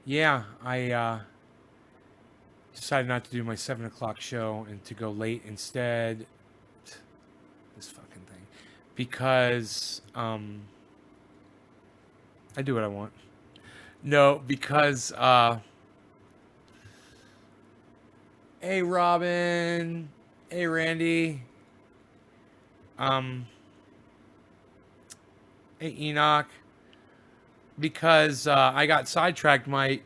yeah, I decided not to do my 7 o'clock show and to go late instead. This fucking thing, because I do what I want. No, because hey Robin, hey Randy, um, hey Enoch, because I got sidetracked. My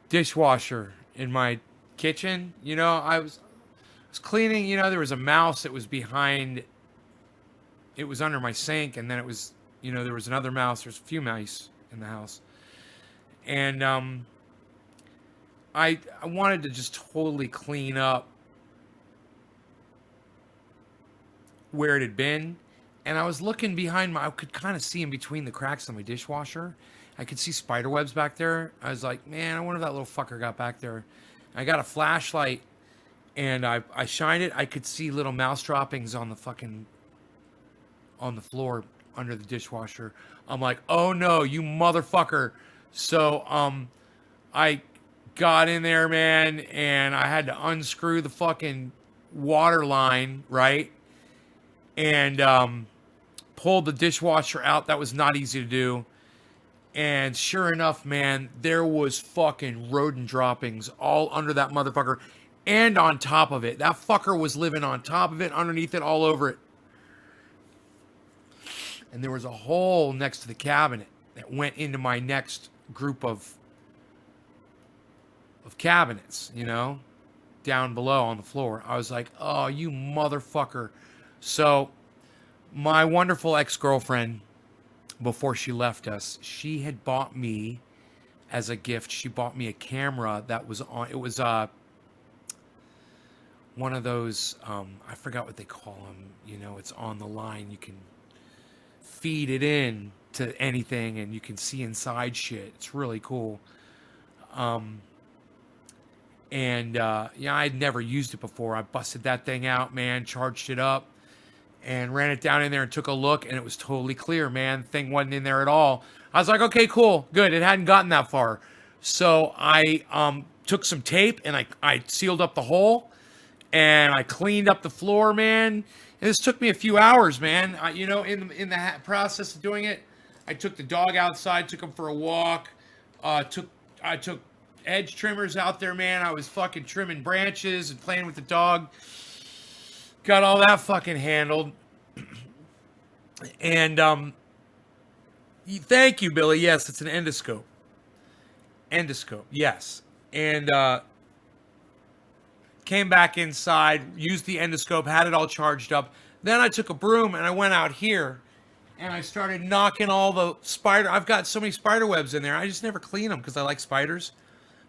dishwasher in my kitchen. I was cleaning. There was a mouse that was behind. It was under my sink, and then it was. There was another mouse. There's a few mice in the house, and I wanted to just totally clean up where it had been, and I was looking behind my. I could kind of see in between the cracks of my dishwasher. I could see spider webs back there. I was like, man, I wonder if that little fucker got back there. I got a flashlight and I shined it. I could see little mouse droppings on the floor under the dishwasher. I'm like, oh no, you motherfucker. So I got in there, man, and I had to unscrew the fucking water line, right? And pulled the dishwasher out. That was not easy to do. And sure enough, man, there was fucking rodent droppings all under that motherfucker and on top of it. That fucker was living on top of it, underneath it, all over it. And there was a hole next to the cabinet that went into my next group of cabinets, down below on the floor. I was like, oh, you motherfucker. So my wonderful ex-girlfriend, before she left us, she had bought me as a gift. She bought me a camera that was on. It was one of those. I forgot what they call them. It's on the line. You can feed it in to anything, and you can see inside shit. It's really cool. And I'd never used it before. I busted that thing out, man. Charged it up. And ran it down in there and took a look, and it was totally clear, man. The thing wasn't in there at all. I was like, okay, cool, good. It hadn't gotten that far. So I took some tape and I sealed up the hole, and I cleaned up the floor, man. And this took me a few hours, man. In the process of doing it, I took the dog outside, took him for a walk. I took edge trimmers out there, man. I was fucking trimming branches and playing with the dog. Got all that fucking handled. And thank you, Billy. Yes, it's an endoscope. Endoscope, yes. And came back inside, used the endoscope, had it all charged up. Then I took a broom and I went out here and I started knocking all the spider. I've got so many spider webs in there. I just never clean them because I like spiders.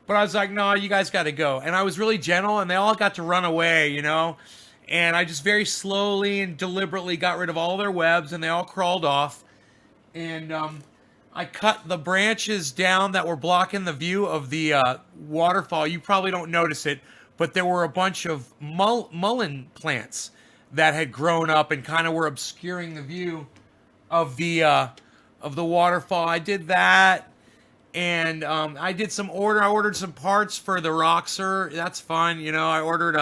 But I was like, no, you guys got to go. And I was really gentle, and they all got to run away, And I just very slowly and deliberately got rid of all their webs, and they all crawled off. And I cut the branches down that were blocking the view of the waterfall. You probably don't notice it, but there were a bunch of mullein plants that had grown up and kind of were obscuring the view of the waterfall. I did that. And I did some order. I ordered some parts for the Roxer. That's fun. I ordered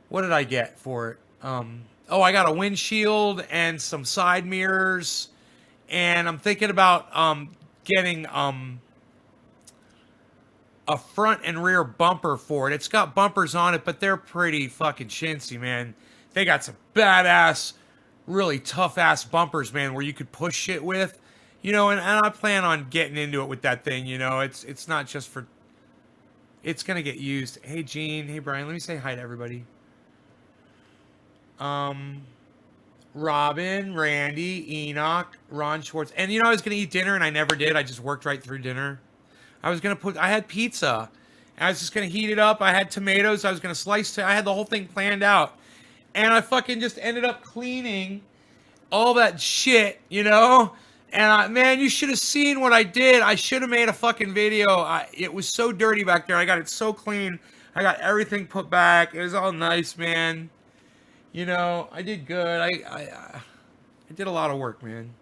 what did I get for it? I got a windshield and some side mirrors, and I'm thinking about getting a front and rear bumper for it. It's got bumpers on it, but they're pretty fucking chintzy, man. They got some badass, really tough ass bumpers, man, where you could push shit with, and I plan on getting into it with that thing. It's not just for. It's gonna get used. Hey Gene, hey Brian, let me say hi to everybody. Robin, Randy, Enoch, Ron Schwartz. And I was going to eat dinner and I never did. I just worked right through dinner. I had pizza. I was just going to heat it up. I had tomatoes. I was going to slice. I had the whole thing planned out. And I fucking just ended up cleaning all that shit, And man, you should have seen what I did. I should have made a fucking video. It was so dirty back there. I got it so clean. I got everything put back. It was all nice, man. I did good. I did a lot of work, man.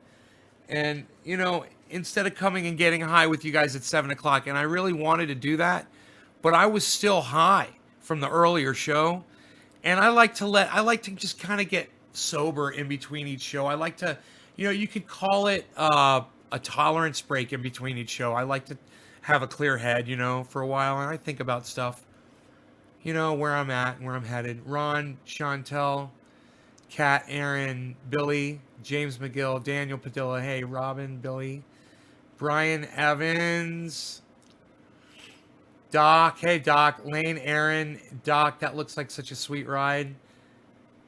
And, in instead of coming and getting high with you guys at 7 o'clock. And I really wanted to do that, but I was still high from the earlier show. And I like to just kind of get sober in between each show. I like to, you could call it a tolerance break in between each show. I like to have a clear head, for a while. And I think about stuff, where I'm at and where I'm headed. Ron, Chantel, Kat, Aaron, Billy, James McGill, Daniel Padilla, hey, Robin, Billy, Brian Evans, Doc, hey, Doc, Lane, Aaron, Doc, that looks like such a sweet ride.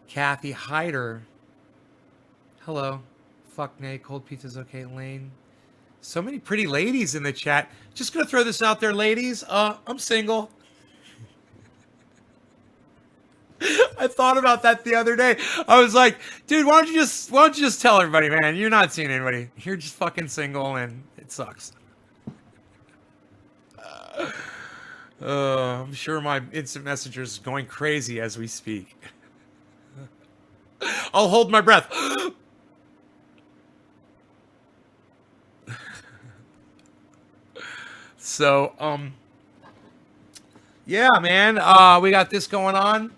Kathy Hyder, hello, fuck Nay, cold pizza's okay, Lane. So many pretty ladies in the chat. Just gonna throw this out there, ladies. I'm single. I thought about that the other day. I was like, dude, why don't you just tell everybody, man, you're not seeing anybody. You're just fucking single and it sucks. I'm sure my instant messenger is going crazy as we speak. I'll hold my breath. So, yeah, man, we got this going on.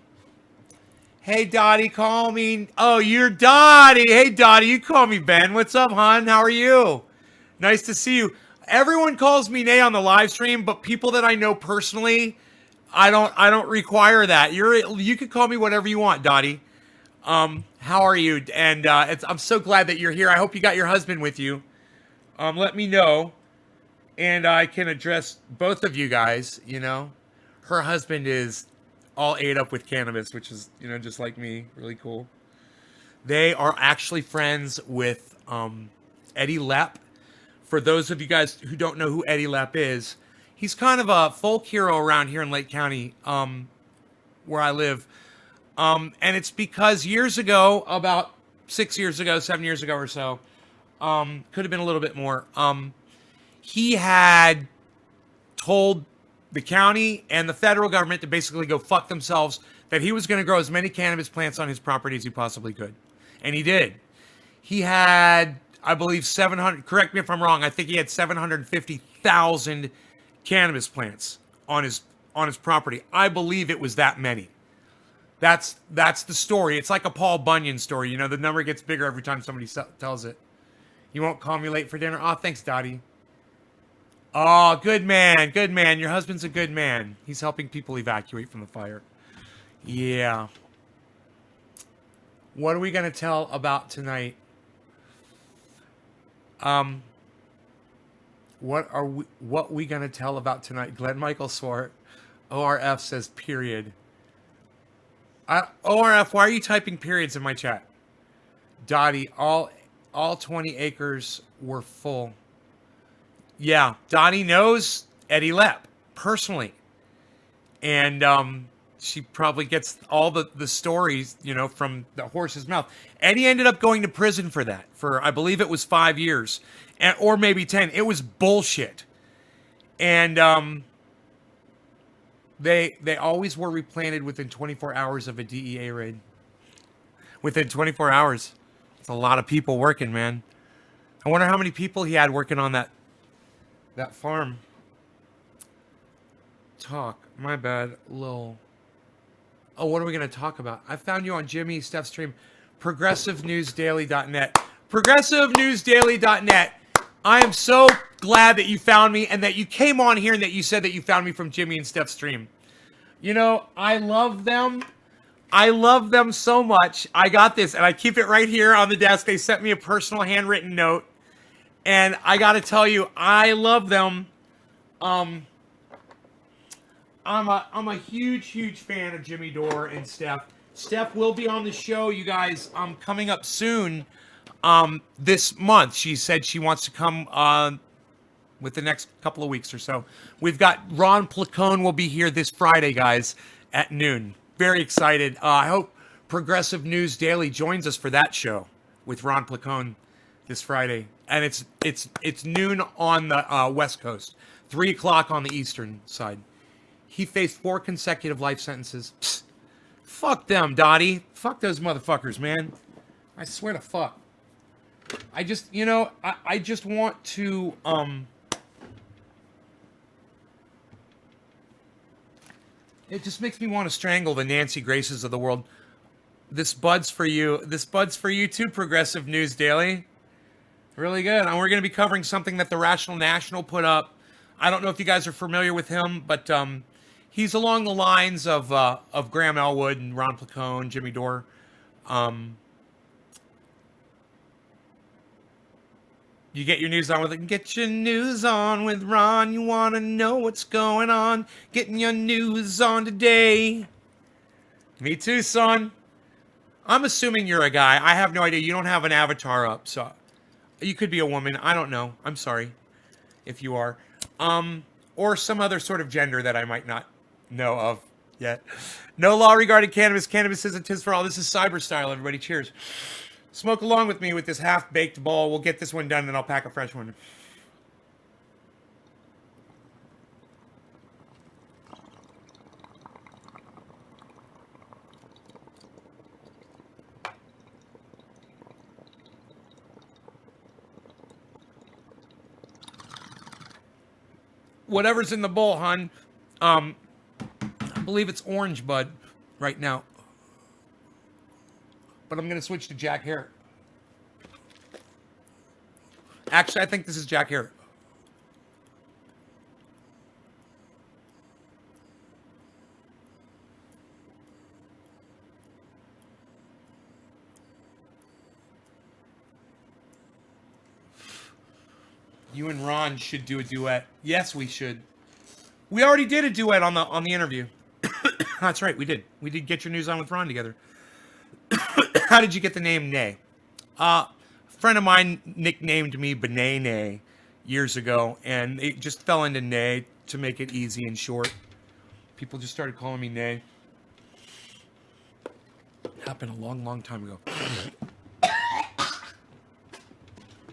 Hey, Dottie, call me. Oh, you're Dottie. Hey, Dottie, you call me Ben. What's up, hon? How are you? Nice to see you. Everyone calls me Nay on the live stream, but people that I know personally, I don't require that. You can call me whatever you want, Dottie. How are you? And I'm so glad that you're here. I hope you got your husband with you. Let me know, and I can address both of you guys. Her husband is all ate up with cannabis, which is, just like me, really cool. They are actually friends with Eddie Lepp. For those of you guys who don't know who Eddie Lepp is, he's kind of a folk hero around here in Lake County, where I live. And it's because years ago, about 7 years ago or so, could have been a little bit more, he had told the county and the federal government to basically go fuck themselves, that he was going to grow as many cannabis plants on his property as he possibly could. And he did. He had, I believe, 700, correct me if I'm wrong, I think he had 750,000 cannabis plants on his property. I believe it was that many. That's the story. It's like a Paul Bunyan story. The number gets bigger every time somebody tells it. You won't call me late for dinner? Oh, thanks, Dottie. Oh, good man, good man. Your husband's a good man. He's helping people evacuate from the fire. Yeah. What are we going to tell about tonight? What we going to tell about tonight? Glenn Michael Swart, ORF says period. ORF, why are you typing periods in my chat? Dottie, all 20 acres were full. Yeah, Dottie knows Eddie Lepp personally. And she probably gets all the stories, from the horse's mouth. Eddie ended up going to prison for that, for I believe it was 5 years, or maybe 10. It was bullshit. And they always were replanted within 24 hours of a DEA raid. Within 24 hours. It's a lot of people working, man. I wonder how many people he had working on that farm. My bad, Lil. Oh, what are we going to talk about? I found you on Jimmy Steph's stream, progressivenewsdaily.net. Progressivenewsdaily.net. I am so glad that you found me and that you came on here and that you said that you found me from Jimmy and Steph's stream. I love them. I love them so much. I got this, and I keep it right here on the desk. They sent me a personal handwritten note. And I got to tell you, I love them. I'm a huge fan of Jimmy Dore and Steph. Steph will be on the show, you guys, coming up soon this month. She said she wants to come with the next couple of weeks or so. We've got Ron Placone will be here this Friday, guys, at noon. Very excited. I hope Progressive News Daily joins us for that show with Ron Placone this Friday. And it's noon on the West Coast, 3 o'clock on the Eastern side. He faced 4 consecutive life sentences. Psst. Fuck them, Dottie. Fuck those motherfuckers, man. I swear to fuck. I just, I just want to, it just makes me want to strangle the Nancy Graces of the world. This bud's for you. This bud's for you too, Progressive News Daily. Really good. And we're going to be covering something that the Rational National put up. I don't know if you guys are familiar with him, but he's along the lines of Graham Elwood and Ron Placone, Jimmy Dore. You get your news on with it. Get your news on with Ron. You want to know what's going on. Getting your news on today. Me too, son. I'm assuming you're a guy. I have no idea. You don't have an avatar up, so you could be a woman. I don't know. I'm sorry if you are. Or some other sort of gender that I might not know of yet. No law regarding cannabis. Cannabis isn't tis for all. This is cyber style, everybody. Cheers. Smoke along with me with this half-baked ball. We'll get this one done, and I'll pack a fresh one. Whatever's in the bowl, hon. I believe it's orange, bud, right now. But I'm going to switch to Jack Harrett. Actually, I think this is Jack Harrett. You and Ron should do a duet. Yes, we should. We already did a duet on the interview. That's right, we did. We did Get Your News On with Ron together. How did you get the name Nay? A friend of mine nicknamed me Banane years ago, and it just fell into Nay to make it easy and short. People just started calling me Nay. Happened a long, long time ago.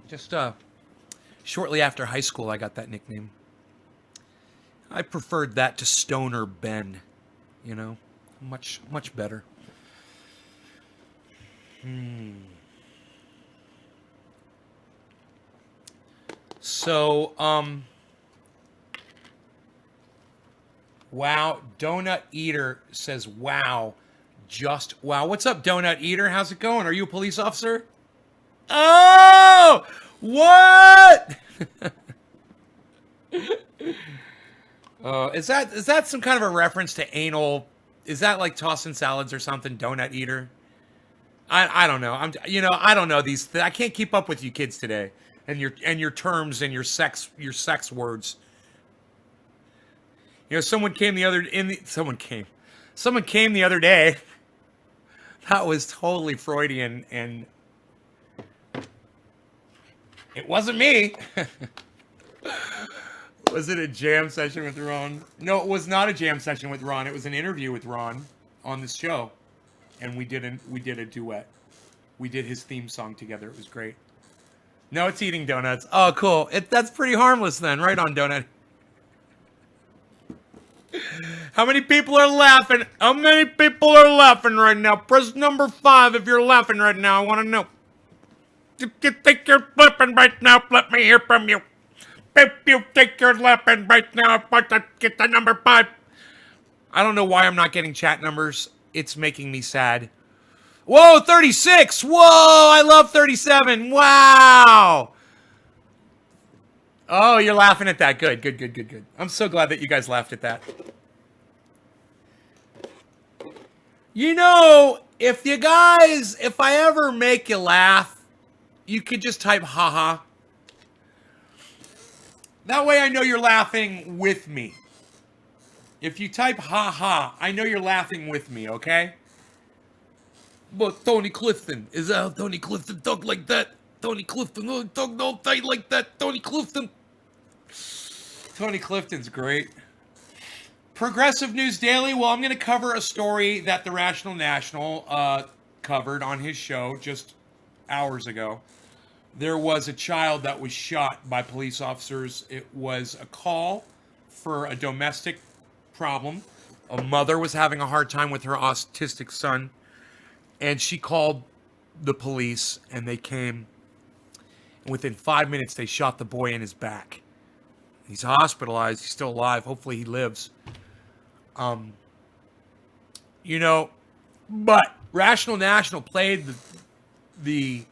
Just shortly after high school, I got that nickname. I preferred that to Stoner Ben. You know, much, much better. So, wow, Donut Eater says, wow, just wow. What's up, Donut Eater? How's it going? Are you a police officer? Oh, what? Is that some kind of a reference to anal? Is that like tossing salads or something? Donut Eater. I don't know. I don't know these. I can't keep up with you kids today, and your terms and your sex words. Someone came the other day. That was totally Freudian, and it wasn't me. Was it a jam session with Ron? No, it was not a jam session with Ron. It was an interview with Ron on this show. And we did a duet. We did his theme song together. It was great. No, it's eating donuts. Oh, cool. That's pretty harmless then. Right on, Donut. How many people are laughing? How many people are laughing right now? Press number 5 if you're laughing right now. I want to know. If you think you're flipping right now, let me hear from you. If you think you're laughing right now, get the number 5. I don't know why I'm not getting chat numbers. It's making me sad. Whoa, 36. Whoa, I love 37. Wow. Oh, you're laughing at that. Good. I'm so glad that you guys laughed at that. If I ever make you laugh, you could just type haha. That way I know you're laughing with me. If you type ha ha, I know you're laughing with me, okay? But Tony Clifton, is that how Tony Clifton talk like that? Tony Clifton, oh, talk no tight like that, Tony Clifton. Tony Clifton's great. Progressive News Daily, well, I'm going to cover a story that the Rational National covered on his show just hours ago. There was a child that was shot by police officers. It was a call for a domestic problem. A mother was having a hard time with her autistic son, and she called the police, and they came. And within 5 minutes, they shot the boy in his back. He's hospitalized. He's still alive. Hopefully he lives. You know, but Rational National played the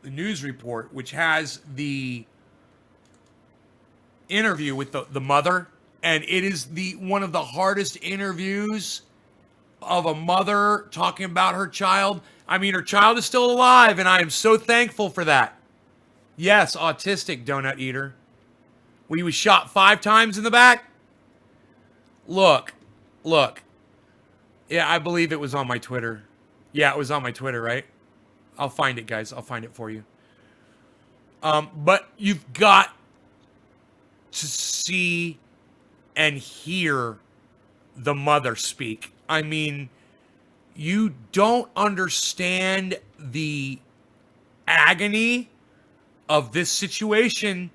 news report, which has the interview with the mother, and it is one of the hardest interviews of a mother talking about her child. I mean, her child is still alive, and I am so thankful for that. Yes, autistic donut eater. He was shot 5 times in the back. Look. Yeah, I believe it was on my Twitter. Yeah, it was on my Twitter, right? I'll find it, guys. I'll find it for you. But you've got to see and hear the mother speak. I mean, you don't understand the agony of this situation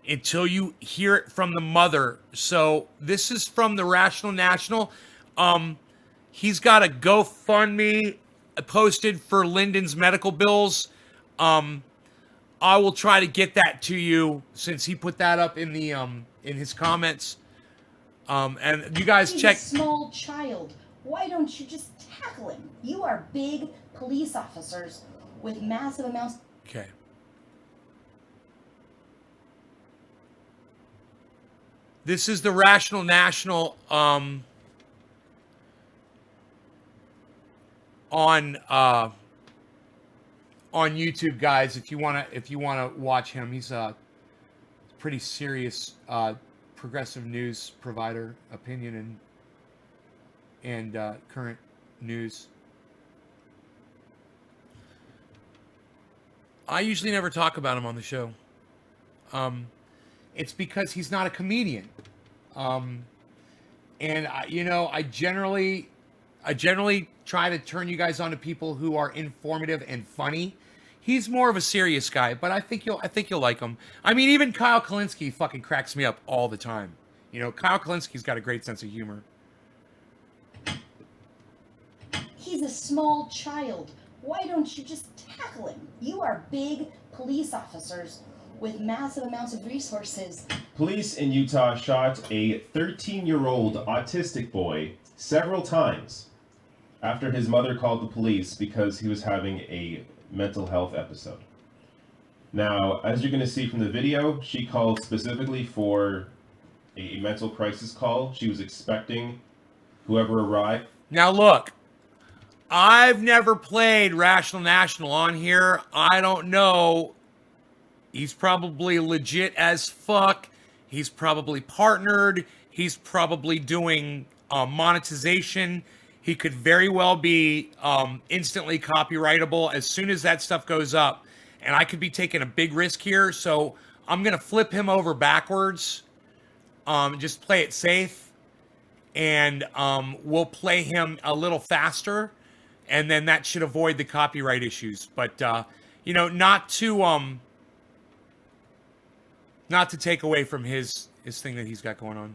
until you hear it from the mother. So this is from the Rational National. He's got a GoFundMe posted for Lyndon's medical bills. I will try to get that to you since he put that up in the in his comments. And you guys check. He's a small child. Why don't you just tackle him? You are big police officers with massive amounts. Okay. This is the Rational National on YouTube, guys. If you wanna watch him, he's a pretty serious progressive news provider, opinion and current news. I usually never talk about him on the show. It's because he's not a comedian. And I generally try to turn you guys on to people who are informative and funny. He's more of a serious guy, but I think you'll like him. I mean, even Kyle Kalinske fucking cracks me up all the time. You know, Kyle Kalinski's got a great sense of humor. He's a small child. Why don't you just tackle him? You are big police officers with massive amounts of resources. Police in Utah shot a 13-year-old autistic boy several times after his mother called the police because he was having a mental health episode. Now, as you're going to see from the video, she called specifically for a mental crisis call. She was expecting whoever arrived. Now look, I've never played Rational National on here. I don't know. He's probably legit as fuck. He's probably partnered. He's probably doing monetization. He could very well be instantly copyrightable as soon as that stuff goes up. And I could be taking a big risk here. So I'm going to flip him over backwards. Just play it safe. And we'll play him a little faster. And then that should avoid the copyright issues. But, not to take away from his thing that he's got going on.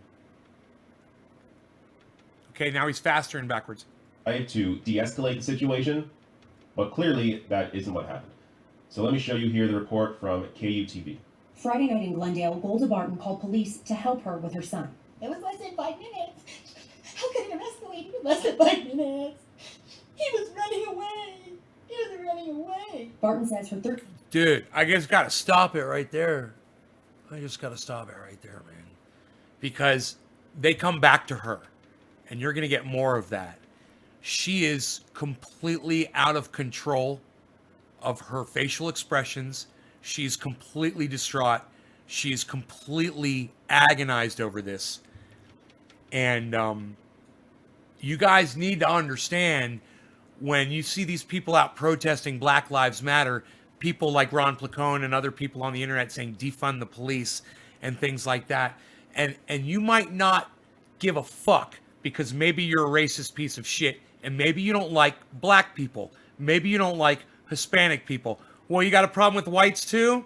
Okay, now he's faster and backwards. To de-escalate the situation, but clearly that isn't what happened. So let me show you here the report from KUTV. Friday night in Glendale, Golda Barton called police to help her with her son. It was less than 5 minutes. How could it have escalated in less than 5 minutes? He was running away. Barton says her Dude, I just got to stop it right there. Man. Because they come back to her. And you're going to get more of that. She is completely out of control of her facial expressions. She's completely distraught. She's completely agonized over this. And you guys need to understand, when you see these people out protesting Black Lives Matter, people like Ron Placone and other people on the internet saying defund the police and things like that. And you might not give a fuck because maybe you're a racist piece of shit and maybe you don't like black people. Maybe you don't like Hispanic people. Well, you got a problem with whites too?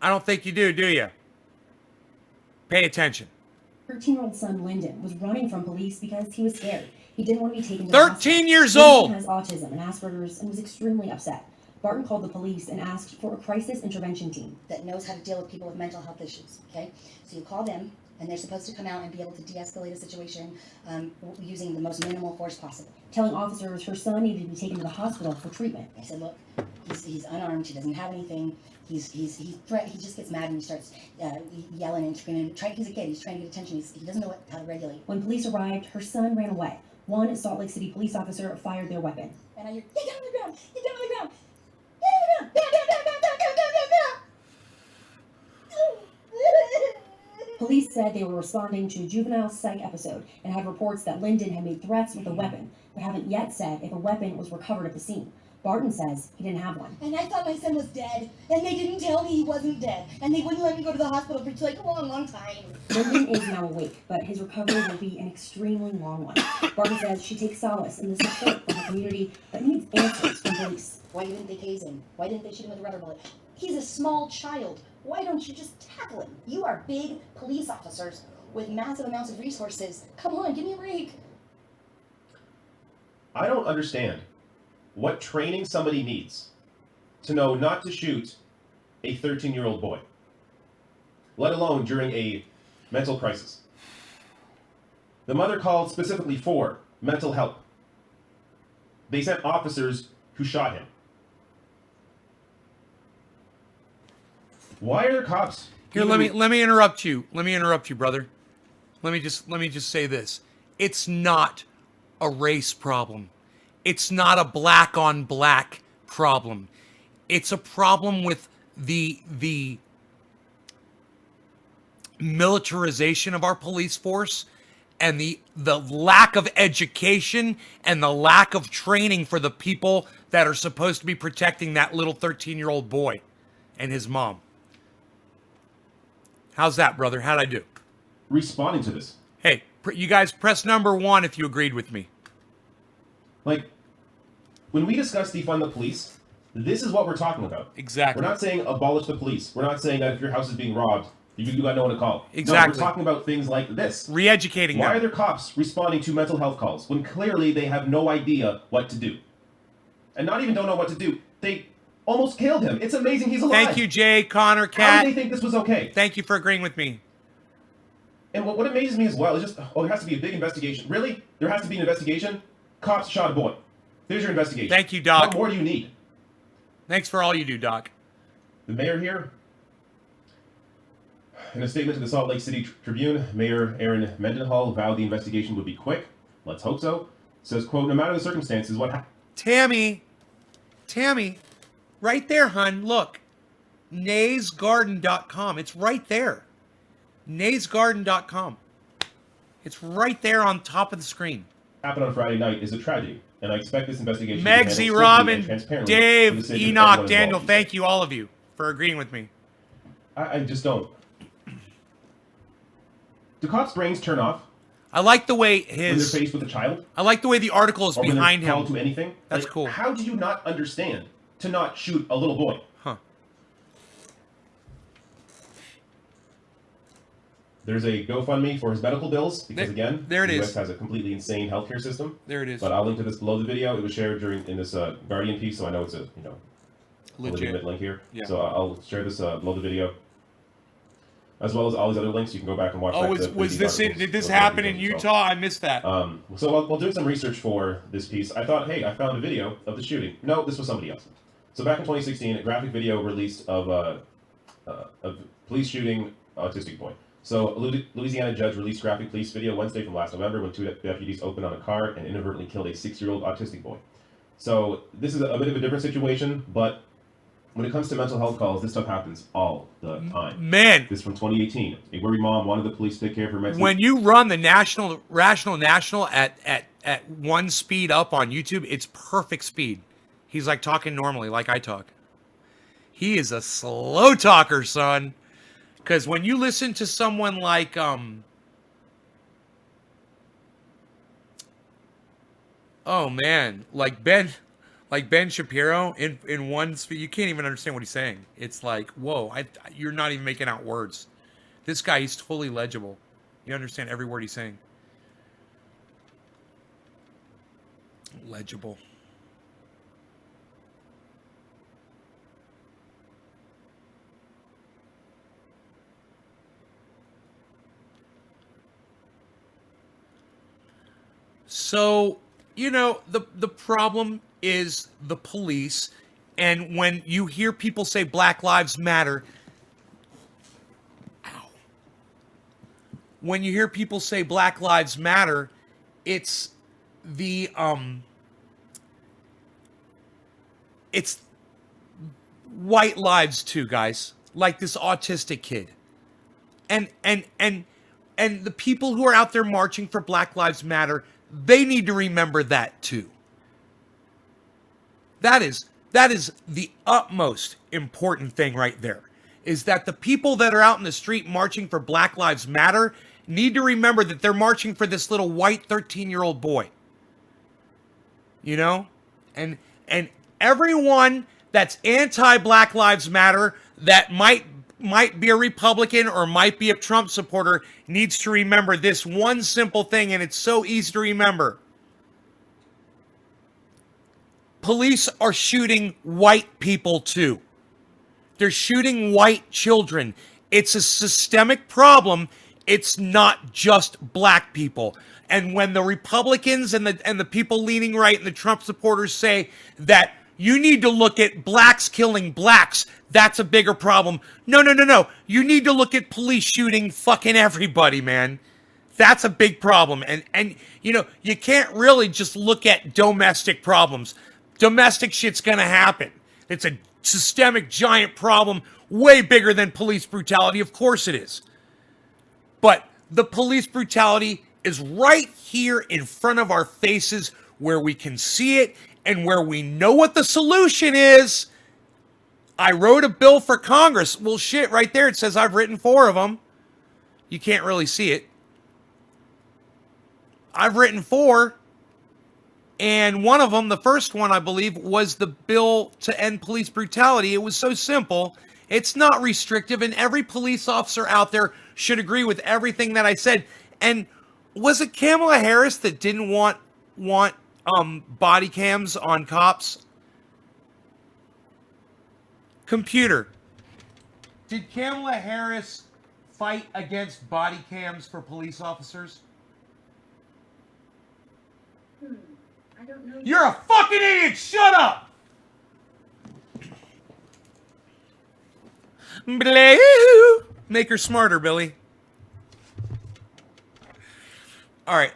I don't think you do you? Pay attention. 13-year-old son, Lyndon, was running from police because he was scared. He didn't want to be taken to 13 years old! Lyndon has autism and Asperger's and was extremely upset. Barton called the police and asked for a crisis intervention team. that knows how to deal with people with mental health issues, okay? So you call them, and they're supposed to come out and be able to de-escalate a situation using the most minimal force possible. Telling officers her son needed to be taken to the hospital for treatment. I said, look, he's unarmed, he doesn't have anything, he just gets mad and he starts yelling and screaming. He's a kid, he's trying to get attention, he doesn't know how to regulate. When police arrived, her son ran away. One Salt Lake City police officer fired their weapon. And I hear, get down on the ground, get down on the ground, get down on the ground, down, down, down, down, down, down, down, down. Police said they were responding to a juvenile psych episode and had reports that Lyndon had made threats with a weapon, but haven't yet said if a weapon was recovered at the scene. Barton says he didn't have one. And I thought my son was dead, and they didn't tell me he wasn't dead, and they wouldn't let me go to the hospital for like a long, long time. Lyndon is now awake, but his recovery will be an extremely long one. Barton says she takes solace in the support from the community that needs answers from police. Why didn't they tase him? Why didn't they shoot him with a rubber bullet? He's a small child. Why don't you just tackle him? You are big police officers with massive amounts of resources. Come on, give me a break. I don't understand what training somebody needs to know not to shoot a 13-year-old boy, let alone during a mental crisis. The mother called specifically for mental help. They sent officers who shot him. Why are there cops? Here, let me interrupt you. Let me interrupt you, brother. Let me just say this. It's not a race problem. It's not a black on black problem. It's a problem with the militarization of our police force and the lack of education and the lack of training for the people that are supposed to be protecting that little 13-year-old boy and his mom. How's that, brother? How'd I do? Responding to this. Hey, you guys press number 1 if you agreed with me. Like, when we discuss defund the police, this is what we're talking about. Exactly. We're not saying abolish the police. We're not saying that if your house is being robbed, you got no one to call. Exactly. No, we're talking about things like this. Re-educating them. Why are there cops responding to mental health calls when clearly they have no idea what to do? And not even don't know what to do. They almost killed him. It's amazing he's alive. Thank you, Jay, Connor, How Kat. do they think this was okay? Thank you for agreeing with me. And what amazes me as well is just, there has to be a big investigation. Really? There has to be an investigation? Cops shot a boy. There's your investigation. Thank you, Doc. What more do you need? Thanks for all you do, Doc. The mayor here, in a statement to the Salt Lake City Tribune, Mayor Aaron Mendenhall vowed the investigation would be quick. Let's hope so. Says, quote, no matter the circumstances, what happened. Tammy, right there, hun. Look, naysgarden.com. It's right there. naysgarden.com. It's right there on top of the screen. Happened on Friday night is a tragedy, and I expect this investigation Megsy, to be handled swiftly and Robin, transparently for the Dave, sake of Enoch, everyone Daniel, involved. thank you, all of you, for agreeing with me. I just don't. Do cops' brains turn off I like the way when they're his. faced with a child? I like the way the article is Or when behind they're called him. to anything? That's Like, cool. How do you not understand to not shoot a little boy? Huh. There's a GoFundMe for his medical bills because again, there it the is. US has a completely insane healthcare system. There it is. But I'll link to this below the video. It was shared in this Guardian piece, so I know it's a legitimate Legit. link here. Yeah. So I'll share this below the video, as well as all these other links. You can go back and watch. Oh, was this it? Did this happen in Utah? I missed that. So while doing some research for this piece, I thought, hey, I found a video of the shooting. No, this was somebody else. So back in 2016, a graphic video released of police shooting autistic boy. So a Louisiana judge released graphic police video Wednesday from last November when 2 deputies opened on a car and inadvertently killed a 6-year-old autistic boy. So this is a bit of a different situation, but when it comes to mental health calls, this stuff happens all the time. Man, This is from 2018. A worried mom wanted the police to take care of her mentally. when you run the national at 1 speed up on YouTube, it's perfect speed. He's like talking normally, like I talk. He is a slow talker, son. Because when you listen to someone like oh man, like Ben Shapiro in 1 speed, you can't even understand what he's saying. It's like, whoa, you're not even making out words. This guy, he's totally legible. You understand every word he's saying. Legible. So, the problem is the police, and when you hear people say Black Lives Matter, when you hear people say Black Lives Matter, it's the it's white lives too, guys. Like this autistic kid. And the people who are out there marching for Black Lives Matter, they need to remember that too. That is the utmost important thing right there. Is that the people that are out in the street marching for Black Lives Matter need to remember that they're marching for this little white 13-year-old boy. And everyone that's anti-Black Lives Matter that might be a Republican or might be a Trump supporter needs to remember this one simple thing, and it's so easy to remember. Police are shooting white people too. They're shooting white children. It's a systemic problem. It's not just black people. And when the Republicans and the people leaning right and the Trump supporters say that you need to look at blacks killing blacks, that's a bigger problem. No. You need to look at police shooting fucking everybody, man. That's a big problem. And you can't really just look at domestic problems. Domestic shit's gonna happen. It's a systemic giant problem, way bigger than police brutality. Of course it is. But the police brutality is right here in front of our faces where we can see it and where we know what the solution is. I wrote a bill for Congress. Well, shit, right there it says I've written 4 of them. You can't really see it. I've written 4. And one of them, the first one, I believe, was the bill to end police brutality. It was so simple. It's not restrictive, and every police officer out there should agree with everything that I said. And was it Kamala Harris that didn't want body cams on cops? Computer. Did Kamala Harris fight against body cams for police officers? I don't know. You're a fucking idiot! Shut up! Blue. Make her smarter, Billy. Alright.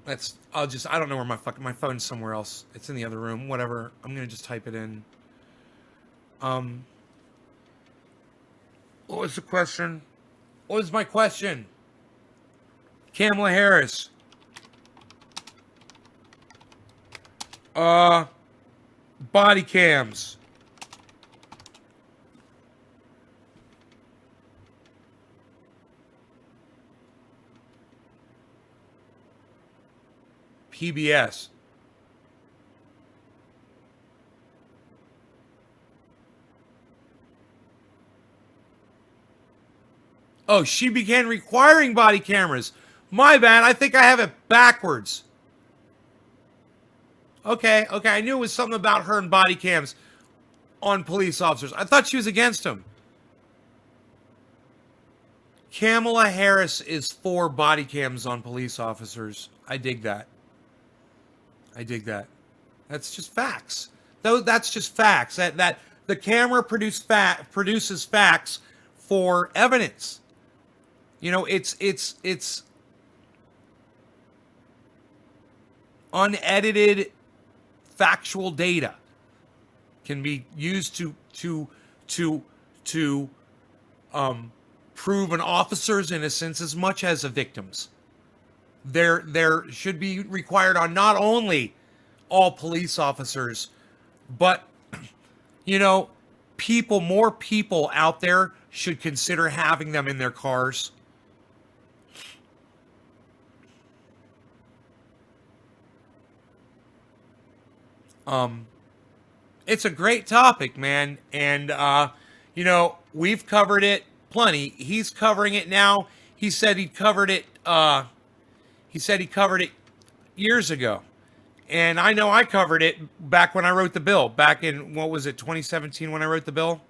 I don't know where my phone's somewhere else. It's in the other room. Whatever. I'm gonna just type it in. What was the question? What was my question? Kamala Harris. Body cams. PBS. Oh, she began requiring body cameras. My bad. I think I have it backwards. Okay. I knew it was something about her and body cams on police officers. I thought she was against them. Kamala Harris is for body cams on police officers. I dig that. That's just facts. Though that's just facts. That the camera produces facts for evidence. It's unedited factual data can be used to prove an officer's innocence as much as a victim's. There should be required on not only all police officers, but more people out there should consider having them in their cars. It's a great topic, man. And, we've covered it plenty. He's covering it now. He said he covered it years ago. And I know I covered it back when I wrote the bill. Back in, 2017 when I wrote the bill?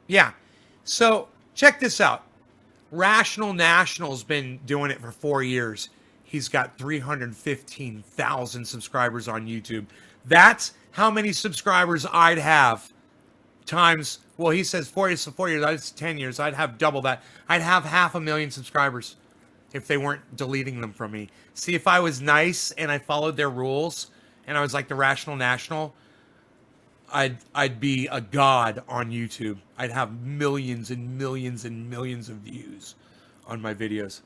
Yeah. So check this out. Rational National's been doing it for 4 years. He's got 315,000 subscribers on YouTube. That's how many subscribers I'd have times, well, he says 4 years, that's 10 years. I'd have double that. I'd have 500,000 subscribers if they weren't deleting them from me. See, if I was nice and I followed their rules and I was like the Rational National, I'd be a god on YouTube. I'd have millions and millions and millions of views on my videos.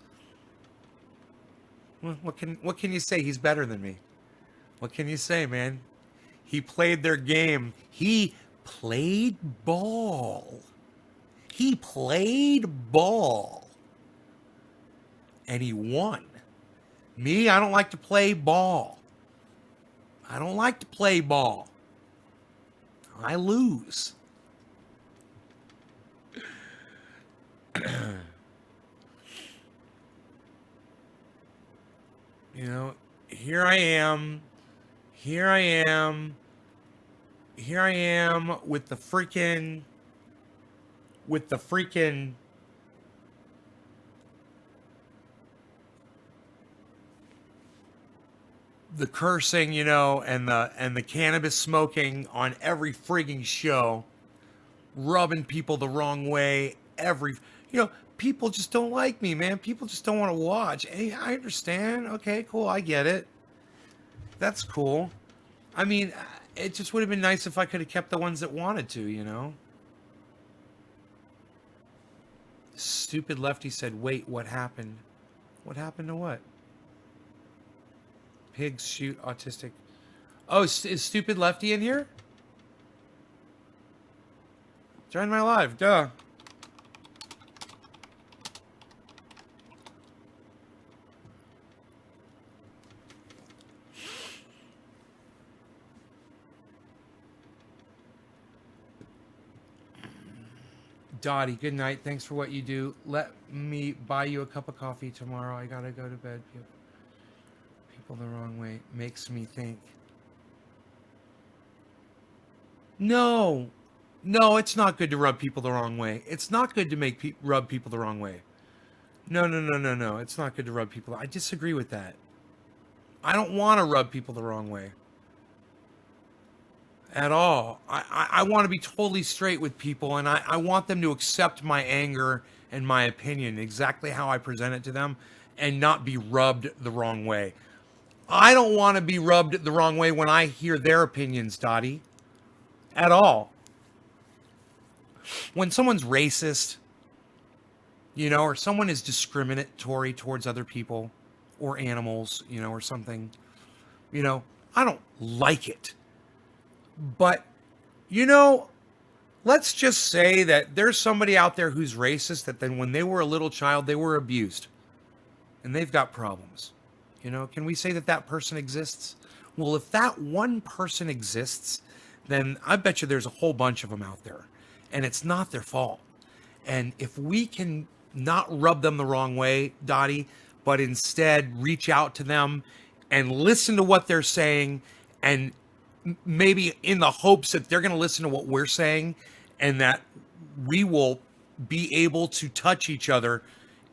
Well, what can you say? He's better than me. What can you say, man? He played their game. He played ball. He played ball. And he won. Me, I don't like to play ball. I don't like to play ball. I lose. You know, here I am with the freaking the cursing, you know, and the cannabis smoking on every frigging show, rubbing people the wrong way. People just don't like me, man. People just don't want to watch. Hey, I understand. Okay, cool. I get it. That's cool. I mean, it just would have been nice if I could have kept the ones that wanted to, you know? Stupid Lefty said, wait, what happened? What happened to what? Pigs shoot autistic. Oh, is Stupid Lefty in here? Join my live, duh. Dottie, good night. Thanks for what you do. Let me buy you a cup of coffee tomorrow. I gotta go to bed. People the wrong way makes me think. No, it's not good to rub people the wrong way. It's not good to make rub people the wrong way. No. It's not good to rub people. I disagree with that. I don't want to rub people the wrong way. At all. I want to be totally straight with people, and I want them to accept my anger and my opinion exactly how I present it to them and not be rubbed the wrong way. I don't want to be rubbed the wrong way when I hear their opinions, Dottie. At all. When someone's racist, you know, or someone is discriminatory towards other people or animals, you know, or something, you know, I don't like it. But, you know, let's just say that there's somebody out there who's racist that then when they were a little child, they were abused. And they've got problems. You know, can we say that that person exists? Well, if that one person exists, then I bet you there's a whole bunch of them out there. And it's not their fault. And if we can not rub them the wrong way, Dottie, but instead reach out to them and listen to what they're saying, and maybe in the hopes that they're going to listen to what we're saying and that we will be able to touch each other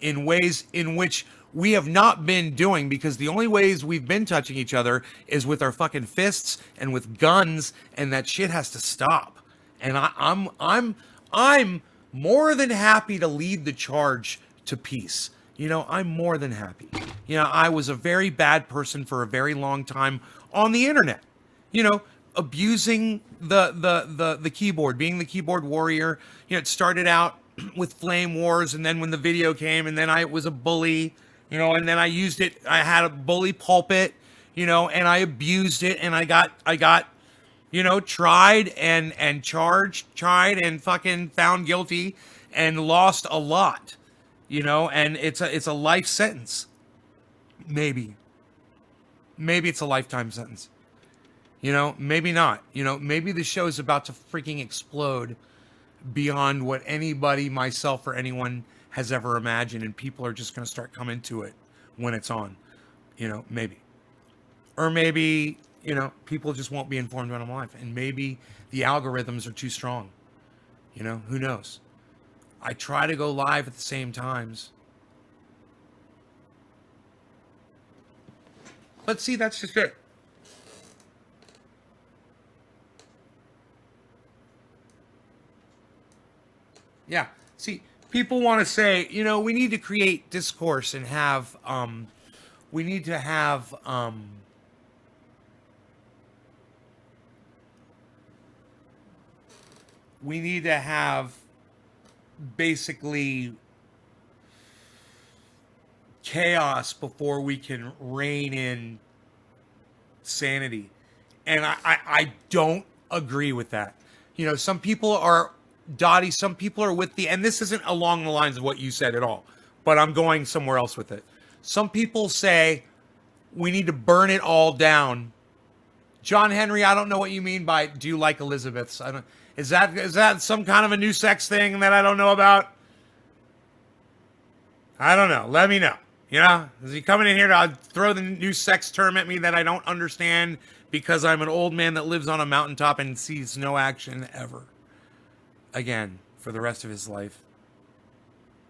in ways in which we have not been doing, because the only ways we've been touching each other is with our fucking fists and with guns, and that shit has to stop. And I'm more than happy to lead the charge to peace. You know, I'm more than happy. You know, I was a very bad person for a very long time on the internet. You know, abusing the keyboard, being the keyboard warrior. You know, it started out with flame wars, and then when the video came, and then I was a bully, you know, and then I used it. I had a bully pulpit, you know, and I abused it, and I got, you know, tried and tried and fucking found guilty and lost a lot, you know, and it's a life sentence. Maybe it's a lifetime sentence. You know, maybe not. You know, maybe the show is about to freaking explode beyond what anybody, myself, or anyone has ever imagined, and people are just going to start coming to it when it's on. You know, maybe. Or maybe, you know, people just won't be informed about my life, and maybe the algorithms are too strong. You know, who knows? I try to go live at the same times. But see, that's just it. Yeah. See, people want to say, you know, we need to create discourse and have, we need to have, we need to have basically chaos before we can rein in sanity. And I don't agree with that. You know, some people are, Dottie, some people are with the, and this isn't along the lines of what you said at all, but I'm going somewhere else with it. Some people say we need to burn it all down. John Henry, I don't know what you mean by, do you like Elizabeths? I don't, is that some kind of a new sex thing that I don't know about? I don't know. Let me know. You know, is he coming in here to throw the new sex term at me that I don't understand because I'm an old man that lives on a mountaintop and sees no action ever again for the rest of his life?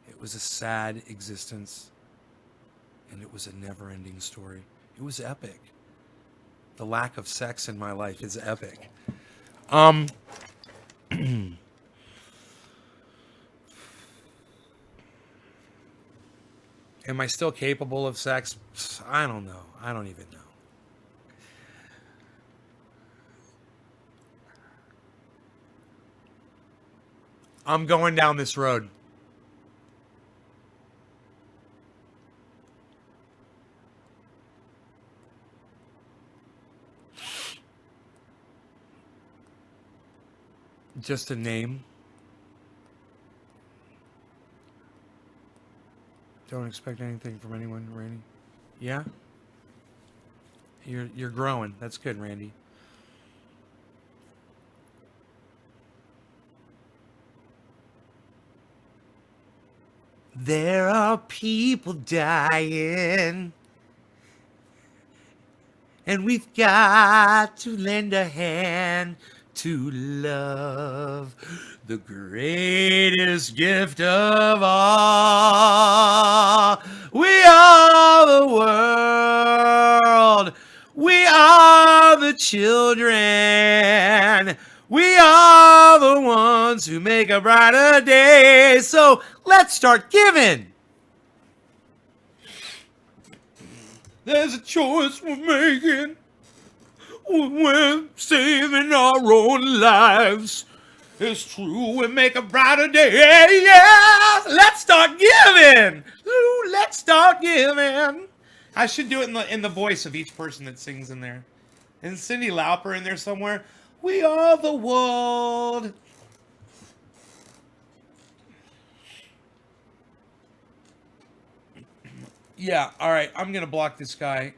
It was a sad existence, and it was a never-ending story. It was epic. The lack of sex in my life is epic. Am I still capable of sex? I don't know. I don't even know. I'm going down this road. Just a name. Don't expect anything from anyone, Randy. Yeah? You're growing. That's good, Randy. There are people dying, and we've got to lend a hand to love, the greatest gift of all. We are the world. We are the children. We are the ones who make a brighter day. So let's start giving. There's a choice we're making. We're saving our own lives. It's true, we make a brighter day. Yeah, let's start giving. Ooh, let's start giving. I should do it in the voice of each person that sings in there. And Cyndi Lauper in there somewhere. We are the world. Yeah, all right. I'm going to block this guy,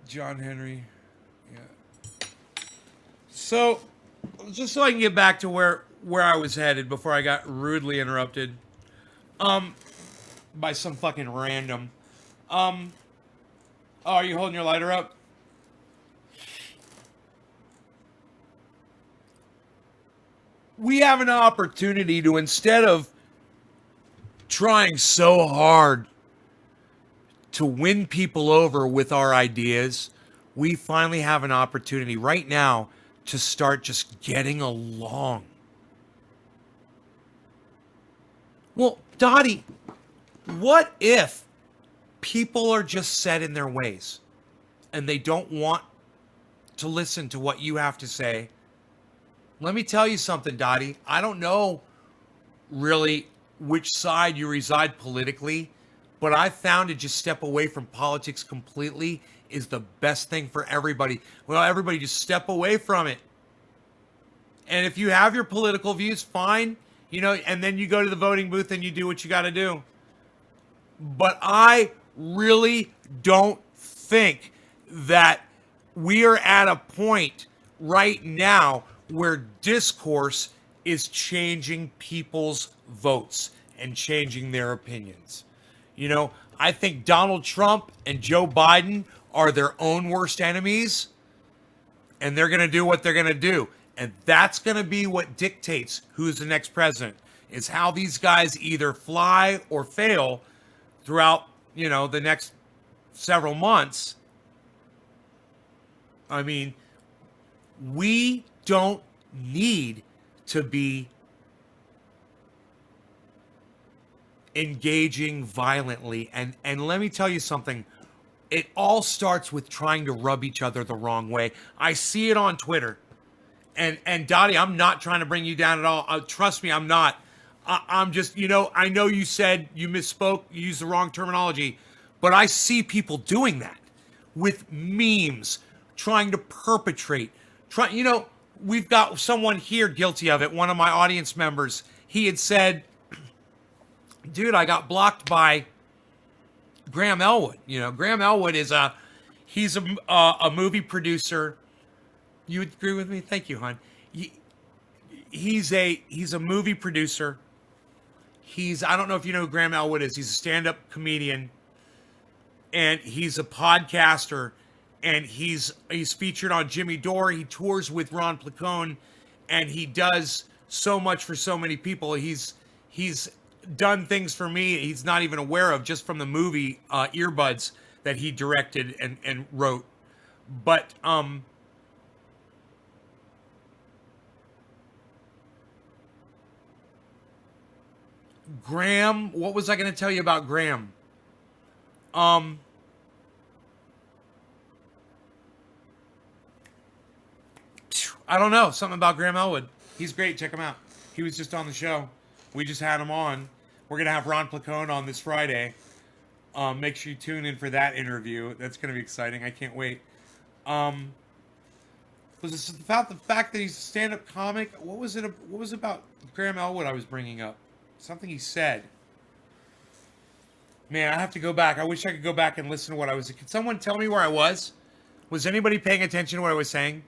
John Henry. Yeah. So, just so I can get back to where I was headed before I got rudely interrupted by some fucking random. Oh, are you holding your lighter up? We have an opportunity to, instead of trying so hard to win people over with our ideas, we finally have an opportunity right now to start just getting along. Well, Dottie, what if people are just set in their ways and they don't want to listen to what you have to say? Let me tell you something, Dottie. I don't know really which side you reside politically, but I found to just step away from politics completely is the best thing for everybody. Well, everybody just step away from it. And if you have your political views, fine, you know, and then you go to the voting booth and you do what you got to do. But I really don't think that we are at a point right now where discourse is changing people's votes and changing their opinions. You know, I think Donald Trump and Joe Biden are their own worst enemies, and they're going to do what they're going to do. And that's going to be what dictates who's the next president, is how these guys either fly or fail throughout, the next several months. I mean, we don't need to be engaging violently. And let me tell you something. It all starts with trying to rub each other the wrong way. I see it on Twitter. And Dottie, I'm not trying to bring you down at all. Trust me, I'm not. I'm just, I know you said you misspoke, you used the wrong terminology, but I see people doing that with memes, trying to perpetrate. We've got someone here guilty of it. One of my audience members, he had said, dude, I got blocked by Graham Elwood. Graham Elwood he's a movie producer. You would agree with me? Thank you, hon. He's a movie producer. I don't know if you know who Graham Elwood is. He's a stand-up comedian, and he's a podcaster, and he's featured on Jimmy Dore. He tours with Ron Placone, and he does so much for so many people. He's done things for me he's not even aware of, just from the movie Earbuds that he directed and wrote. But Graham, what was I going to tell you about Graham? I don't know. Something about Graham Elwood. He's great. Check him out. He was just on the show. We just had him on. We're going to have Ron Placone on this Friday. Make sure you tune in for that interview. That's going to be exciting. I can't wait. Was this about the fact that he's a stand-up comic? What was about Graham Elwood I was bringing up? Something he said. Man, I have to go back. I wish I could go back and listen to what I was. Could someone tell me where I was? Was anybody paying attention to what I was saying?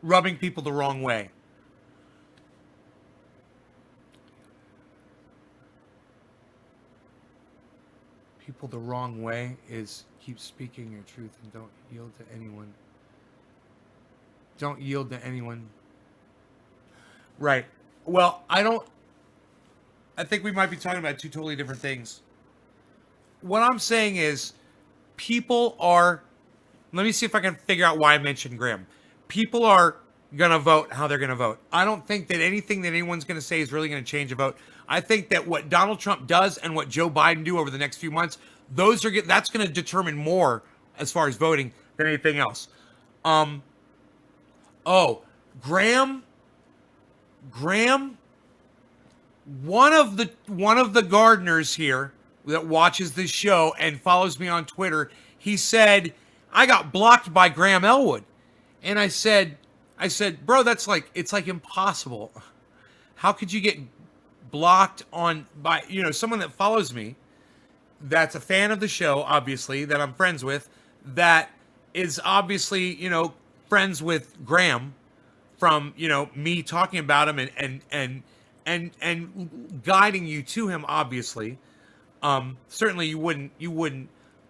Rubbing people the wrong way. People the wrong way is keep speaking your truth and don't yield to anyone. Don't yield to anyone. Right. Well, I think we might be talking about two totally different things. What I'm saying is, let me see if I can figure out why I mentioned Graham. People are going to vote how they're going to vote. I don't think that anything that anyone's going to say is really going to change a vote. I think that what Donald Trump does and what Joe Biden do over the next few months, that's going to determine more as far as voting than anything else. Graham, one of the gardeners here that watches this show and follows me on Twitter, he said, I got blocked by Graham Elwood. And I said, bro, it's like impossible. How could you get blocked by someone that follows me, that's a fan of the show, obviously, that I'm friends with, that is obviously, friends with Graham from, me talking about him and guiding you to him, obviously. Certainly you wouldn't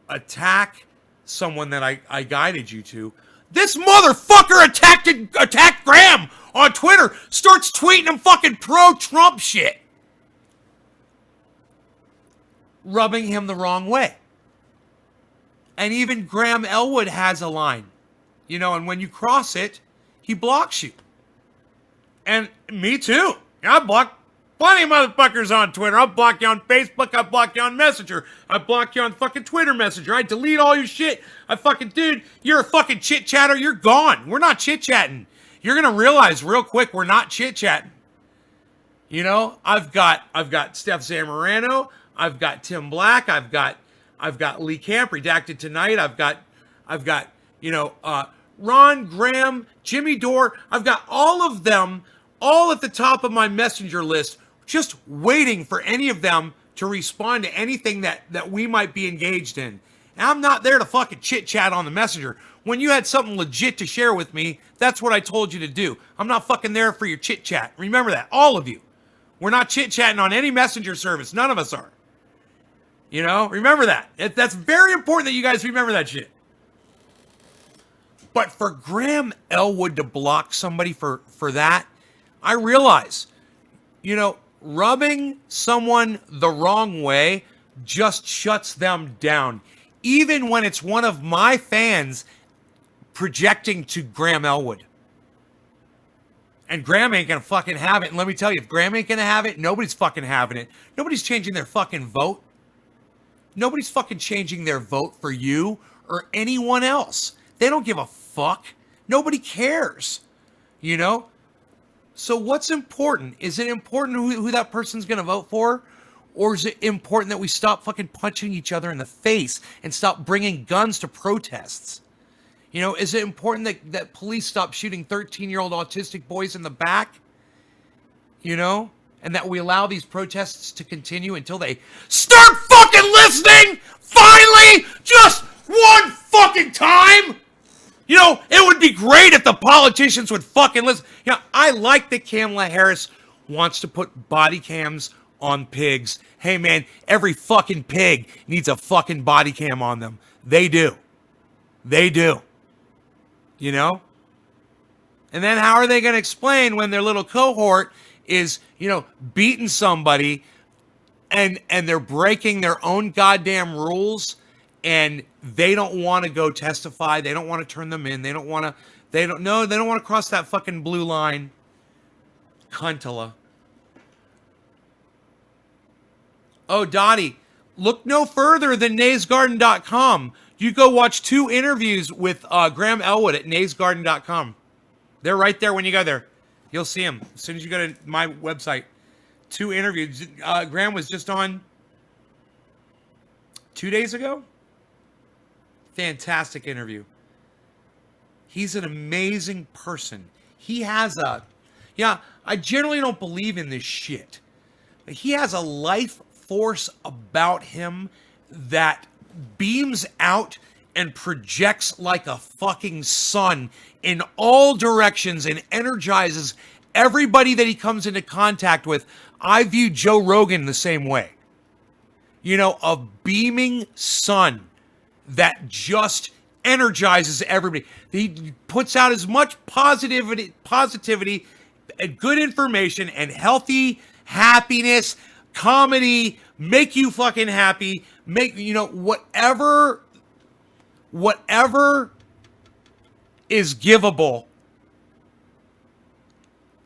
attack someone that I guided you to. This motherfucker attacked Graham on Twitter, starts tweeting him fucking pro-Trump shit. Rubbing him the wrong way. And even Graham Elwood has a line. And when you cross it, he blocks you. And me too. I block plenty of motherfuckers on Twitter. I'll block you on Facebook. I'll block you on Messenger. I block you on fucking Twitter Messenger. I delete all your shit. Dude, you're a fucking chit-chatter. You're gone. We're not chit-chatting. You're going to realize real quick we're not chit-chatting. I've got Steph Zamorano. I've got Tim Black. I've got Lee Camp, Redacted Tonight. I've got Ron, Graham, Jimmy Dore. I've got all of them all at the top of my messenger list, just waiting for any of them to respond to anything that we might be engaged in. And I'm not there to fucking chit-chat on the messenger. When you had something legit to share with me, that's what I told you to do. I'm not fucking there for your chit-chat. Remember that, all of you. We're not chit-chatting on any messenger service. None of us are. Remember that. That's very important that you guys remember that shit. But for Graham Elwood to block somebody for that, I realize, rubbing someone the wrong way just shuts them down. Even when it's one of my fans projecting to Graham Elwood. And Graham ain't gonna fucking have it. And let me tell you, if Graham ain't gonna have it, nobody's fucking having it. Nobody's changing their fucking vote. Nobody's fucking changing their vote for you or anyone else. They don't give a fuck. Nobody cares. So what's important? Is it important who that person's gonna vote for? Or is it important that we stop fucking punching each other in the face and stop bringing guns to protests? Is it important that police stop shooting 13-year-old autistic boys in the back? And that we allow these protests to continue until they start fucking listening! Finally! Just one fucking time! It would be great if the politicians would fucking listen. I like that Kamala Harris wants to put body cams on pigs. Hey, man, every fucking pig needs a fucking body cam on them. They do. They do. And then how are they going to explain when their little cohort is, beating somebody and they're breaking their own goddamn rules and they don't want to go testify. They don't want to turn them in. They don't want to cross that fucking blue line. Cuntala. Oh, Dottie, look no further than naysgarden.com. You go watch 2 interviews with Graham Elwood at naysgarden.com. They're right there when you go there. You'll see them as soon as you go to my website. 2 interviews. Graham was just on 2 days ago. Fantastic interview. He's an amazing person. He has I generally don't believe in this shit. But he has a life force about him that beams out and projects like a fucking sun in all directions and energizes everybody that he comes into contact with. I view Joe Rogan the same way. A beaming sun that just energizes everybody. He puts out as much positivity and good information and healthy happiness, comedy, make you fucking happy, whatever is givable.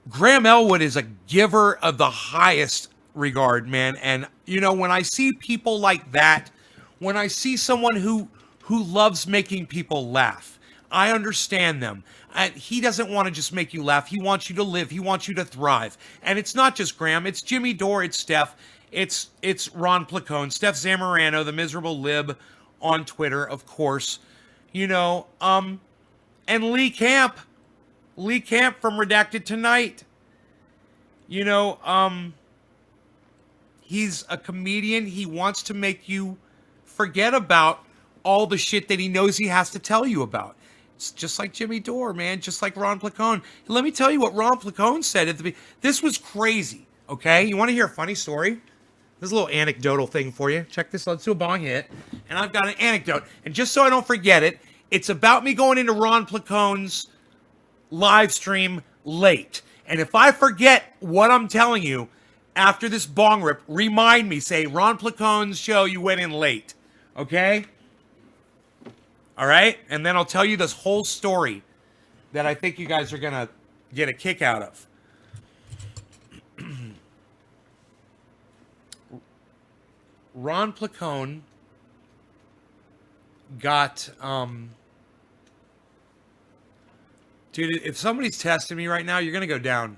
Graham Elwood is a giver of the highest regard, man. And when I see people like that, when I see someone who loves making people laugh, I understand them. And he doesn't want to just make you laugh. He wants you to live. He wants you to thrive. And it's not just Graham. It's Jimmy Dore. It's Steph. It's Ron Placone. Steph Zamorano, the miserable lib on Twitter, of course. And Lee Camp. Lee Camp from Redacted Tonight. He's a comedian. He wants to make you forget about all the shit that he knows he has to tell you about. It's just like Jimmy Dore, man. Just like Ron Placone. Let me tell you what Ron Placone said at the beginning. This was crazy, okay? You want to hear a funny story? There's a little anecdotal thing for you. Check this out. Let's do a bong hit. And I've got an anecdote. And just so I don't forget it, it's about me going into Ron Placone's live stream late. And if I forget what I'm telling you after this bong rip, remind me. Say, Ron Placone's show, you went in late. Okay? All right? And then I'll tell you this whole story that I think you guys are going to get a kick out of. Ron Placone got, dude, if somebody's testing me right now, you're going to go down.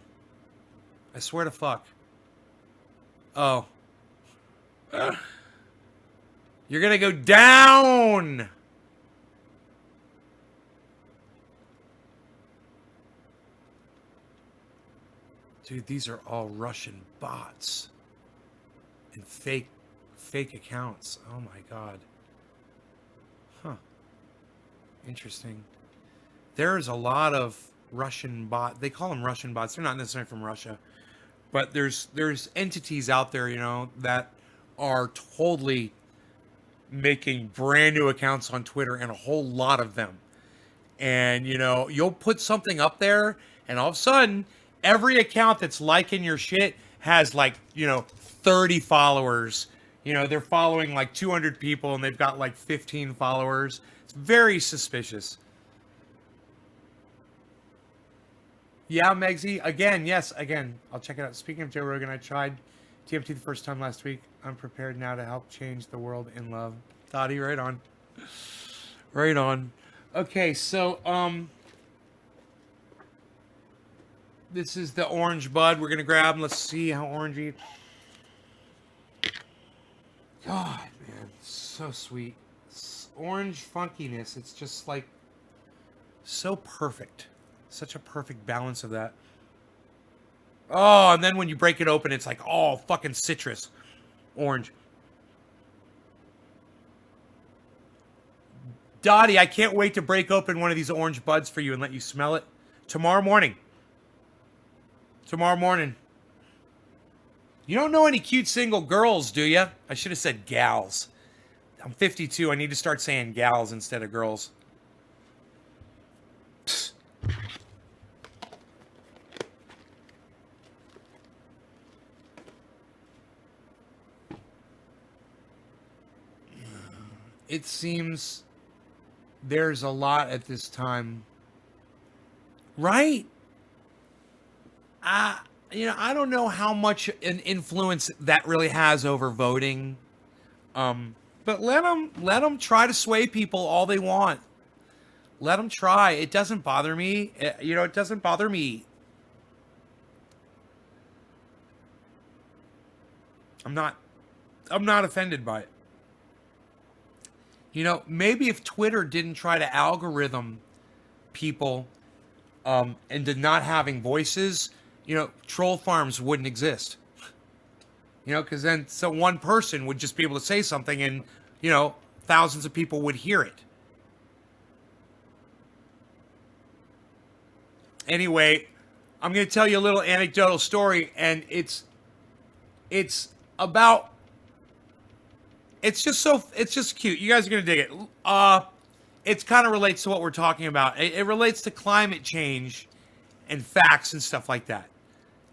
I swear to fuck. Oh. You're going to go down. Dude, these are all Russian bots and fake accounts. Oh my God. Huh. Interesting. There's a lot of Russian bot. They call them Russian bots. They're not necessarily from Russia, but there's entities out there, that are totally making brand new accounts on Twitter, and a whole lot of them. And, you know, you'll put something up there, and all of a sudden, every account that's liking your shit has like, you know, 30 followers. You know, they're following like 200 people, and they've got like 15 followers. It's very suspicious. Yeah, Megsy. Again, yes, again. I'll check it out. Speaking of Joe Rogan, I tried TMT the first time last week. I'm prepared now to help change the world in love. Dottie, right on. Right on. Okay, so, this is the orange bud we're going to grab. Let's see how orangey. God, man. So sweet. Orange funkiness. It's just like so perfect. Such a perfect balance of that. Oh, and then when you break it open, it's like all fucking citrus. Orange. Dottie, I can't wait to break open one of these orange buds for you and let you smell it tomorrow morning. Tomorrow morning. You don't know any cute single girls, do you? I should have said gals. I'm 52. I need to start saying gals instead of girls. It seems there's a lot at this time. Right? You know, I don't know how much an influence that really has over voting. But let them try to sway people all they want. Let them try. It doesn't bother me. You know, it doesn't bother me. I'm not offended by it. You know, maybe if Twitter didn't try to algorithm people into not having voices, you know, troll farms wouldn't exist. You know, because then one person would just be able to say something and, you know, thousands of people would hear it. Anyway, I'm going to tell you a little anecdotal story, and it's about... It's just cute. You guys are going to dig it. It kind of relates to what we're talking about. It relates to climate change and facts and stuff like that.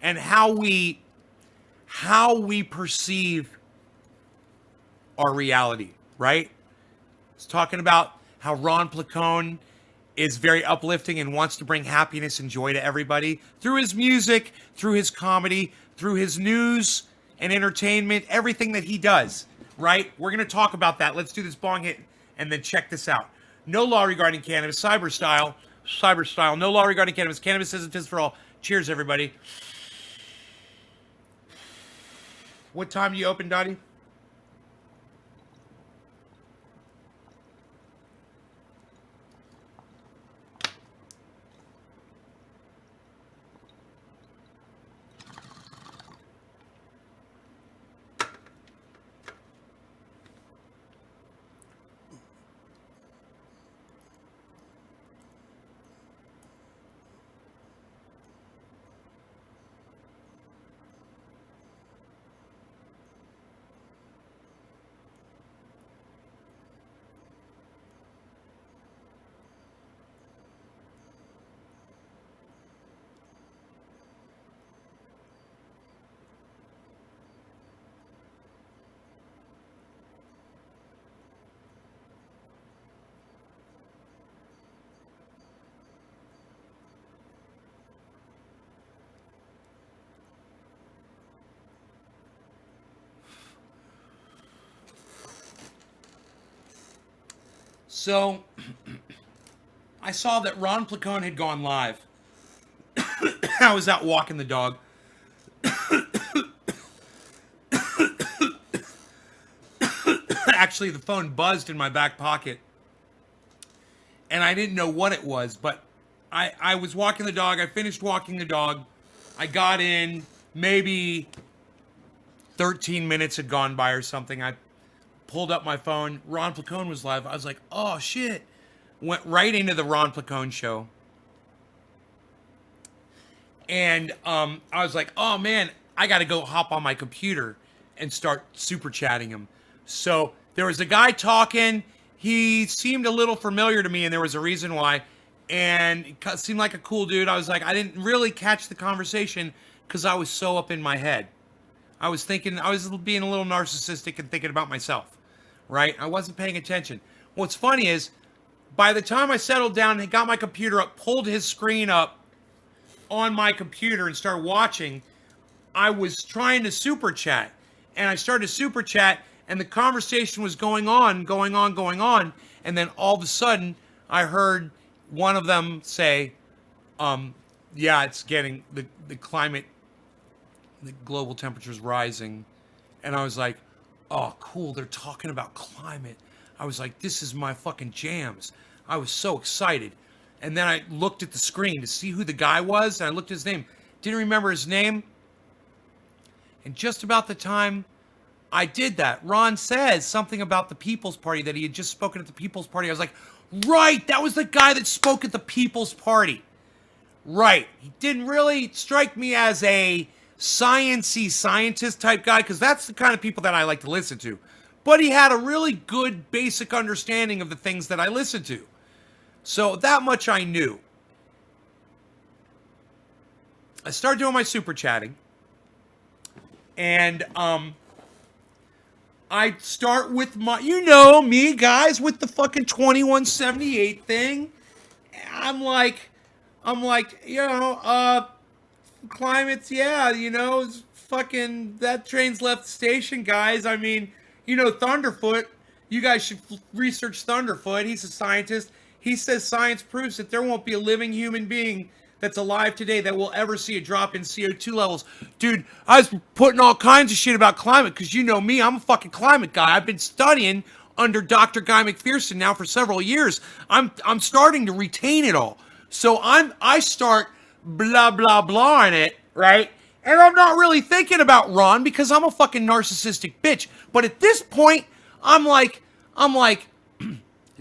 And how we perceive our reality, right? It's talking about how Ron Placone is very uplifting and wants to bring happiness and joy to everybody through his music, through his comedy, through his news and entertainment, everything that he does. Right? We're going to talk about that. Let's do this bong hit and then check this out. No law regarding cannabis. Cyber style. No law regarding cannabis. Cannabis isn't just for all. Cheers, everybody. What time do you open, Dottie? So, I saw that Ron Placone had gone live. I was out walking the dog. Actually, the phone buzzed in my back pocket. And I didn't know what it was, but I was walking the dog. I finished walking the dog. I got in. Maybe 13 minutes had gone by or something. I pulled up my phone. Ron Placone was live. I was like, oh, shit. Went right into the Ron Placone show. And I was like, oh, man, I got to go hop on my computer and start super chatting him. So there was a guy talking. He seemed a little familiar to me, and there was a reason why. and seemed like a cool dude. I was like, I didn't really catch the conversation because I was so up in my head. I was being a little narcissistic and thinking about myself, right? I wasn't paying attention. What's funny is, by the time I settled down and got my computer up, pulled his screen up on my computer and started watching, I was trying to super chat. And I started to super chat, and the conversation was going on. And then all of a sudden, I heard one of them say, yeah, it's getting, the climate, the global temperature's rising. And I was like, oh, cool, they're talking about climate. I was like, this is my fucking jams. I was so excited. And then I looked at the screen to see who the guy was, and I looked at his name. Didn't remember his name. And just about the time I did that, Ron says something about the People's Party, that he had just spoken at the People's Party. I was like, right, that was the guy that spoke at the People's Party. Right. He didn't really strike me as a science-y scientist type guy, because that's the kind of people that I like to listen to. But he had a really good basic understanding of the things that I listen to. So that much I knew. I started doing my super chatting. And I start with my, you know me, guys, with the fucking 2178 thing. I'm like, you know, climates, yeah, you know, fucking, that train's left the station, guys. I mean, you know, Thunderfoot, you guys should research Thunderfoot. He's a scientist. He says science proves that there won't be a living human being that's alive today that will ever see a drop in CO2 levels. Dude, I was putting all kinds of shit about climate because you know me, I'm a fucking climate guy. I've been studying under Dr. Guy McPherson now for several years. I'm starting to retain it all. So I start blah, blah, blah in it, right? And I'm not really thinking about Ron because I'm a fucking narcissistic bitch. But at this point, I'm like,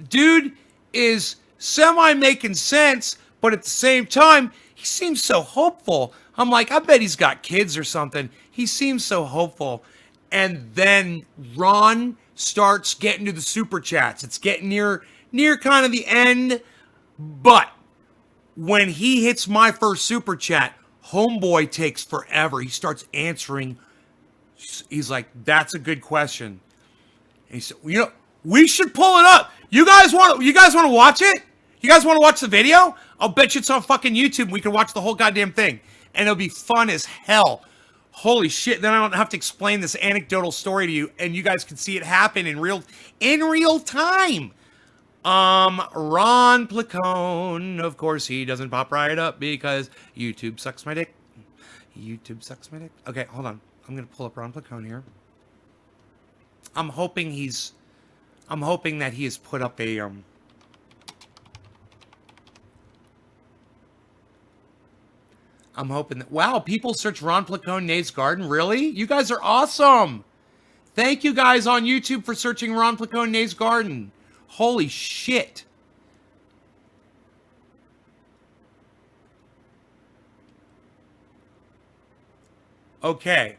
dude is semi-making sense, but at the same time, he seems so hopeful. I'm like, I bet he's got kids or something. He seems so hopeful. And then Ron starts getting to the super chats. It's getting near kind of the end. But when he hits my first super chat, homeboy takes forever. He starts answering. He's like, that's a good question. And he said, you know, we should pull it up. You guys want to watch it? You guys want to watch the video? I'll bet you it's on fucking YouTube. We can watch the whole goddamn thing. And it'll be fun as hell. Holy shit. Then I don't have to explain this anecdotal story to you. And you guys can see it happen in real time. Ron Placone. Of course, he doesn't pop right up because YouTube sucks my dick. YouTube sucks my dick. Okay, hold on. I'm going to pull up Ron Placone here. I'm hoping that he has put up a, I'm hoping that, wow, people search Ron Placone Nate's Garden. Really? You guys are awesome. Thank you guys on YouTube for searching Ron Placone Nate's Garden. Holy shit. Okay.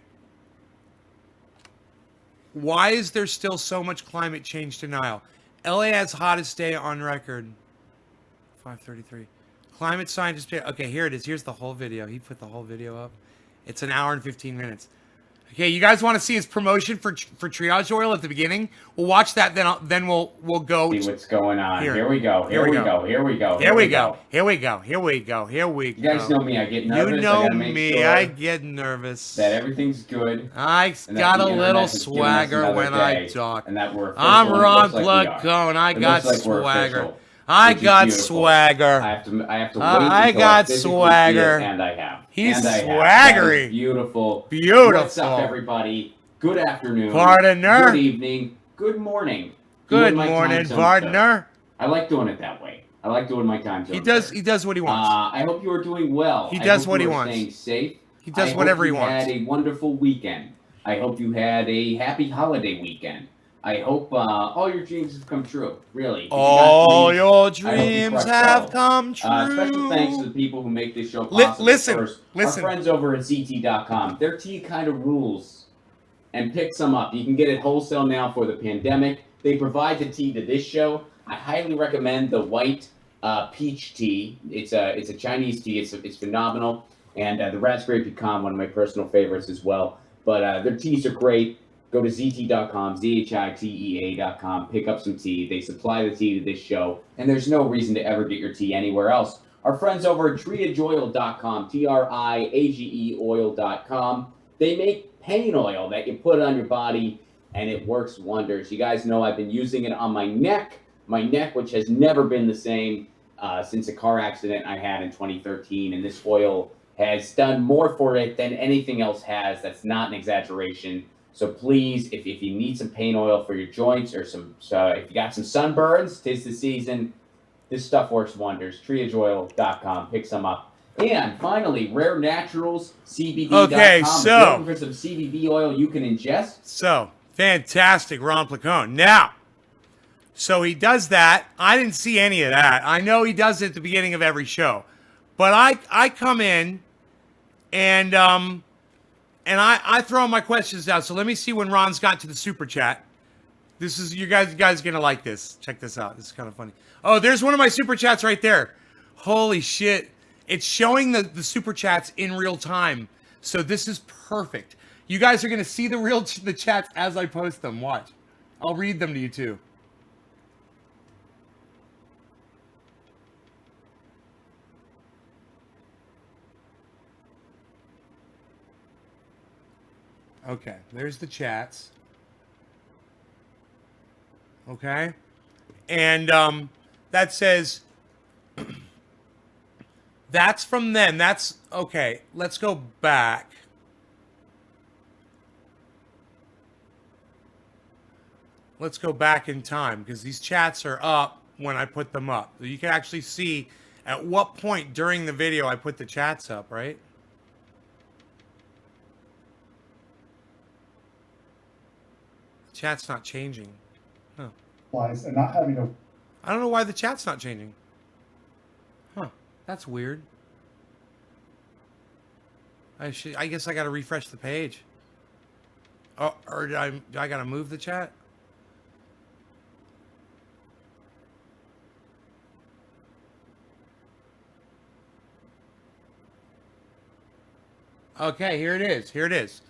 Why is there still so much climate change denial? LA has hottest day on record. 5:33. Climate scientist. Okay, here it is. Here's the whole video. He put the whole video up. It's an hour and 15 minutes. Okay, you guys want to see his promotion for triage oil at the beginning? We'll watch that. Then we'll go. See what's going on. Here. Here we go. Here we go. Here we go. Here we go. You guys know me. I get nervous. You know I gotta make me. sure I get nervous. that everything's good. I and got that a the little internet has given us swagger another when I day, talk. And that we're I'm official, Ron and it looks like we are. Placone. I It got looks like we're swagger. official, I which is got beautiful. swagger. I have to wait I until I got physically see swagger. it, and I have. He's and I have. swaggery. That is beautiful. Beautiful. What's up, everybody? Good afternoon. Partner. Good evening. Good morning. Good Doing my morning, time zone partner. stuff. I like doing it that way. I like doing my time zone. He does stuff. what he wants. I hope you are doing well. He does what he I hope you are wants. Staying safe. He does whatever he wants. I hope you had a wonderful weekend. I hope you had a happy holiday weekend. I hope all your dreams have come true. Really. If you got All dreams, your I hope you dreams crushed have those. come true. Special thanks to the people who make this show possible. Listen. Our friends over at CT.com. Their tea kind of rules. And pick some up. You can get it wholesale now for the pandemic. They provide the tea to this show. I highly recommend the white peach tea. It's a Chinese tea. It's phenomenal. And the raspberry pecan, one of my personal favorites as well. But their teas are great. Go to zt.com, zhitea.com, pick up some tea. They supply the tea to this show, and there's no reason to ever get your tea anywhere else. Our friends over at triageoil.com, TRIAGE oil.com, they make pain oil that you put on your body, and it works wonders. You guys know I've been using it on my neck, which has never been the same since a car accident I had in 2013, and this oil has done more for it than anything else has. That's not an exaggeration. So please, if you need some pain oil for your joints or if you got some sunburns, 'tis the season, this stuff works wonders. Triageoil.com, pick some up. And finally, Rare Naturals, CBD.com. Okay, so looking for some CBD oil you can ingest. So fantastic, Ron Placone. Now, so he does that. I didn't see any of that. I know he does it at the beginning of every show, but I come in and I throw my questions out. So let me see when Ron's got to the super chat. This is you guys are gonna like this. Check this out. This is kind of funny. Oh, there's one of my super chats right there. Holy shit! It's showing the super chats in real time. So this is perfect. You guys are gonna see the chats as I post them. Watch. I'll read them to you too. Okay, there's the chats. Okay, and that says that's from them. That's okay. Let's go back. Let's go back in time because these chats are up when I put them up. So you can actually see at what point during the video I put the chats up, right? Chat's not changing. Huh. And not having to. I don't know why the chat's not changing. Huh. That's weird. I guess I gotta refresh the page. Oh, or do I gotta move the chat? Okay, here it is. Here it is.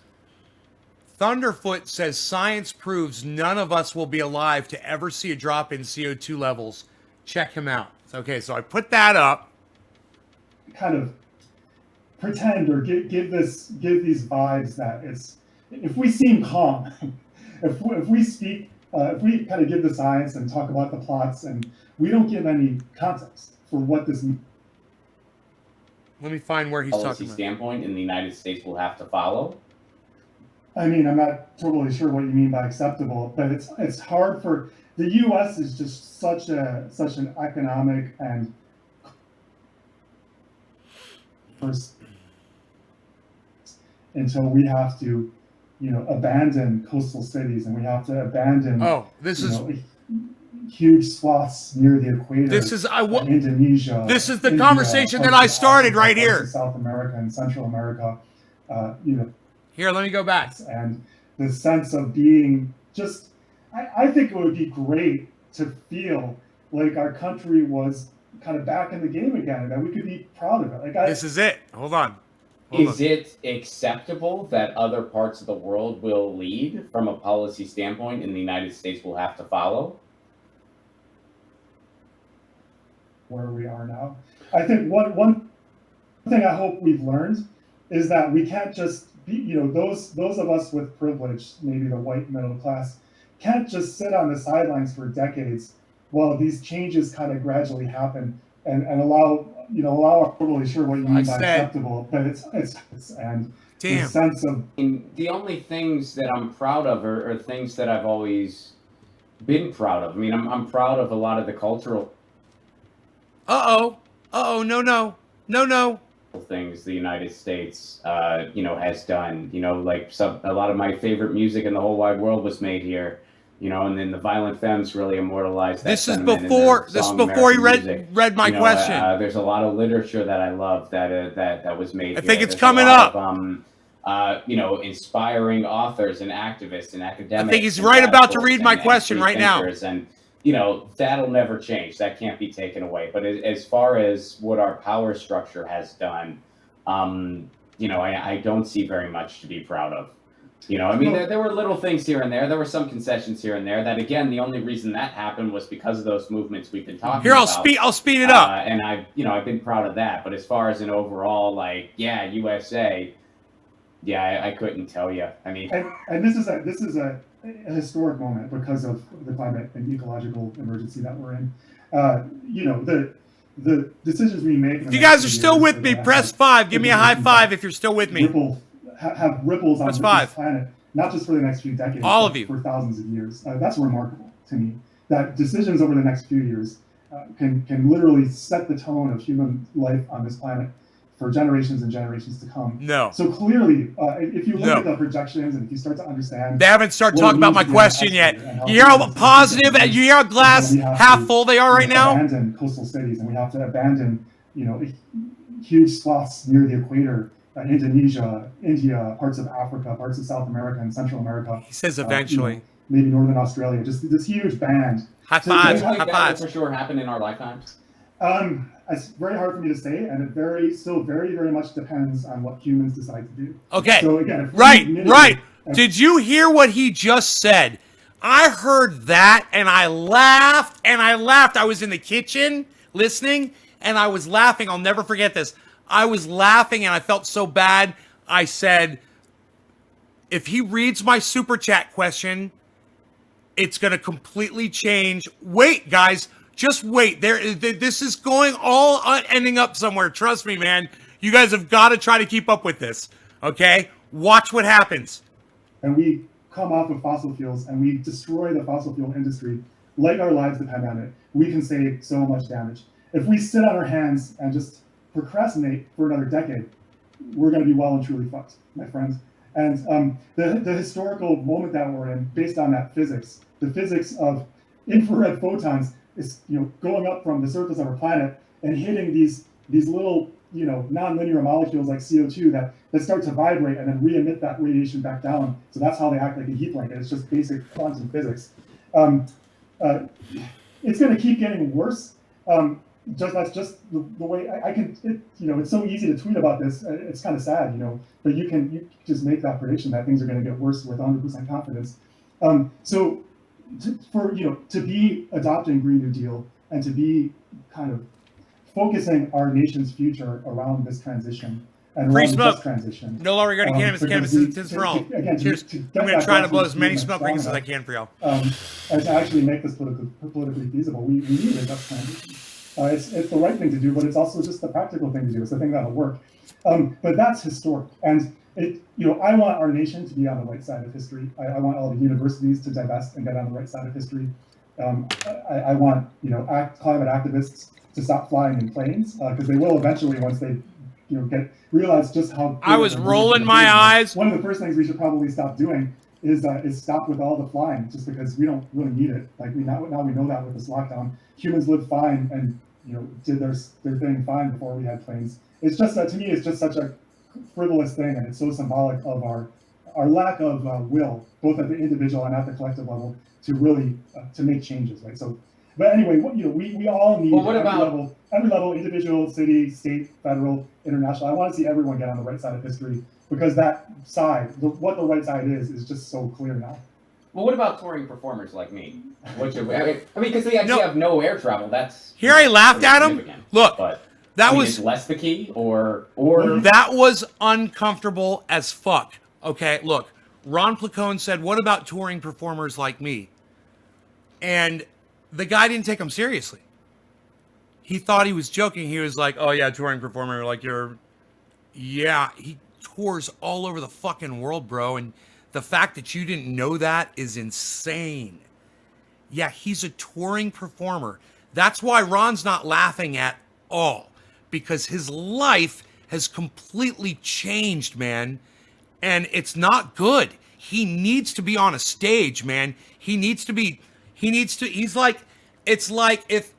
Thunderfoot says science proves none of us will be alive to ever see a drop in CO2 levels. Check him out. Okay, so I put that up. Kind of pretend or give these vibes that it's, if we seem calm, if we speak, if we kind of give the science and talk about the plots and we don't give any context for what this means. Let me find where he's Policy talking about. standpoint in the United States will have to follow. I mean, I'm not totally sure what you mean by acceptable, but it's hard for the U.S. is just such an economic and until we have to, abandon coastal cities and we have to abandon. Oh, this is huge swaths near the equator. This is Indonesia. This is the India, conversation that I started right here. South America and Central America, Here, let me go back. And the sense of being just, I think it would be great to feel like our country was kind of back in the game again, and that we could be proud of it. This is it. Hold on. Is it acceptable that other parts of the world will lead from a policy standpoint and the United States will have to follow? Where we are now. I think one thing I hope we've learned is that we can't just be, those of us with privilege, maybe the white middle class, can't just sit on the sidelines for decades while these changes kind of gradually happen and allow, I'm not totally sure what you mean by acceptable, but it's and Damn. the sense of. And the only things that I'm proud of are things that I've always been proud of. I mean, I'm proud of a lot of the cultural No. things the United States, has done. Like a lot of my favorite music in the whole wide world was made here. And then the Violent Femmes really immortalized that. This is before he read my question. There's a lot of literature that I love that was made. I think it's coming up. Inspiring authors and activists and academics. I think he's right about to read my question right now. And that'll never change. That can't be taken away. But as far as what our power structure has done, I don't see very much to be proud of. There were little things here and there. There were some concessions here and there. That again, the only reason that happened was because of those movements we've been talking Here, about. I'll speed it up. And I've been proud of that. But as far as an overall, USA, I couldn't tell you. I mean, and this is a historic moment because of the climate and ecological emergency that we're in. The decisions we make. If you guys are still with me, press 5. Give me a high five if you're still with me. Have ripples on this planet, not just for the next few decades, all but of you, for thousands of years. That's remarkable to me. That decisions over the next few years can literally set the tone of human life on this planet for generations and generations to come. No. So clearly, if you look at the projections and if you start to understand, they haven't started talking about my question yet. You hear how positive, you hear how glass half full they are right now. Abandon coastal cities, and we have to abandon, huge swaths near the equator. Indonesia, India, parts of Africa, parts of South America and Central America. He says eventually. Maybe Northern Australia. Just this huge band. High five. High five. For sure happen in our lifetimes. It's very hard for me to say, and it still very, very much depends on what humans decide to do. Okay. So again, right. Did you hear what he just said? I heard that and I laughed. I was in the kitchen listening and I was laughing. I'll never forget this. I was laughing and I felt so bad. I said, if he reads my super chat question, it's going to completely change. Wait, guys, just wait. This is going all ending up somewhere. Trust me, man. You guys have got to try to keep up with this. Okay? Watch what happens. And we come off of fossil fuels and we destroy the fossil fuel industry. Like our lives depend on it. We can save so much damage. If we sit on our hands and just procrastinate for another decade, we're going to be well and truly fucked, my friends. And the historical moment that we're in, based on that physics, the physics of infrared photons is going up from the surface of our planet and hitting these little non-linear molecules like CO2 that start to vibrate and then re-emit that radiation back down. So that's how they act like a heat blanket. It's just basic quantum physics. It's going to keep getting worse. That's just the way I can. It's so easy to tweet about this. It's kind of sad, But you just make that prediction that things are going to get worse with 100% confidence. To be adopting Green New Deal and to be kind of focusing our nation's future around this transition and Free around smoke. this transition. No longer regarding cannabis. Cannabis is for all. Cheers. I'm going to try to blow as many smoke rings as I can for y'all. And to actually make this politically feasible, we need a just transition. It's the right thing to do, but it's also just the practical thing to do. It's the thing that'll work. But that's historic. And I want our nation to be on the right side of history. I want all the universities to divest and get on the right side of history. I want climate activists to stop flying in planes because they will eventually once they realize just how. I was rolling my eyes. One of the first things we should probably stop doing is stop with all the flying, just because we don't really need it. Like now we know that with this lockdown, humans lived fine and did their thing fine before we had planes. It's just to me, it's just such a frivolous thing, and it's so symbolic of our lack of will, both at the individual and at the collective level, to really to make changes, right? So, but anyway, we all need every level, individual, city, state, federal, international. I want to see everyone get on the right side of history because that side, what the right side is just so clear now. Well, what about touring performers like me? Because they actually have no air travel. That's here. I laughed at him. Look, but that was is less the key, or that was uncomfortable as fuck. Okay, look, Ron Placone said, "What about touring performers like me?" And the guy didn't take him seriously. He thought he was joking. He was like, "Oh yeah, touring performer, like you're." Yeah, he tours all over the fucking world, bro, and the fact that you didn't know that is insane. Yeah, he's a touring performer. That's why Ron's not laughing at all, because his life has completely changed, man, and it's not good. He needs to be on a stage, man. He's like, it's like if,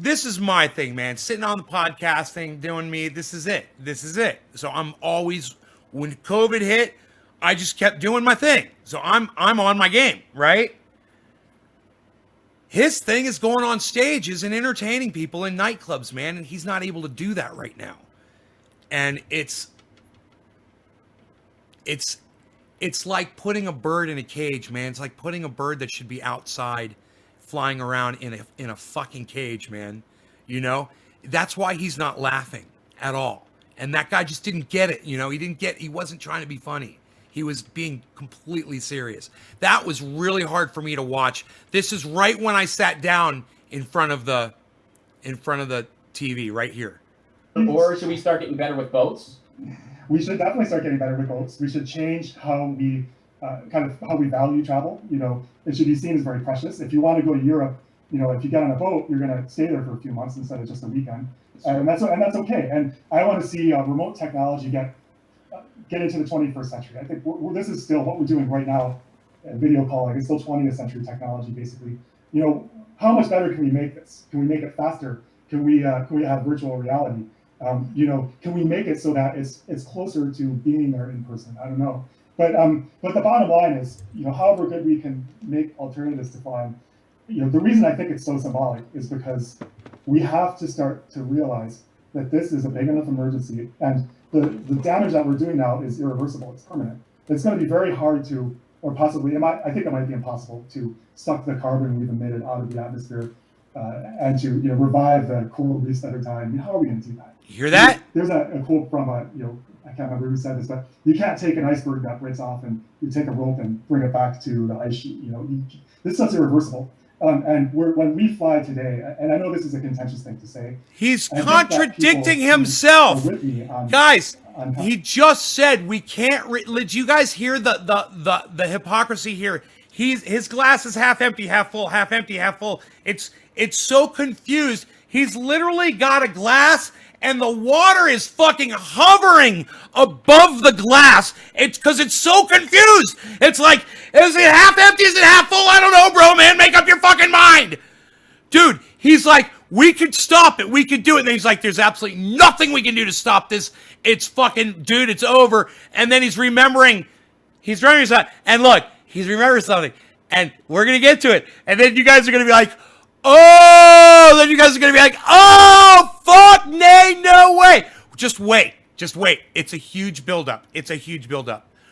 this is my thing, man, sitting on the podcast thing, doing me, this is it. So I'm always, when COVID hit, I just kept doing my thing. So I'm on my game, right? His thing is going on stages and entertaining people in nightclubs, man, and he's not able to do that right now. And it's like putting a bird in a cage, man. It's like putting a bird that should be outside flying around in a fucking cage, man. You know? That's why he's not laughing at all. And that guy just didn't get it, you know? He wasn't trying to be funny. He was being completely serious. That was really hard for me to watch. This is right when I sat down in front of the TV right here. Or should we start getting better with boats? We should definitely start getting better with boats. We should change how we how we value travel. You know, it should be seen as very precious. If you want to go to Europe, you know, if you get on a boat, you're going to stay there for a few months instead of just a weekend, and that's okay. And I want to see remote technology get into the 21st century. I think this is still what we're doing right now. Video calling is still 20th century technology, basically. You know, how much better can we make this? Can we make it faster? Can we have virtual reality? You know, can we make it so that it's closer to being there in person? I don't know, but the bottom line is, you know, however good we can make alternatives to flying, you know, the reason I think it's so symbolic is because we have to start to realize that this is a big enough emergency, and the damage that we're doing now is irreversible. It's permanent. It's going to be very hard to, or possibly, I think it might be impossible to suck the carbon we've emitted out of the atmosphere and to, you know, revive the coral reefs that are dying. I mean, how are we going to do that? You hear that? There's a quote from you know, I can't remember who said this, but you can't take an iceberg that breaks off and you take a rope and bring it back to the ice sheet. You know, this stuff's irreversible. And when we fly today, and I know this is a contentious thing to say, he's contradicting himself, guys. He just said we can't. Did you guys hear the hypocrisy here? His glass is half empty, half full, half empty, half full. It's so confused. He's literally got a glass and the water is fucking hovering above the glass. It's because it's so confused. It's like, is it half empty? Is it half full? I don't know, bro, man. Make up your fucking mind. Dude, he's like, we could stop it. We could do it. And then he's like, there's absolutely nothing we can do to stop this. It's fucking, dude, it's over. And then he's remembering something. And look, he's remembering something. And we're going to get to it. And then you guys are going to be like, oh, then you guys are going to be like, oh, fuck, nay, no way. Just wait. It's a huge buildup.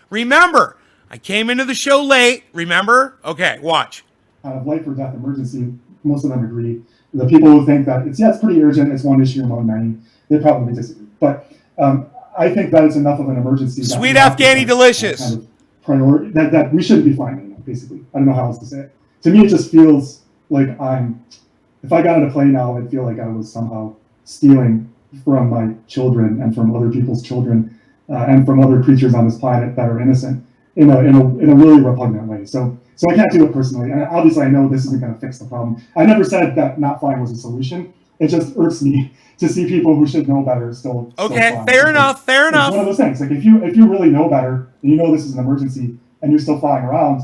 Remember, I came into the show late. Remember? Okay, watch. Life or death emergency, most of them agree. The people who think that it's pretty urgent, it's one issue among many, they probably disagree. But I think that it's enough of an emergency. Sweet Afghani delicious. Kind of priority, that we shouldn't be flying anymore, basically. I don't know how else to say it. To me, it just feels like if I got on a plane now, I'd feel like I was somehow stealing from my children and from other people's children and from other creatures on this planet that are innocent in a really repugnant way. So I can't do it personally. And obviously I know this isn't going to fix the problem. I never said that not flying was a solution. It just irks me to see people who should know better still flying. Fair enough. It's one of those things. Like if you really know better and you know this is an emergency and you're still flying around,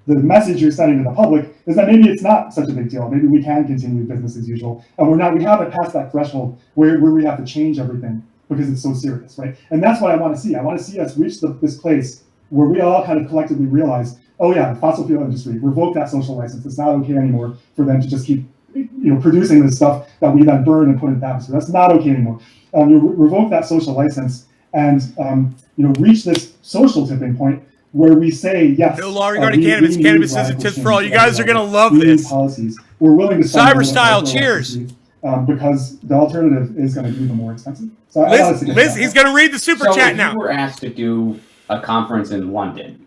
the message you're sending to the public is that maybe it's not such a big deal. Maybe we can continue business as usual, and we haven't passed that threshold where we have to change everything because it's so serious, right? And that's what I want to see. I want to see us reach this place where we all kind of collectively realize, oh yeah, the fossil fuel industry, revoke that social license. It's not okay anymore for them to just keep, you know, producing this stuff that we then burn and put in the atmosphere. That's not okay anymore. You revoke that social license and you know, reach this social tipping point where we say yes. No law regarding cannabis. Cannabis isn't tips for all. You guys are gonna love this. Policies. We're willing to cyber style. Cheers. Because the alternative is going to be even more expensive. So Liz, he's going to read the super chat now. If you were asked to do a conference in London,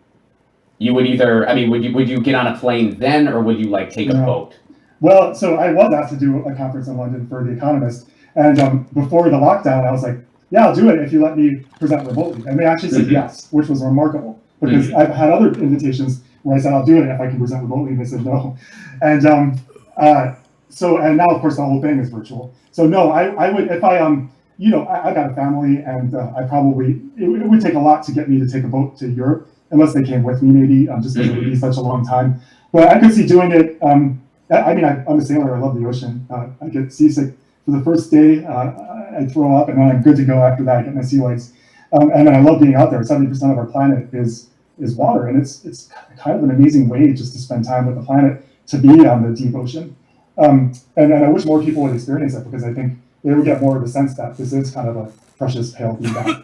you would either, would you get on a plane then, or would you like take a boat? Well, so I was asked to do a conference in London for The Economist, and before the lockdown, I was like, yeah, I'll do it if you let me present remotely. And they actually said yes, which was remarkable. Because I've had other invitations where I said I'll do it if I can present remotely, and they said no. And and now of course the whole thing is virtual. So no, I would if I you know, I got a family, and I probably it would take a lot to get me to take a boat to Europe, unless they came with me maybe, just because it would be such a long time. But I could see doing it. I'm a sailor. I love the ocean. I get seasick for the first day. I throw up, and then I'm good to go after that. I get my sea legs. And then I love being out there. 70% of our planet is water, and it's kind of an amazing way just to spend time with the planet to be on the deep ocean. And I wish more people would experience it, because I think they would get more of a sense that this is kind of a precious pale blue dot.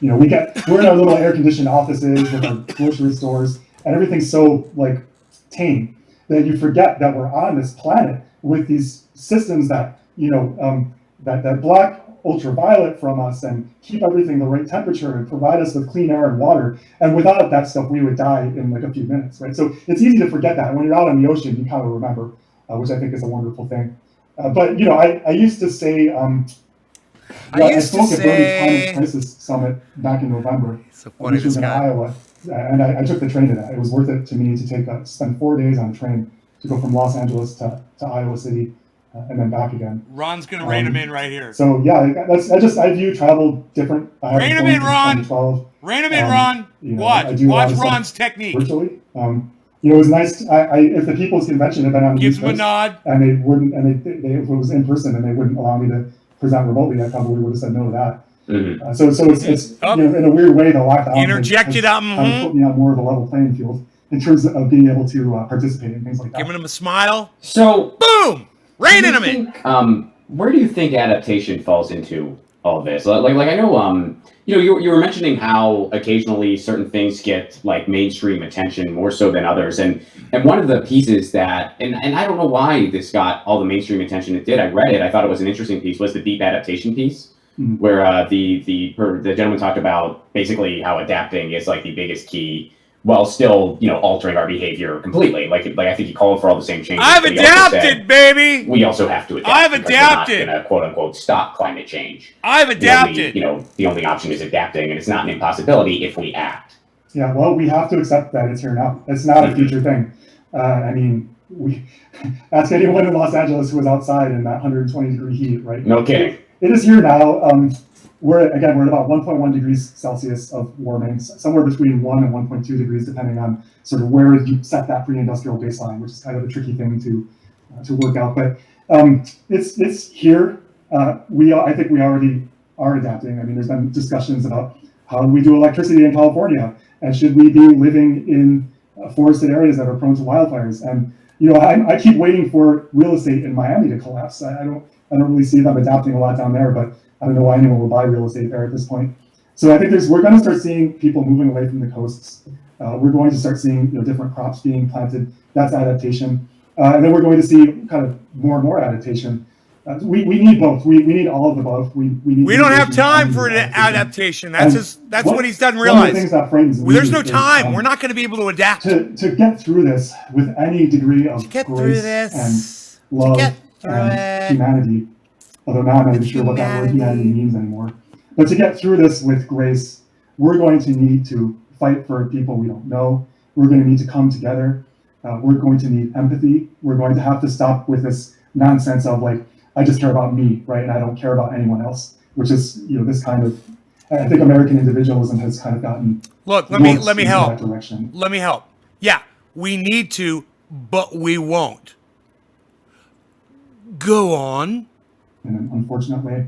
We're in our little air conditioned offices with our grocery stores, and everything's so like tame that you forget that we're on this planet with these systems that that block ultraviolet from us and keep everything the right temperature and provide us with clean air and water. And without that stuff, we would die in like a few minutes, right? So it's easy to forget that. And when you're out on the ocean, you kind of remember, which I think is a wonderful thing. But I used to say, I spoke at Bernie's Climate Crisis Summit back in November, which was in Iowa, and I took the train to that. It was worth it to me to spend 4 days on a train to go from Los Angeles to Iowa City. And then back again. Ron's gonna rein him in right here. So yeah, I view travel different. Rein him in, Ron. Rein him in, Ron. Watch Ron's technique. Virtually. It was nice. If the People's Convention had been on the Gives East him a Coast, nod. and they wouldn't, and they if it was in person and they wouldn't allow me to present remotely, I probably would have said no to that. Mm-hmm. So it's in a weird way, the lockdown Interjected has kind of put me on more of a level playing field in terms of being able to participate in things like that. Giving him a smile. So boom. Reining him in. Where do you think adaptation falls into all this? Like I know, you were mentioning how occasionally certain things get like mainstream attention more so than others, and one of the pieces that, and I don't know why this got all the mainstream attention it did. I read it. I thought it was an interesting piece. Was the deep adaptation piece, where the gentleman talked about basically how adapting is like the biggest key, while still, altering our behavior completely. Like I think he called for all the same changes. I've adapted, baby. We also have to adapt. I've adapted. We're not going to quote unquote stop climate change. I've adapted. The only option is adapting, and it's not an impossibility if we act. Yeah, well, we have to accept that it's here now. It's not a future thing. We ask anyone in Los Angeles who was outside in that 120-degree heat, right? No kidding. It is here now. We're at about 1.1 degrees Celsius of warming, somewhere between 1 and 1.2 degrees, depending on sort of where you set that pre-industrial baseline, which is kind of a tricky thing to work out. But it's here. I think we already are adapting. There's been discussions about how we do electricity in California, and should we be living in forested areas that are prone to wildfires? And I keep waiting for real estate in Miami to collapse. I don't really see them adapting a lot down there, but I don't know why anyone will buy real estate there at this point. So I think we're going to start seeing people moving away from the coasts. We're going to start seeing different crops being planted. That's adaptation. And then we're going to see kind of more and more adaptation. We need both. We need all of the above. We don't have time for adaptation. That's what he's doesn't realize. One of the things that frames there's no time. We're not going to be able to adapt. To get through this with any degree of grace and love and humanity. Although now I'm not even sure what that word humanity means anymore. But to get through this with grace, we're going to need to fight for people we don't know. We're going to need to come together. We're going to need empathy. We're going to have to stop with this nonsense of like, I just care about me, right? And I don't care about anyone else, which is, this kind of, I think American individualism has kind of gotten. Look, let me help. Direction. Let me help. Yeah, we need to, but we won't. Go on. In an unfortunate way.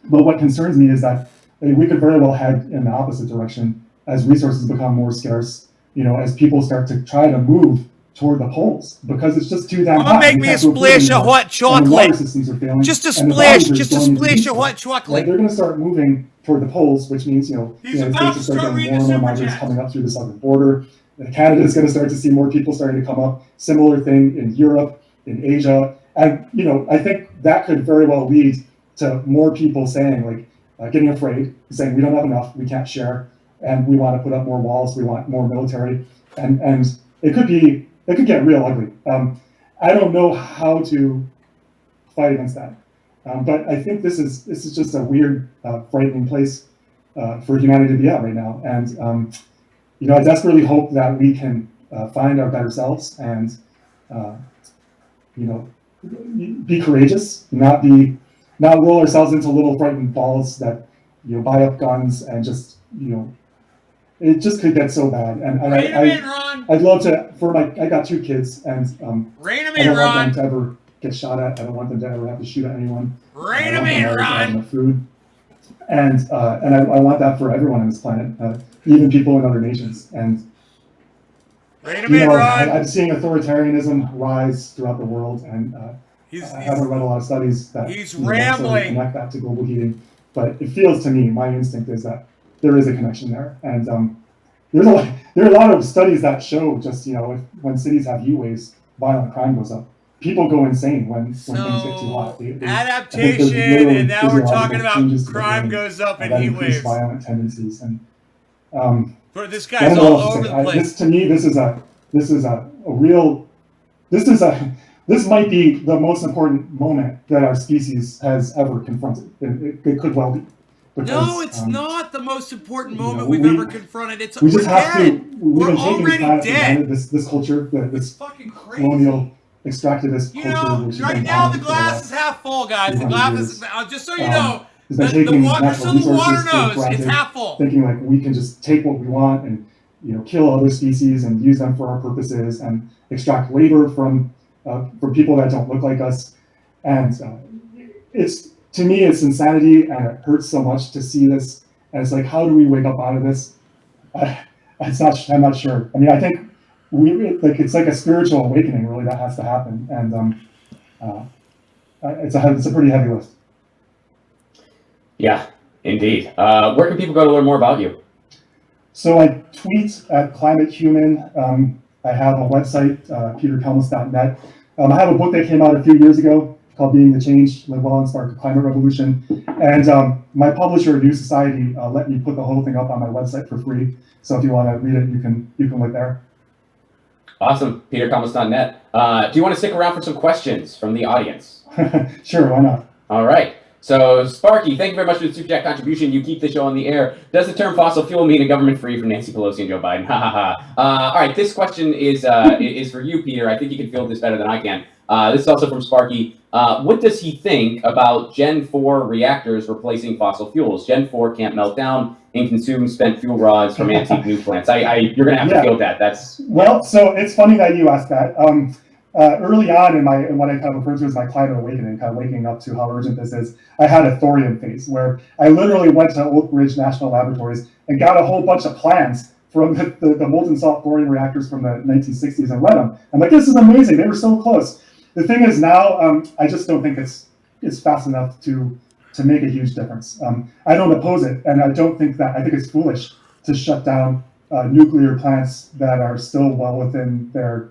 But what concerns me is that we could very well head in the opposite direction as resources become more scarce, as people start to try to move toward the poles because it's just too damn hot. Make me a splash of hot chocolate. The water systems are failing. Just a splash of hot chocolate. They're going to start moving toward the poles, which means, the United States will start getting more and more migrants coming up through the southern border. Canada is going to start to see more people starting to come up. Similar thing in Europe, in Asia. And, I think that could very well lead to more people saying, getting afraid, saying we don't have enough, we can't share, and we want to put up more walls, we want more military. And it could get real ugly. I don't know how to fight against that. But I think this is just a weird, frightening place for humanity to be at right now. And, I desperately hope that we can find our better selves and, be courageous, not roll ourselves into little frightened balls that buy up guns and just it just could get so bad. And I'd love to I got 2 kids and I don't want them to ever get shot at. I don't want them to ever have to shoot at anyone. Rein him in, Ron. Food. And I want that for everyone on this planet, even people in other nations. And Rein him in, Ron. I'm seeing authoritarianism rise throughout the world, and I haven't read a lot of studies that he's necessarily rambling. connect that to global heating, but it feels to me, my instinct is that there is a connection there, and there are a lot of studies that show just when cities have heat waves, violent crime goes up. People go insane when things get too hot. Adaptation, and now we're talking about crime goes up in that heat increase waves. violent tendencies, and But this guy's all over the place. This might be the most important moment that our species has ever confronted. It could well be. Because, no, it's not the most important moment we- we've ever confronted. We just have to. dead. We've We're been taking this already planet for dead. granted. This culture, It's this fucking crazy. colonial extractivist You culture. know, which has right been now the dominant for glass last is half full, guys. The 200 glass years. is, just so you know, has been the taking water, natural so the water resources for knows it's granted, half full. thinking like we can just take what we want and kill other species and use them for our purposes and extract labor from people that don't look like us. And to me it's insanity, and it hurts so much to see this. And it's like, how do we wake up out of this? I'm not sure. I mean, I think it's like a spiritual awakening, really, that has to happen. And it's a pretty heavy lift. Yeah, indeed. Where can people go to learn more about you? So I tweet at Climate Human. I have a website, peterkelmus.net. I have a book that came out a few years ago called Being the Change, Live Well and Spark a Climate Revolution. And my publisher, New Society, let me put the whole thing up on my website for free. So if you want to read it, you can look there. Awesome. peterkelmus.net. Do you want to stick around for some questions from the audience? Sure, why not? All right. So, Sparky, thank you very much for the Super Chat contribution. You keep the show on the air. Does the term fossil fuel mean a government free from Nancy Pelosi and Joe Biden? Ha ha ha. All right, this question is for you, Peter. I think you can field this better than I can. This is also from Sparky. What does he think about Gen 4 reactors replacing fossil fuels? Gen 4 can't melt down and consume spent fuel rods from antique nuke plants. You're going to have to field that. Well, so it's funny that you asked that. Early on in what I kind of refer to as my climate awakening, kind of waking up to how urgent this is, I had a thorium phase where I literally went to Oak Ridge National Laboratories and got a whole bunch of plans from the molten salt thorium reactors from the 1960s and read them. I'm like, this is amazing. They were so close. The thing is now, I just don't think it's fast enough to make a huge difference. I don't oppose it, and I think it's foolish to shut down nuclear plants that are still well within their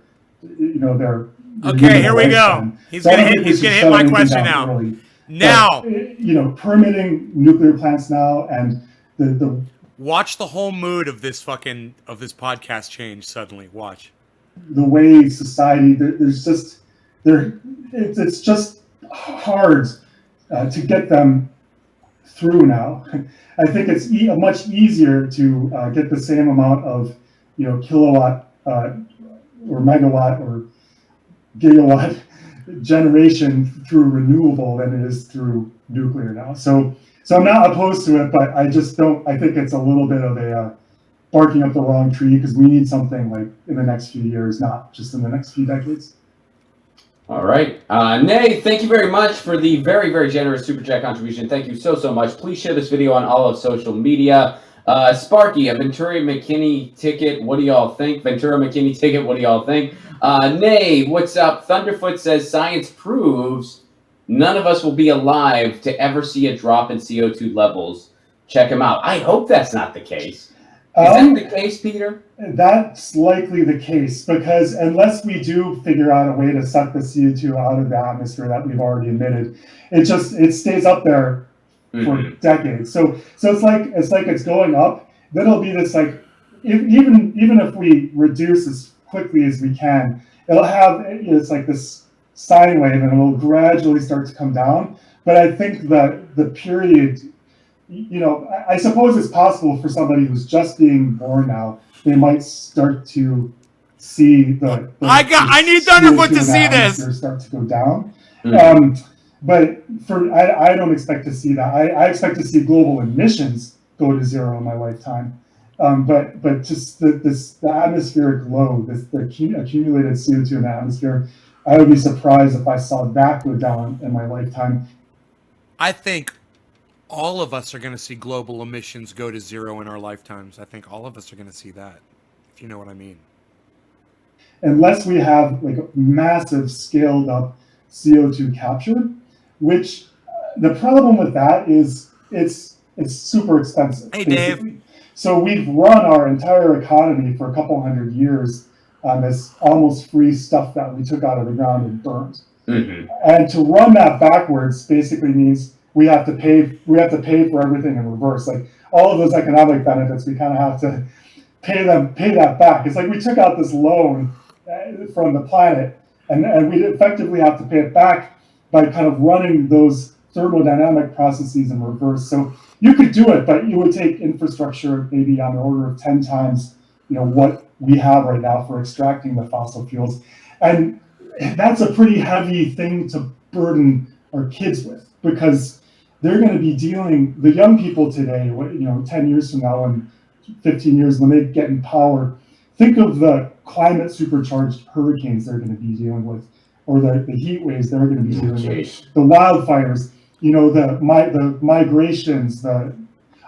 Okay, here we go. He's gonna hit my question now. Now, but, permitting nuclear plants now, and the watch the whole mood of this podcast change suddenly. Watch the way society. It's just hard to get them through now. I think it's much easier to get the same amount of kilowatt or megawatt or gigawatt generation through renewable than it is through nuclear now. So I'm not opposed to it, but I just don't. I think it's a little bit of a barking up the wrong tree, because we need something like in the next few years, not just in the next few decades. All right. Nay, thank you very much for the very, very generous Super Chat contribution. Thank you so much. Please share this video on all of social media. Sparky, a Ventura McKinney ticket. What do y'all think? Ventura McKinney ticket. What do y'all think? Nay, what's up? Thunderfoot says science proves none of us will be alive to ever see a drop in CO2 levels. Check him out. I hope that's not the case. Is that the case, Peter? That's likely the case, because unless we do figure out a way to suck the CO2 out of the atmosphere that we've already emitted, it stays up there for decades. So it's like it's going up. Then it'll be this even if we reduce as quickly as we can, it's like this sine wave, and it will gradually start to come down. But I think that the period, I suppose it's possible for somebody who's just being born now, they might start to see I need Thunderfoot to see this. Start to go down. But I don't expect to see that. I expect to see global emissions go to zero in my lifetime. But just the atmospheric load, the accumulated CO2 in the atmosphere, I would be surprised if I saw that go down in my lifetime. I think all of us are going to see global emissions go to zero in our lifetimes. I think all of us are going to see that, if you know what I mean. unless we have like a massive scaled up CO2 capture, which the problem with that is it's super expensive. Hey, basically. Dave. So we've run our entire economy for a couple hundred years on this almost free stuff that we took out of the ground and burned. Mm-hmm. And to run that backwards basically means we have to pay for everything in reverse. Like all of those economic benefits, we kind of have to pay that back. It's like we took out this loan from the planet, and we effectively have to pay it back by kind of running those thermodynamic processes in reverse. So you could do it, but you would take infrastructure maybe on the order of 10 times, what we have right now for extracting the fossil fuels. And that's a pretty heavy thing to burden our kids with, because they're going to be the young people today, 10 years from now and 15 years when they get in power, think of the climate supercharged hurricanes they're going to be dealing with, or the heat waves they're going to be dealing with, the wildfires, the migrations,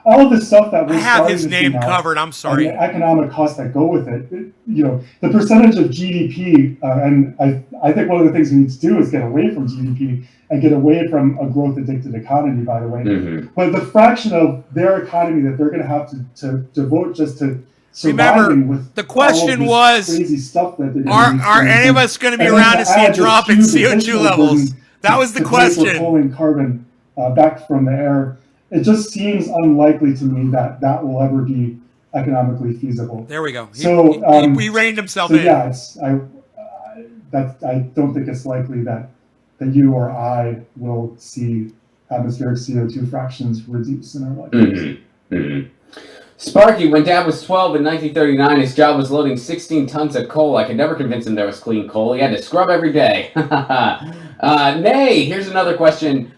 all of this stuff that we're I have starting his to see name now, covered. I'm sorry. and the economic costs that go with it. The percentage of GDP, and I think one of the things we need to do is get away from GDP and get away from a growth addicted economy, by the way. Mm-hmm. But the fraction of their economy that they're going to have to devote just to surviving Remember, with the question all of was, this crazy stuff that they're are any of us going to be and then around to see a add this drop in huge CO2 additional levels? burden That was the to pay for question. pulling carbon back from the air. It just seems unlikely to me that will ever be economically feasible. There we go. So he reined himself so in. yeah, I don't think it's likely that you or I will see atmospheric CO2 fractions reduce in our lifetimes. Mm-hmm. Mm-hmm. Sparky, when Dad was 12 in 1939, his job was loading 16 tons of coal. I could never convince him there was clean coal. He had to scrub every day. Nay, here's another question.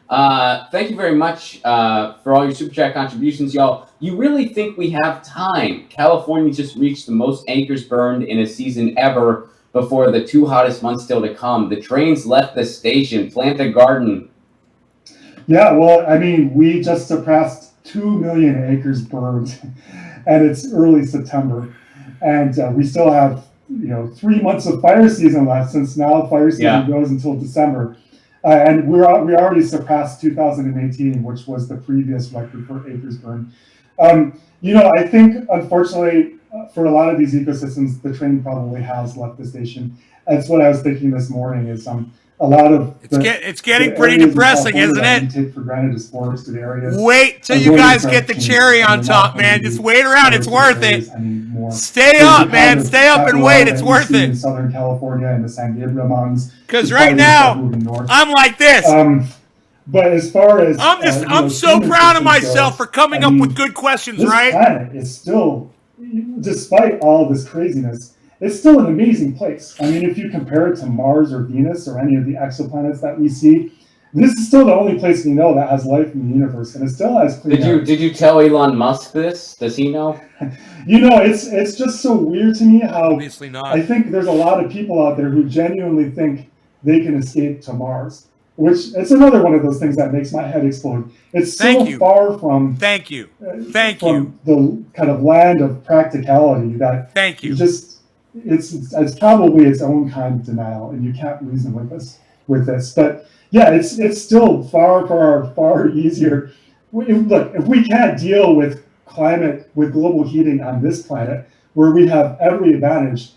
Thank you very much for all your Super Chat contributions, y'all. You really think we have time? California just reached the most acres burned in a season ever before the 2 hottest months still to come. The trains left the station. Plant a garden. Yeah, well, I mean, we just surpassed 2 million acres burned, and it's early September, and we still have 3 months of fire season left, since now fire season goes until December, and we already surpassed 2018, which was the previous record for acres burned. I think unfortunately for a lot of these ecosystems, the train probably has left the station. That's what I was thinking this morning. Is a lot of it's getting pretty depressing, isn't it? We take for granted as forested areas. Wait till you guys get the cherry on top, man. Just wait around. It's worth it. Stay up, man. Stay up and wait. It's worth it. In Southern California and the San Gabriel Mountains. Because right now, I'm like this. But as far as I'm so proud of myself for coming up with good questions, this right? planet is still, despite all this craziness, it's still an amazing place. I mean, if you compare it to Mars or Venus or any of the exoplanets that we see, this is still the only place we know that has life in the universe, and it still has clean air. Did you tell Elon Musk this? Does he know? It's just so weird to me how Obviously not. I think there's a lot of people out there who genuinely think they can escape to Mars, which it's another one of those things that makes my head explode. It's so far from the kind of land of practicality that it's probably its own kind of denial, and you can't reason with this. But yeah, it's still far easier. Look, if we can't deal with climate, with global heating on this planet, where we have every advantage,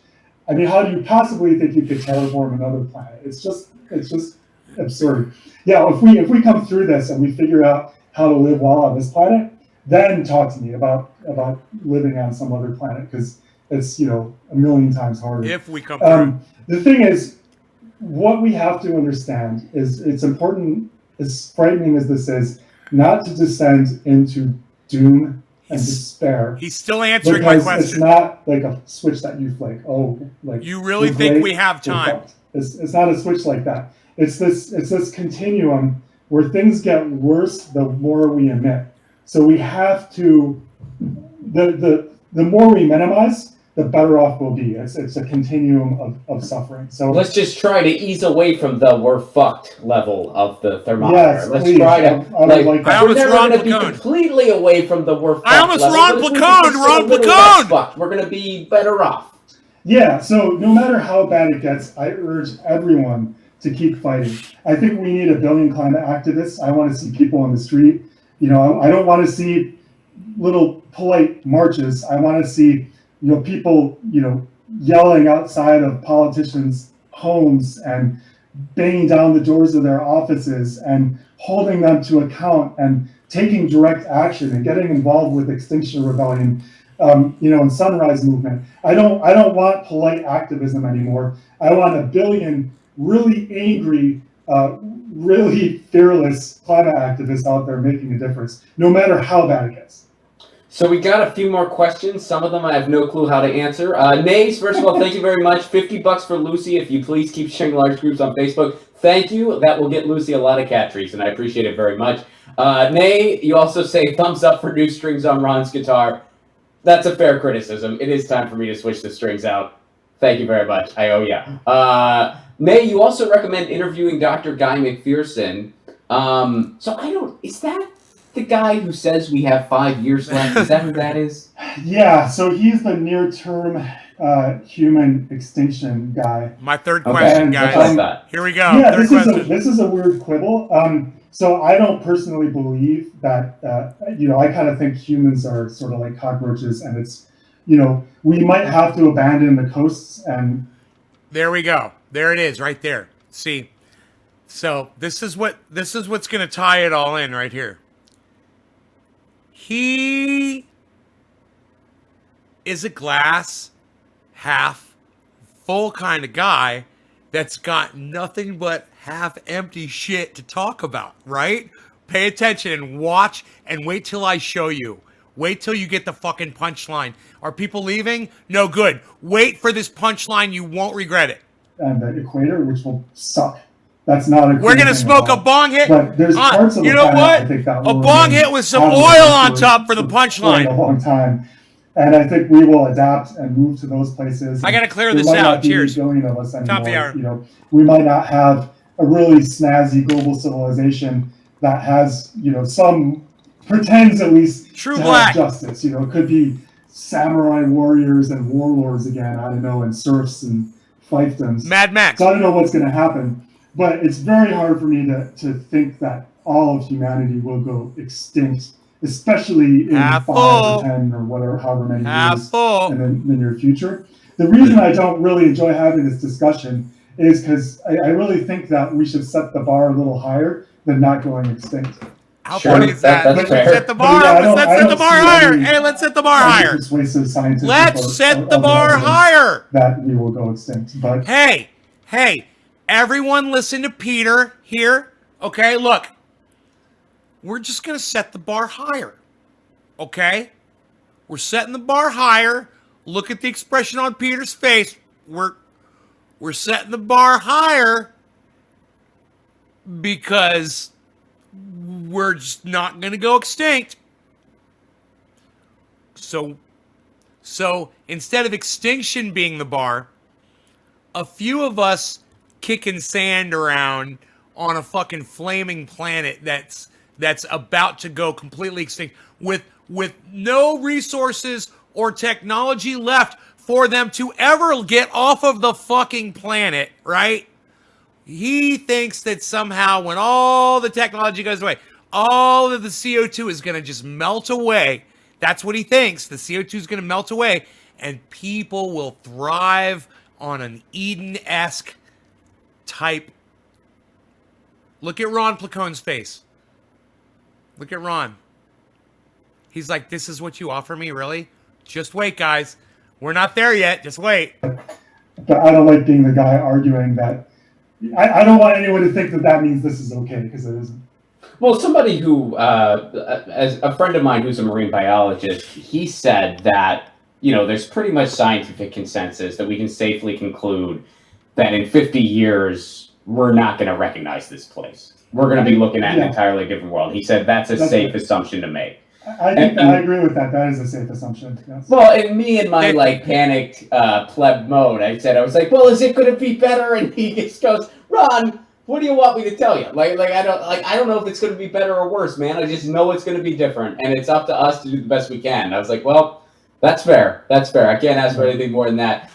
I mean, how do you possibly think you could terraform another planet? It's just absurd. Yeah, if we come through this and we figure out how to live well on this planet, then talk to me about living on some other planet, because it's a million times harder. If we come through. The thing is, what we have to understand is it's important, as frightening as this is, not to descend into doom and despair. He's still answering my question. It's not like a switch that you flick. You really think we have time? It's not a switch like that. It's this continuum where things get worse the more we emit. So we have to, the more we minimize, the better off we'll be. It's a continuum of suffering. So let's just try to ease away from the "we're fucked" level of the thermometer. Yes, let's please. try to. We're never going to be completely away from the "we're fucked" I almost level. wrong Placone. We're going to be better off. Yeah, so no matter how bad it gets, I urge everyone to keep fighting. I think we need 1 billion climate activists. I want to see people on the street. I don't want to see little polite marches. I want to see, people, yelling outside of politicians' homes and banging down the doors of their offices and holding them to account and taking direct action and getting involved with Extinction Rebellion, and Sunrise Movement. I don't want polite activism anymore. I want 1 billion really angry, really fearless climate activists out there making a difference, no matter how bad it gets. So we got a few more questions. Some of them I have no clue how to answer. Nays, first of all, thank you very much. $50 for Lucy. If you please keep sharing large groups on Facebook. Thank you. That will get Lucy a lot of cat treats, and I appreciate it very much. Nay, you also say thumbs up for new strings on Ron's guitar. That's a fair criticism. It is time for me to switch the strings out. Thank you very much. I owe ya. Nay, you also recommend interviewing Dr. Guy McPherson. Is that the guy who says we have 5 years left? Is that who that is? Yeah, so he's the near-term human extinction guy. My third question, That's guys. what I thought. Here we go. Yeah, Third question. this is a weird quibble. So I don't personally believe that. I kind of think humans are sort of like cockroaches, and it's, we might have to abandon the coasts and. There we go. There it is, right there. See, so this is what's going to tie it all in right here. He is a glass half full kind of guy that's got nothing but half empty shit to talk about, right? Pay attention and watch and wait till I show you. Wait till you get the fucking punchline. Are people leaving? No good. Wait for this punchline. You won't regret it. And the equator, which will suck. That's not a. We're gonna smoke a bong hit. But there's parts of you the know planet, what? I think, that A will bong remain hit with some habitable oil on for- top for the for punchline. a long time, and I think we will adapt and move to those places. I gotta clear There this might out. not be Cheers. a billion of us Top of the anymore. hour. We might not have a really snazzy global civilization that has, some pretends at least True to black. have justice. It could be samurai warriors and warlords again. I don't know, and serfs and fiefdoms. Mad Max. So I don't know what's going to happen, but it's very hard for me to think that all of humanity will go extinct, especially in Half 5 full. or 10 or whatever, however many Half years full. in the near future. The reason I don't really enjoy having this discussion is because I really think that we should set the bar a little higher than not going extinct. How Sure, funny is that? that's Let's fair. set the bar. But yeah, I Let's don't set the bar see higher. any- Hey, let's set the bar Any higher. persuasive scientific Let's or set the other bar evidence higher. that we will go extinct. But Hey, everyone listen to Peter here. Okay, look. We're just going to set the bar higher. Okay? We're setting the bar higher. Look at the expression on Peter's face. We're setting the bar higher because we're just not going to go extinct. So instead of extinction being the bar, a few of us kicking sand around on a fucking flaming planet that's about to go completely extinct with no resources or technology left for them to ever get off of the fucking planet, right? He thinks that somehow when all the technology goes away, all of the CO2 is going to just melt away. That's what he thinks. The CO2 is going to melt away and people will thrive on an Eden-esque type. Look at Ron Placone's face. Look at Ron. He's like, this is what you offer me, really? Just wait, guys. We're not there yet. Just wait. but I don't like being the guy arguing that. I don't want anyone to think that means this is okay, because it isn't. Well, somebody who, as a friend of mine who's a marine biologist, he said that, there's pretty much scientific consensus that we can safely conclude that in 50 years, we're not going to recognize this place. We're going to be looking at an entirely different world. He said that's a safe assumption to make. I think I agree with that. That is a safe assumption. Yes. Well, and me in my panicked pleb mode, I was like, well, is it going to be better? And he just goes, Ron, what do you want me to tell you? I don't know if it's going to be better or worse, man. I just know it's going to be different, and it's up to us to do the best we can. And I was like, well, That's fair. That's fair. I can't ask for anything more than that.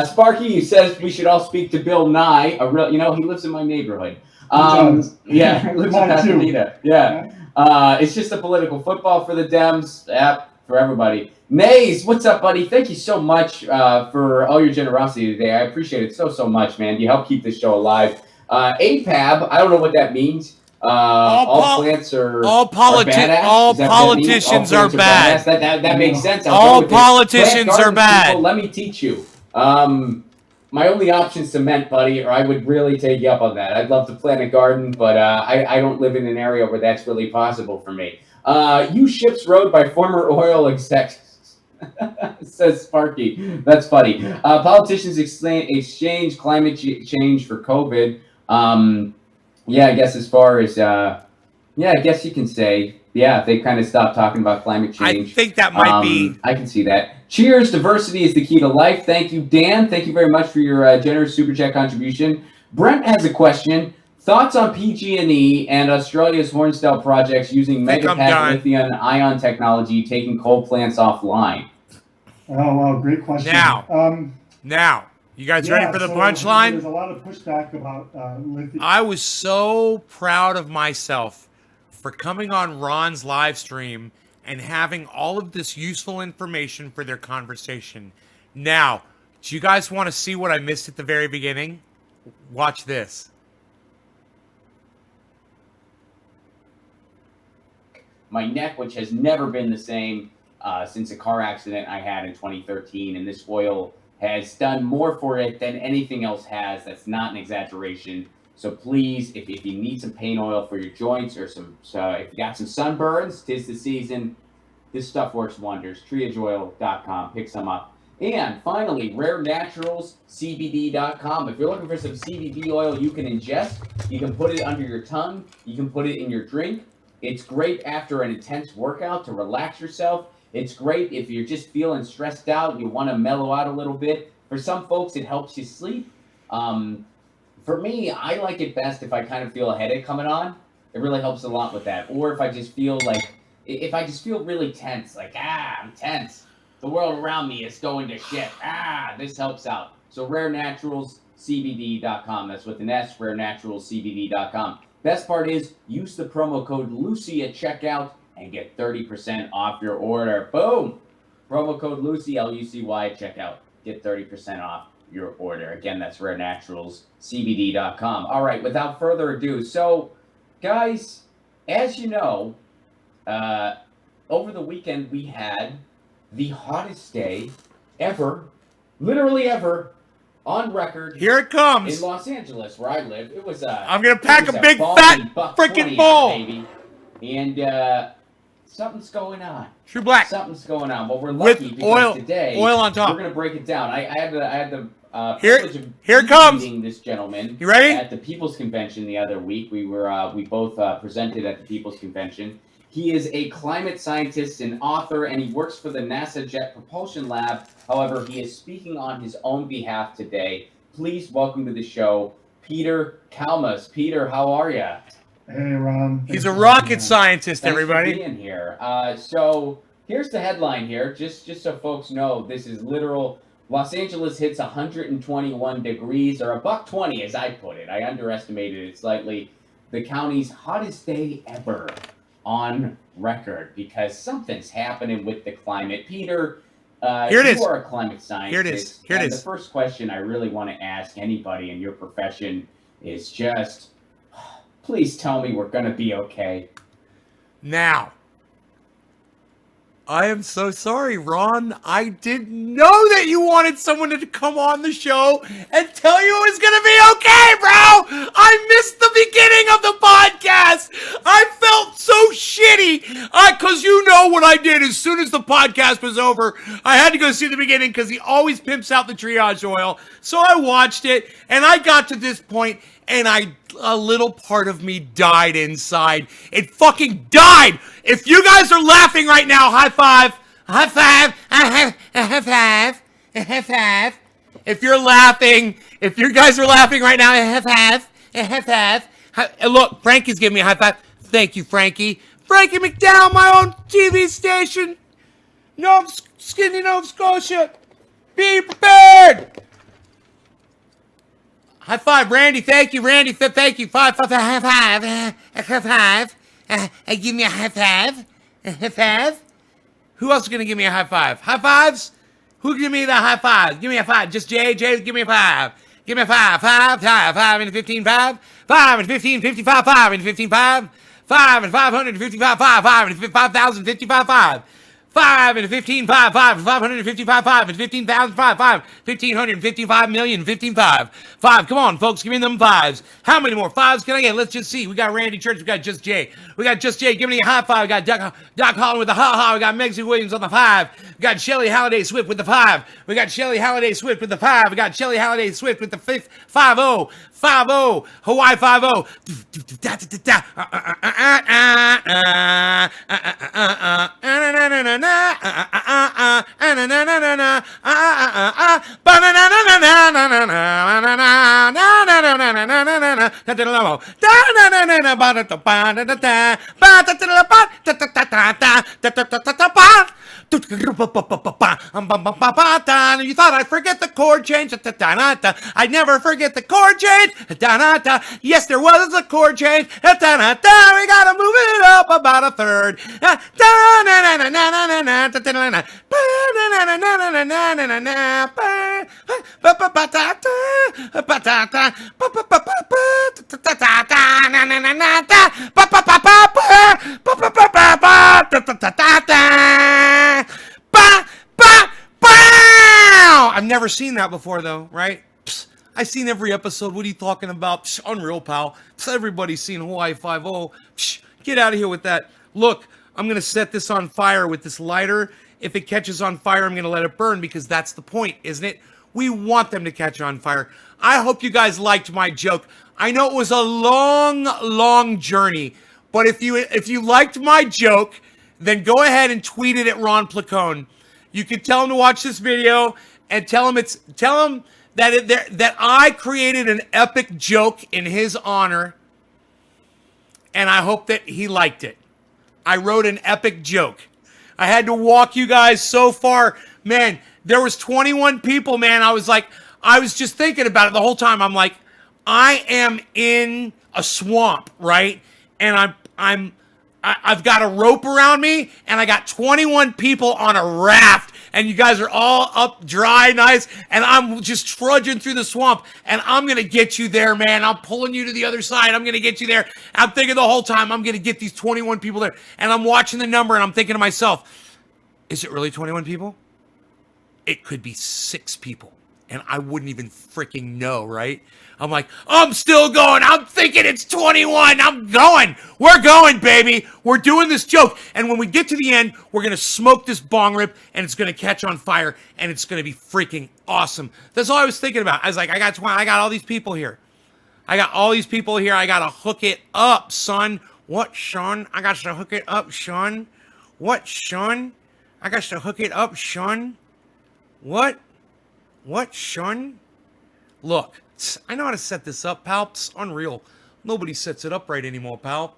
Sparky says we should all speak to Bill Nye. He lives in my neighborhood. Yeah, he lives in Pasadena. Yeah. It's just a political football for the Dems. Yeah, for everybody. Nays, what's up, buddy? Thank you so much for all your generosity today. I appreciate it so much, man. You help keep this show alive. APAB, I don't know what that means. All politicians are bad. That makes sense. All politicians are bad. People, let me teach you. My only option's cement, buddy, or I would really take you up on that. I'd love to plant a garden, but I don't live in an area where that's really possible for me. You ships rode by former oil execs. Says Sparky. That's funny. Politicians exchange climate change for COVID. Yeah, I guess as far as, I guess you can say, they kind of stopped talking about climate change. I think that might be. I can see that. Cheers, diversity is the key to life. Thank you, Dan. Thank you very much for your generous Super Chat contribution. Brent has a question. Thoughts on PG&E and Australia's Hornsdale projects using megapack lithium-ion technology taking coal plants offline? Oh, wow, great question. Now. You guys ready for the punchline? There's a lot of pushback about lithium. I was so proud of myself for coming on Ron's live stream and having all of this useful information for their conversation. Now, do you guys want to see what I missed at the very beginning? Watch this. My neck, which has never been the same since a car accident I had in 2013, and this oil has done more for it than anything else has. That's not an exaggeration. So please, if you need some pain oil for your joints or if you got some sunburns, 'tis the season. This stuff works wonders. Triageoil.com. Pick some up. And finally, RareNaturalsCBD.com. If you're looking for some CBD oil you can ingest, you can put it under your tongue. You can put it in your drink. It's great after an intense workout to relax yourself. It's great if you're just feeling stressed out, you want to mellow out a little bit. For some folks, it helps you sleep. For me, I like it best if I kind of feel a headache coming on. It really helps a lot with that. Or if I just feel really tense, I'm tense. The world around me is going to shit. This helps out. So RareNaturalsCBD.com. That's with an S, RareNaturalsCBD.com. Best part is, use the promo code Lucy at checkout and get 30% off your order. Boom! Promo code Lucy, Lucy at checkout. Get 30% off your order. Again, that's RareNaturalsCBD.com. All right, without further ado, so, guys, as you know, over the weekend we had the hottest day ever, literally ever, on record. Here it comes. In Los Angeles, where I live. It was I'm going to pack a big fat freaking bowl. Baby. And, something's going on. True Black. Something's going on. Well, we're lucky because today oil on top. We're going to break it down. I had the privilege of meeting this gentleman. You ready? At the People's Convention the other week. We both presented at the People's Convention. He is a climate scientist and author, and he works for the NASA Jet Propulsion Lab. However, he is speaking on his own behalf today. Please welcome to the show, Peter Kalmus. Peter, how are you? Hey, Ron. He's a rocket scientist, Thanks everybody. for being here. So here's the headline here, just so folks know, this is literal. Los Angeles hits 121 degrees, or $120 as I put it. I underestimated it slightly. The county's hottest day ever on record, because something's happening with the climate. Peter, you are a climate scientist. Here it is. The first question I really want to ask anybody in your profession is just, please tell me we're going to be okay. Now, I am so sorry, Ron. I didn't know that you wanted someone to come on the show and tell you it was going to be okay, bro. I missed the beginning of the podcast. I felt so shitty. Because you know what I did as soon as the podcast was over. I had to go see the beginning because he always pimps out the triage oil. So I watched it, and I got to this point, and a little part of me died inside. It fucking died. If you guys are laughing right now, high five. High five. High five. High five. If you're laughing, if you guys are laughing right now, high five. High five. Look, Frankie's giving me a high five. Thank you, Frankie. Frankie McDowell, my own TV station. Skinny Nova Scotia. Be prepared. High five, Randy. Thank you, Randy. Thank you. High five. Give me a high five. High five. Who else is gonna give me a high five? High fives? Who give me the high five? Give me a five. Just Jay. Jay, give me a five. Give me a five. 5 into 15, 5. 5 into 15, 55, 5 into 15, 5. 5 and 555, 5 into 5,055, 5. 5 into 15, 5, 5, 555, 5, and 15,000, 5, 1,555 million, 15, 5. 5, come on, folks, give me them fives. How many more fives can I get? Let's just see. We got Randy Church, we got Just Jay. We got Just Jay, give me a high five. We got Doc Holland with the ha-ha. We got Megzy Williams on the 5. We got Shelly Halliday Swift with the 5. We got Shelly Halliday Swift with the 5. We got Shelly Halliday Swift with the 5th, 5-0. 5-0, Hawaii 5-0. You thought I'd forget the chord change? I'd never forget the chord change. Yes, there was a chord change. We gotta move it up about a third. I've never seen that before, though, right? I've seen every episode. What are you talking about? Unreal, pal. Everybody's seen Hawaii 5-0. Get out of here with that. Look, I'm going to set this on fire with this lighter. If it catches on fire, I'm going to let it burn because that's the point, isn't it? We want them to catch on fire. I hope you guys liked my joke. I know it was a long, long journey, but if you liked my joke, then go ahead and tweet it at Ron Placone. You can tell him to watch this video and tell him that I created an epic joke in his honor, and I hope that he liked it. I wrote an epic joke. I had to walk you guys so far. Man, there was 21 people, man. I was just thinking about it the whole time. I'm like, I am in a swamp, right? And I've got a rope around me, and I got 21 people on a raft, and you guys are all up dry, nice, and I'm just trudging through the swamp, and I'm going to get you there, man. I'm pulling you to the other side. I'm going to get you there. I'm thinking the whole time, I'm going to get these 21 people there, and I'm watching the number, and I'm thinking to myself, is it really 21 people? It could be 6 people, and I wouldn't even freaking know, right? I'm like, I'm still going. I'm thinking it's 21. I'm going. We're going, baby. We're doing this joke. And when we get to the end, we're going to smoke this bong rip, and it's going to catch on fire, and it's going to be freaking awesome. That's all I was thinking about. I was like, I got all these people here. I got to hook it up, son. What, Sean? I got to hook it up, Sean. What, Sean? I got to hook it up, Sean. What? What, Sean? Look. I know how to set this up, pal. Unreal. Nobody sets it up right anymore, pal.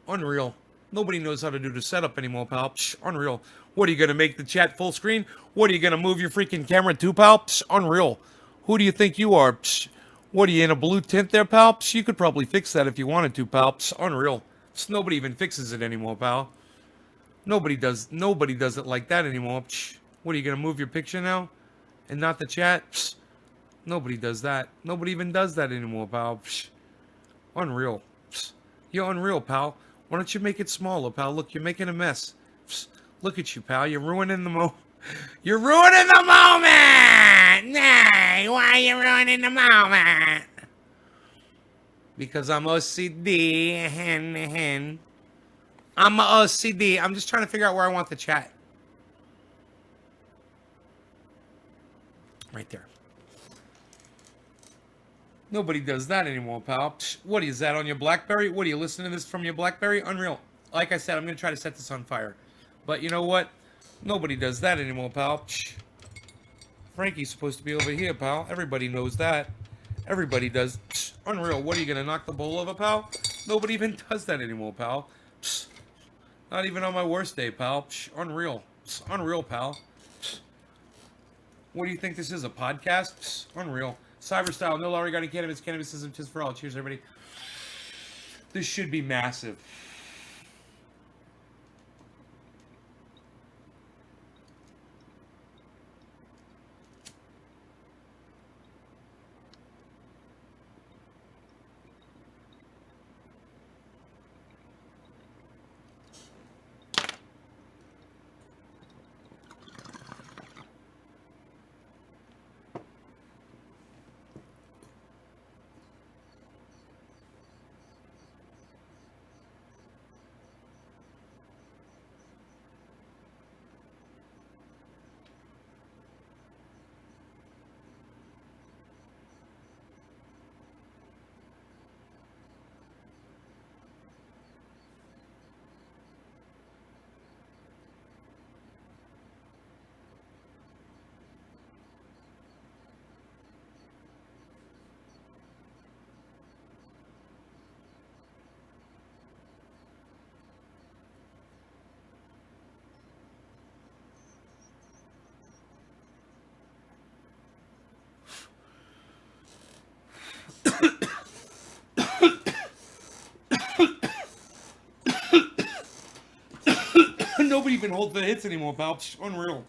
Unreal. Nobody knows how to do the setup anymore, pal. Unreal. What, are you going to make the chat full screen? What, are you going to move your freaking camera too, pal? Unreal. Who do you think you are? What, are you in a blue tint there, pal? You could probably fix that if you wanted to, pal. Unreal. Nobody even fixes it anymore, pal. Nobody does it like that anymore. What, are you going to move your picture now? And not the chat? Nobody does that. Nobody even does that anymore, pal. Unreal. You're unreal, pal. Why don't you make it smaller, pal? Look, you're making a mess. Look at you, pal. You're ruining the moment. You're ruining the moment! Nay, why are you ruining the moment? Because I'm OCD. I'm a OCD. I'm just trying to figure out where I want the chat. Right there. Nobody does that anymore, pal. What is that on your BlackBerry? What are you listening to this from your BlackBerry? Unreal. Like I said, I'm going to try to set this on fire. But you know what? Nobody does that anymore, pal. Frankie's supposed to be over here, pal. Everybody knows that. Everybody does. Unreal. What, are you going to knock the bowl over, pal? Nobody even does that anymore, pal. Not even on my worst day, pal. Unreal. It's unreal, pal. What do you think this is, a podcast? Unreal. Cyberstyle, no longer regarding cannabis. Cannabis isn't just for all. Cheers, everybody. This should be massive. Nobody even holds the hits anymore, pal. Unreal.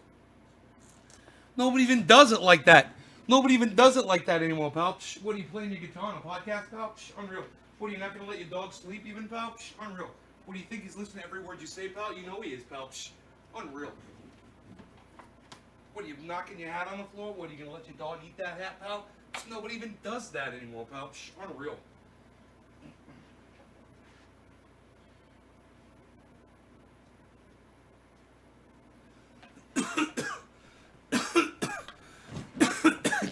Nobody even does it like that. Nobody even does it like that anymore, pal. What, are you playing your guitar on a podcast, pal? Unreal. What, are you not going to let your dog sleep even, pal? Unreal. What, do you think he's listening to every word you say, pal? You know he is, pal. Unreal. What, are you knocking your hat on the floor? What, are you going to let your dog eat that hat, pal? Nobody even does that anymore, pal. Unreal.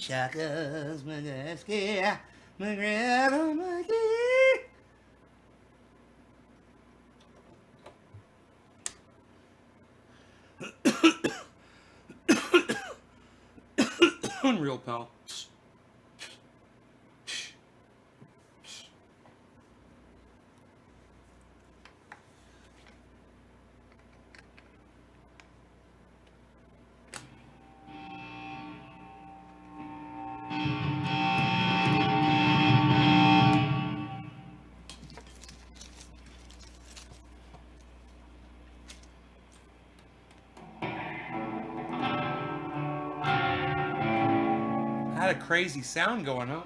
Chakas, Magaski, Magrado, Maggie. Unreal, pal. Had a crazy sound going, huh?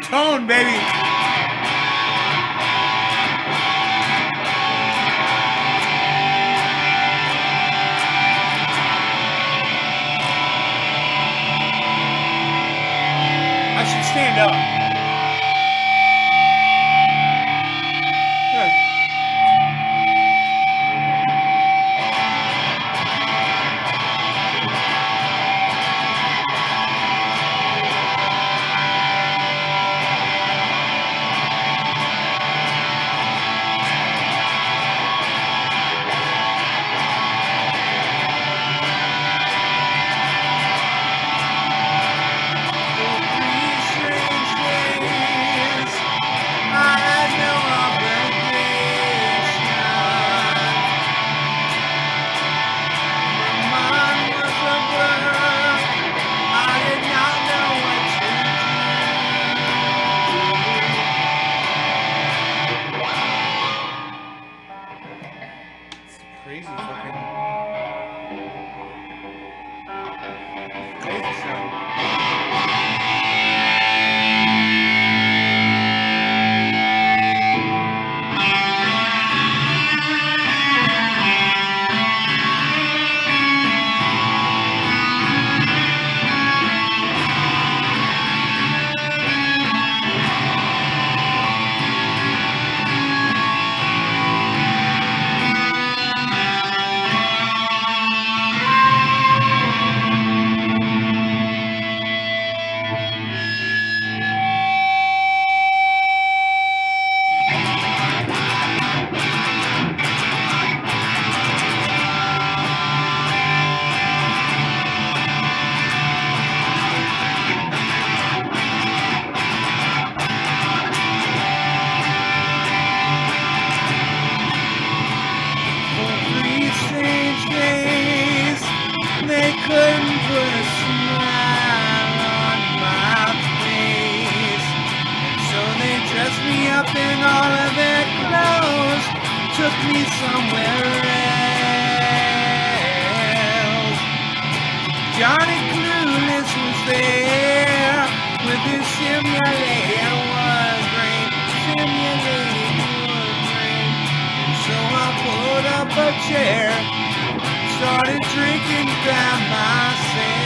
Tone, baby. I should stand up. Good. Crazy fucking crazy sound. took me somewhere else. Johnny Clueless was there with his simulated wood grain, simulated wood grain. And so I pulled up a chair, started drinking by myself.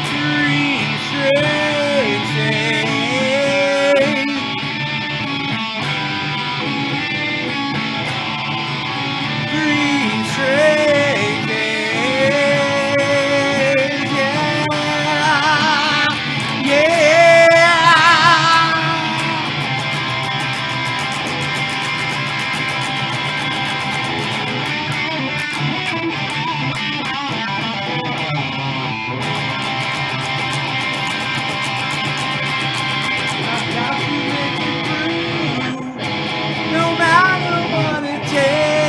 3 straight days. 3 straight days. Yeah, yeah. No matter what it takes,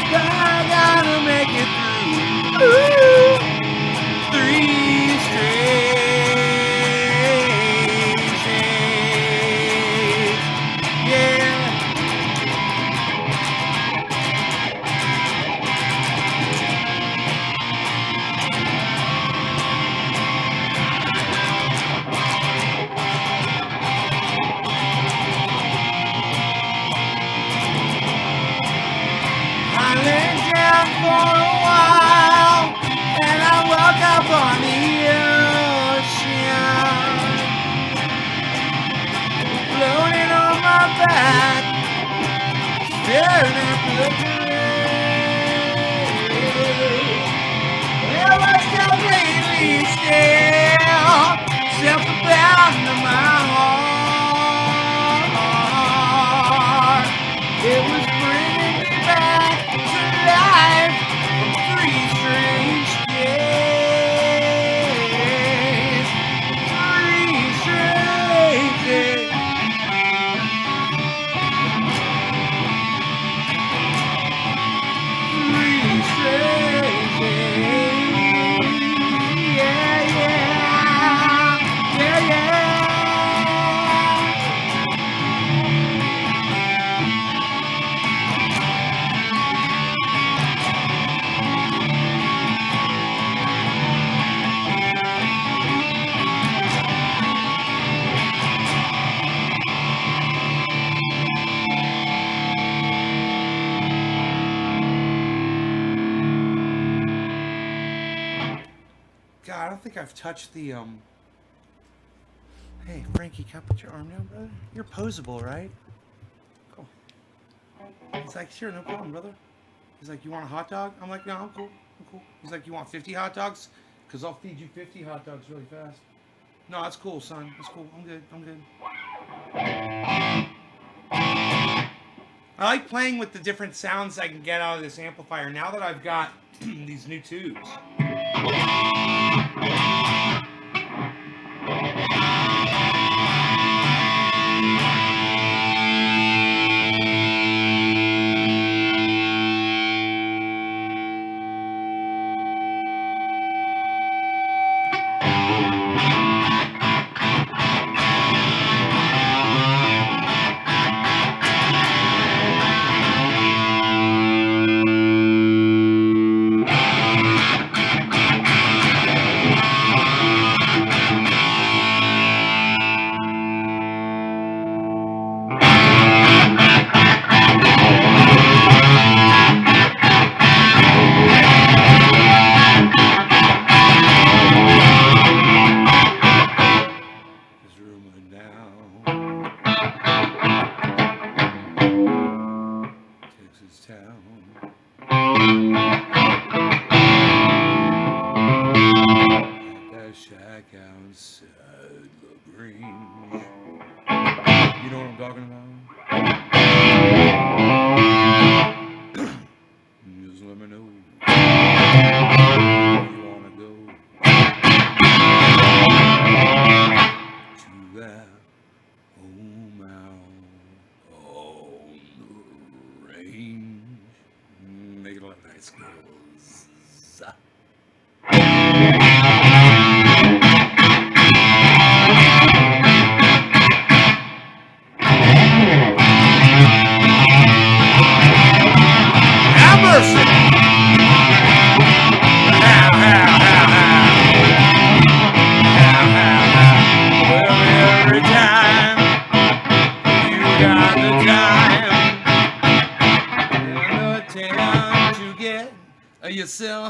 I gotta make it through. Ooh, 3 straight days. Yeah. I laid down for a while, and I woke up on the ocean, floating on my back, staring at the grave. It was completely still, self-bound to my heart. It was bringing me back to life from 3 strange days. 3 strange days. 3 strange days. Yeah, yeah. Yeah, yeah. God, I don't think I've touched the Hey, Frankie, can I put your arm down, brother? You're posable, right? Cool. He's like, sure, no problem, brother. He's like, you want a hot dog? I'm like, no, I'm cool. I'm cool. He's like, you want 50 hot dogs? Because I'll feed you 50 hot dogs really fast. No, that's cool, son. That's cool. I'm good. I'm good. I like playing with the different sounds I can get out of this amplifier now that I've got these new tubes.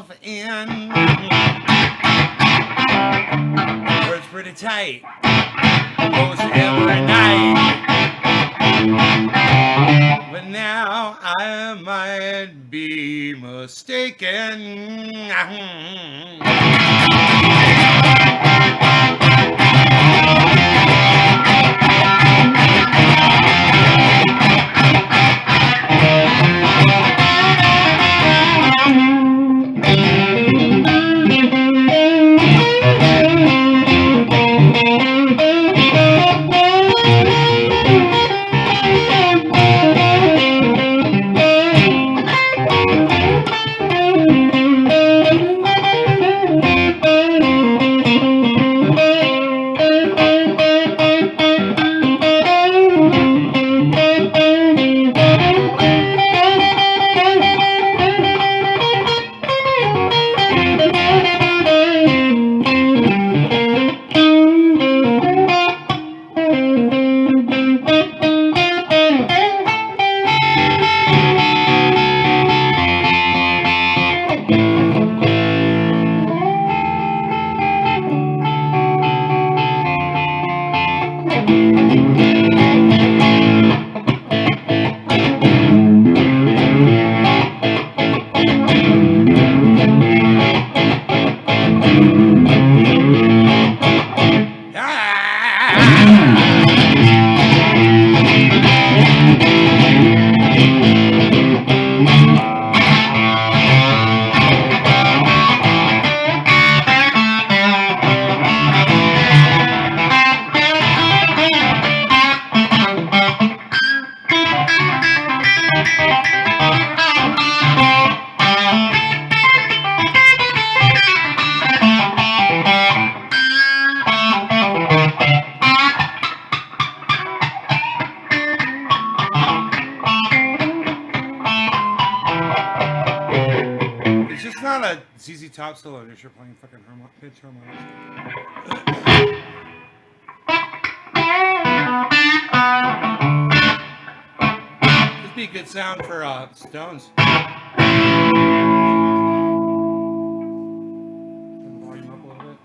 myself in. Words pretty tight, almost every night. But now I might be mistaken. ZZ Top solo, you're sure playing fucking pitch harmonics. This be a good sound for Stones. Turn the volume up a little bit.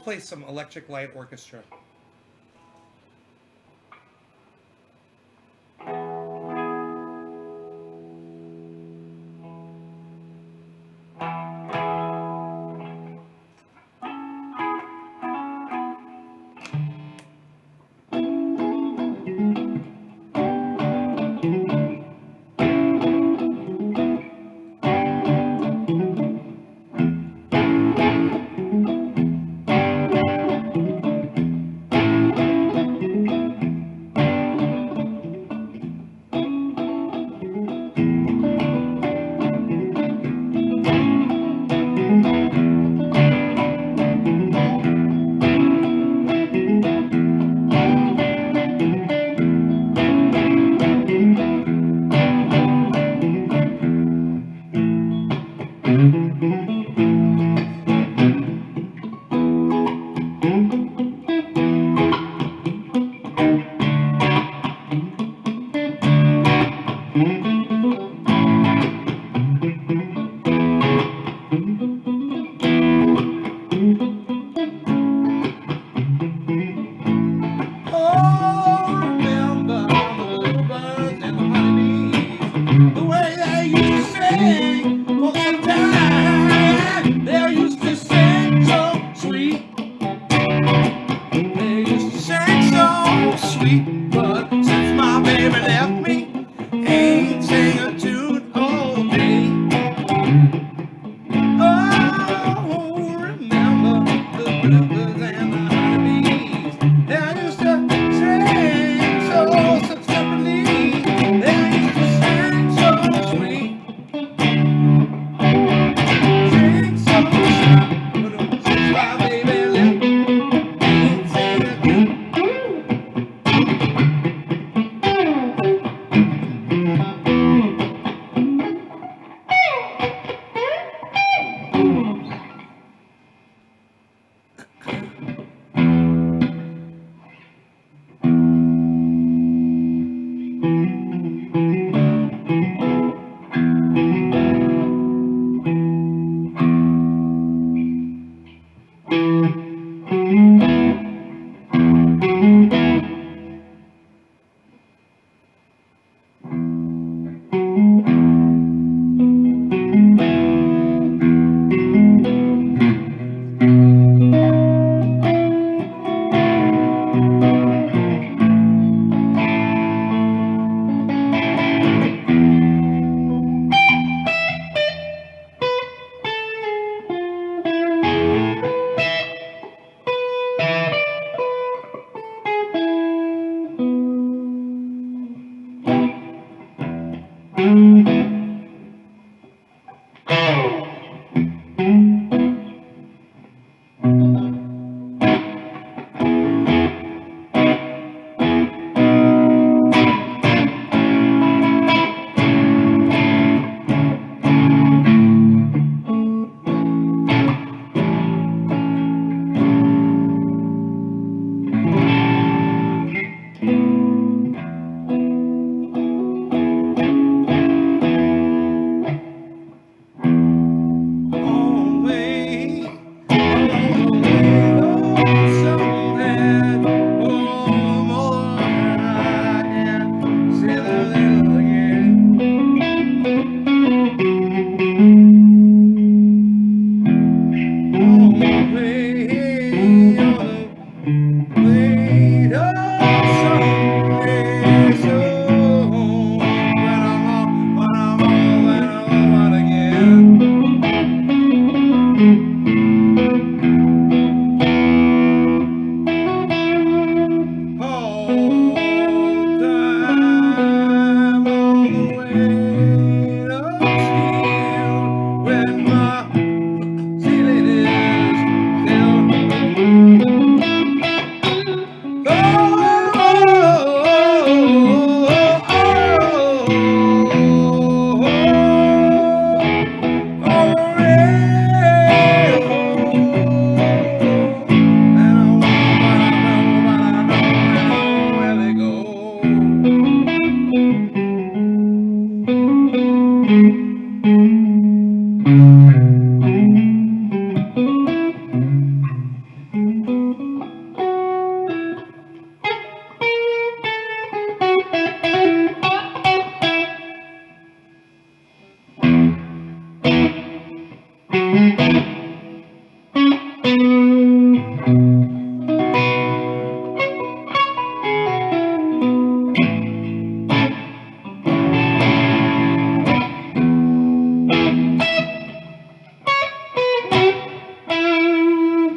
play some Electric Light Orchestra. Oh, remember the bluebirds and the honeybees, the way they used to sing for some time.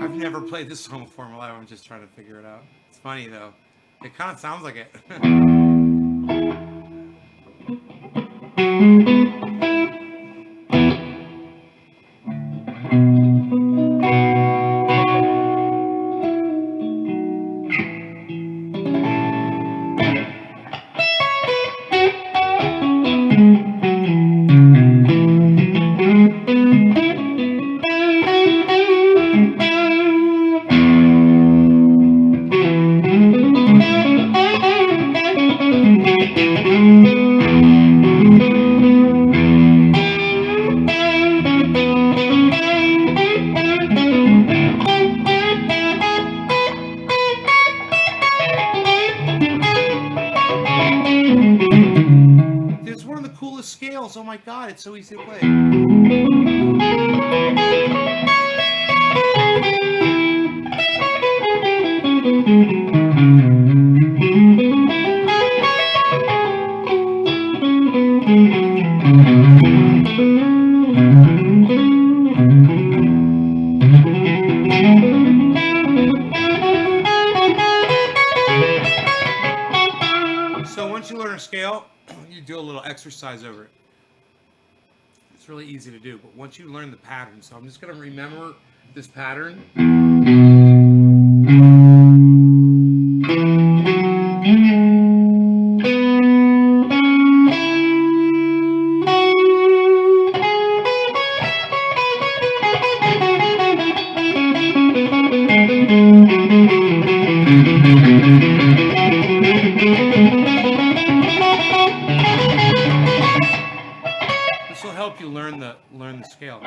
I've never played this song before in my life. I'm just trying to figure it out. It's funny though. It kind of sounds like it. It's one of the coolest scales. Oh my god, it's so easy to play. So once you learn a scale, you do a little exercise over it. It's really easy to do, but once you learn the pattern, so I'm just going to remember this pattern. This will help you learn the scale.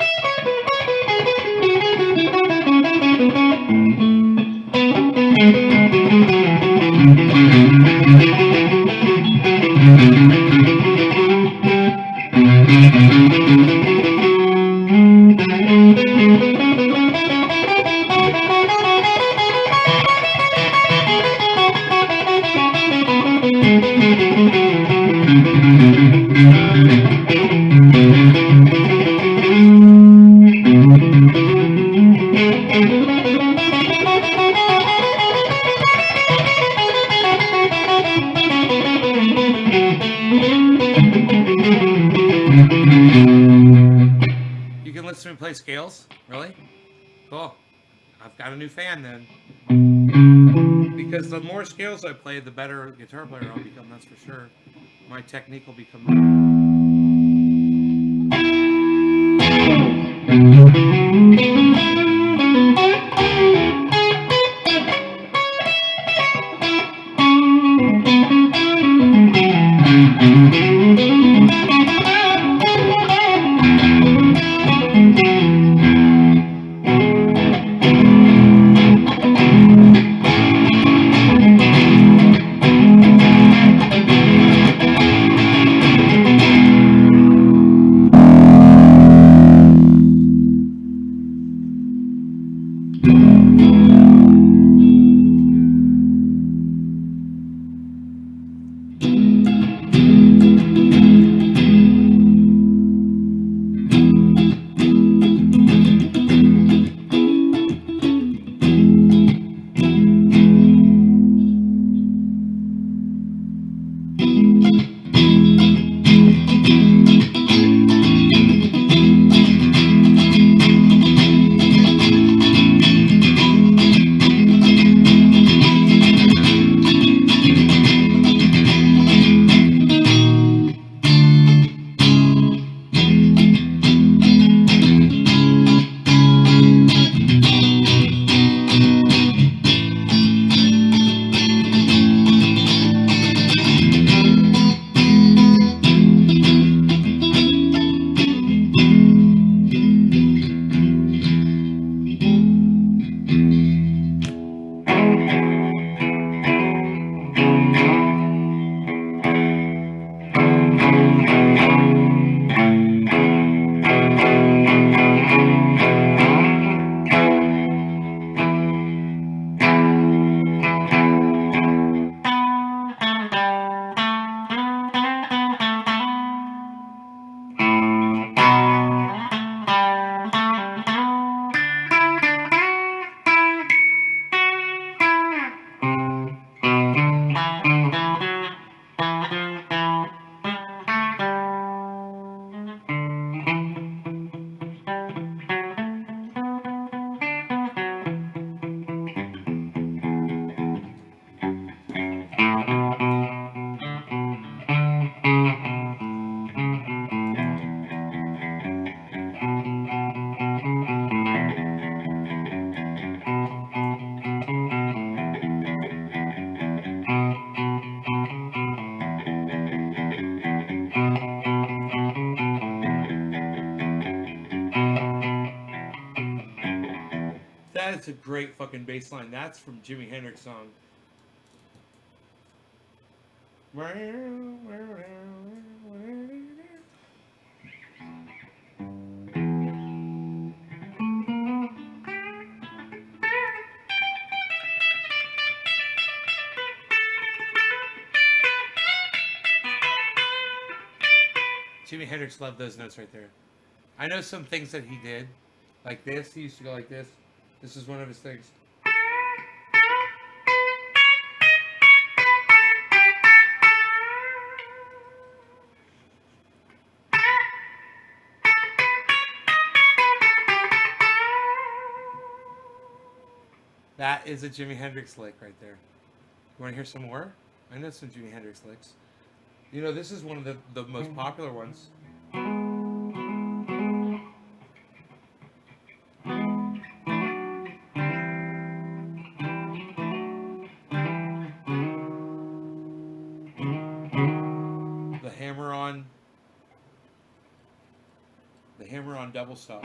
You can listen to me play scales? Really? Cool. I've got a new fan then. Because the more scales I play, the better guitar player I'll become, that's for sure. My technique will become That is a great fucking bass line. That's from Jimi Hendrix song. Jimi Hendrix loved those notes right there. I know some things that he did, like this. He used to go like this. This is one of his things. That is a Jimi Hendrix lick right there. You want to hear some more? I know some Jimi Hendrix licks. You know, this is one of the most popular ones. The hammer on double stop.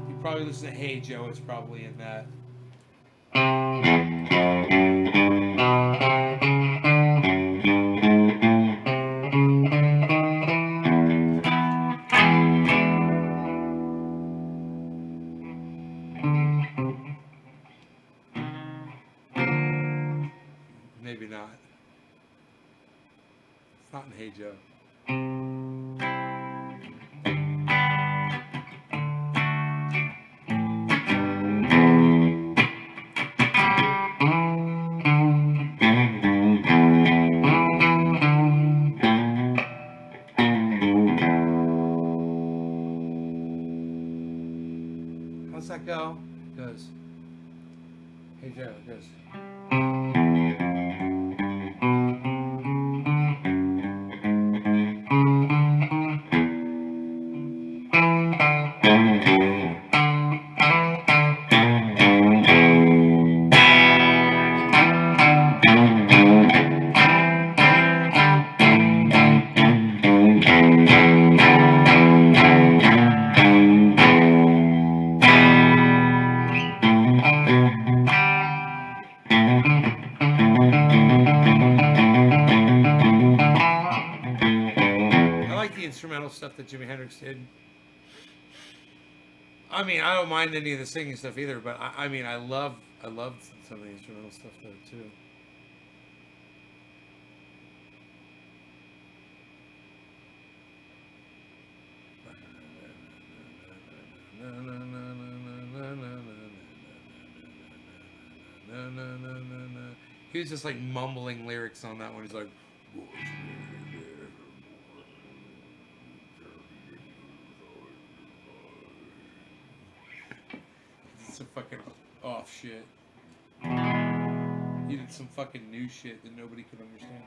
You probably listen to Hey Joe, it's probably in that. Maybe not. It's not in Hey Joe. How's that go? It goes. Hey Joe, it goes. Instrumental stuff that Jimi Hendrix did. I mean, I don't mind any of the singing stuff either, but I mean, I loved some of the instrumental stuff though too. He was just like mumbling lyrics on that one. He's like, some fucking off shit. He did some fucking new shit that nobody could understand.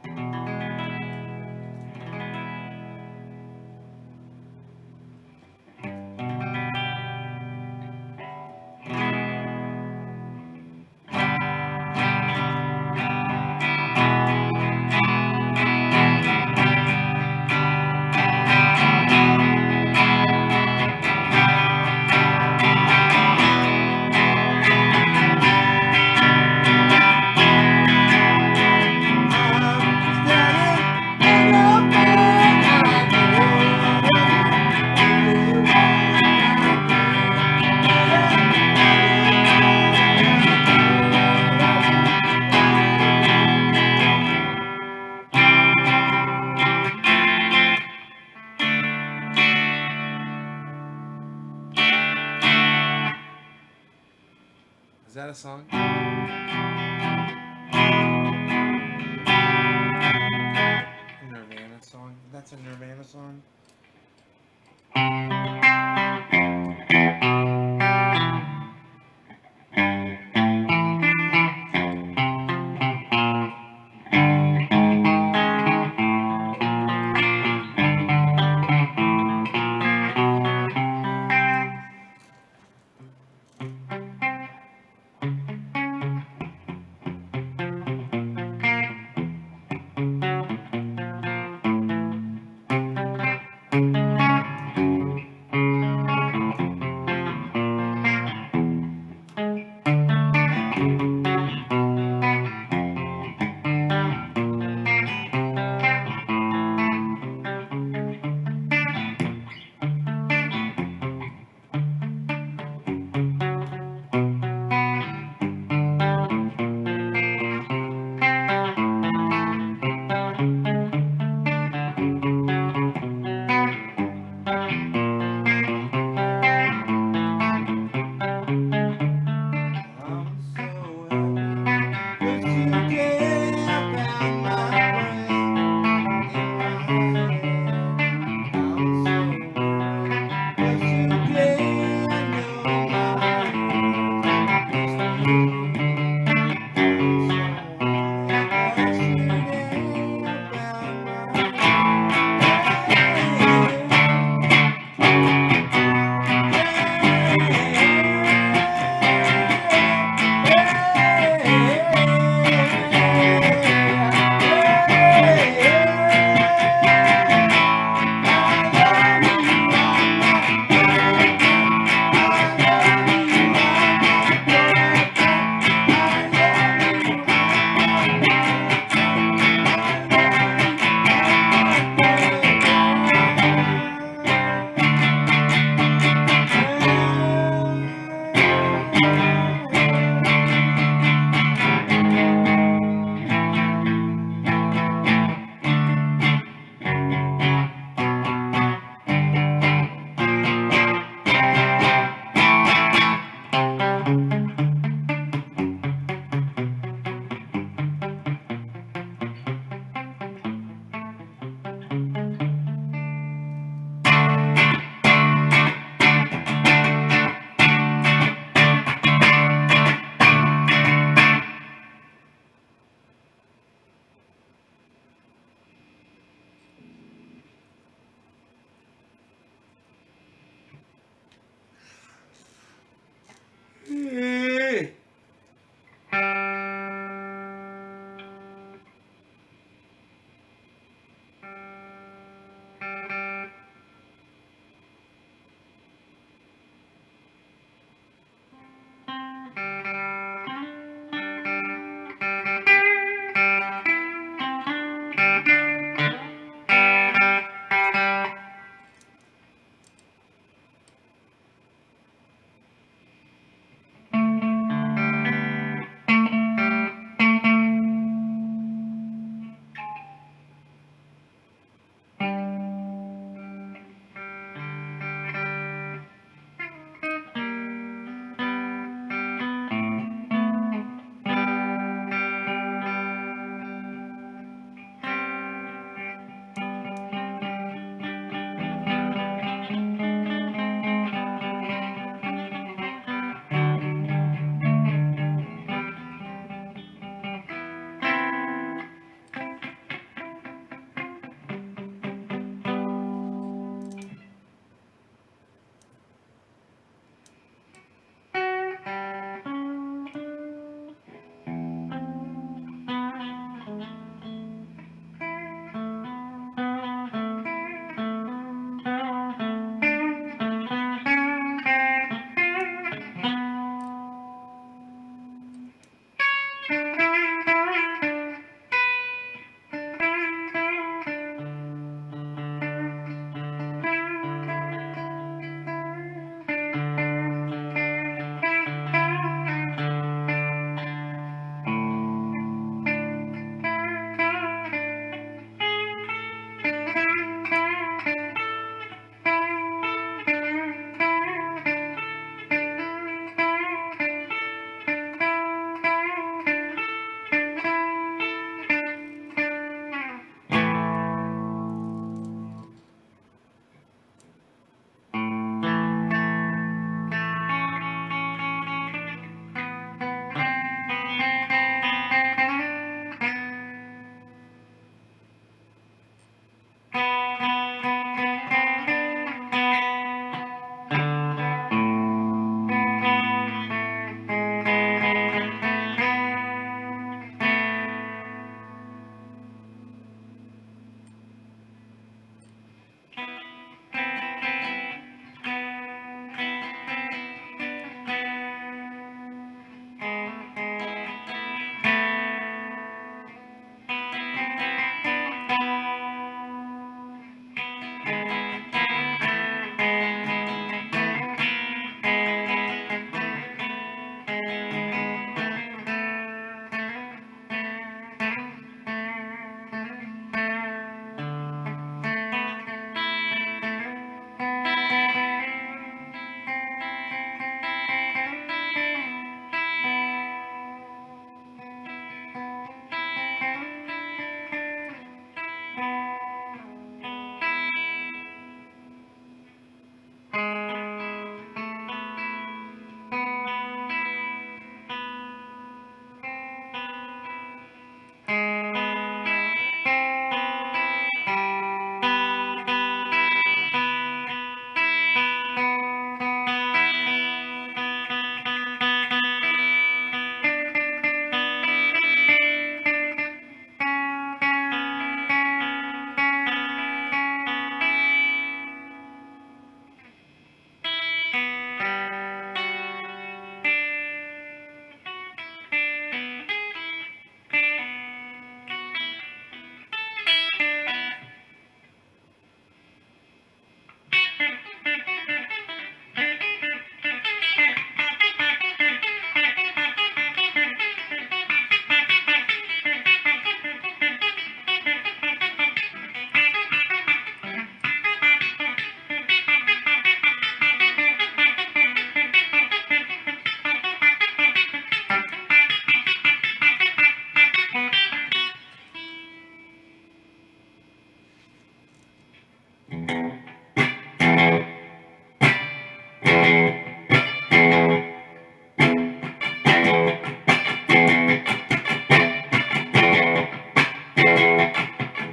Is that a song? A Nirvana song? That's a Nirvana song?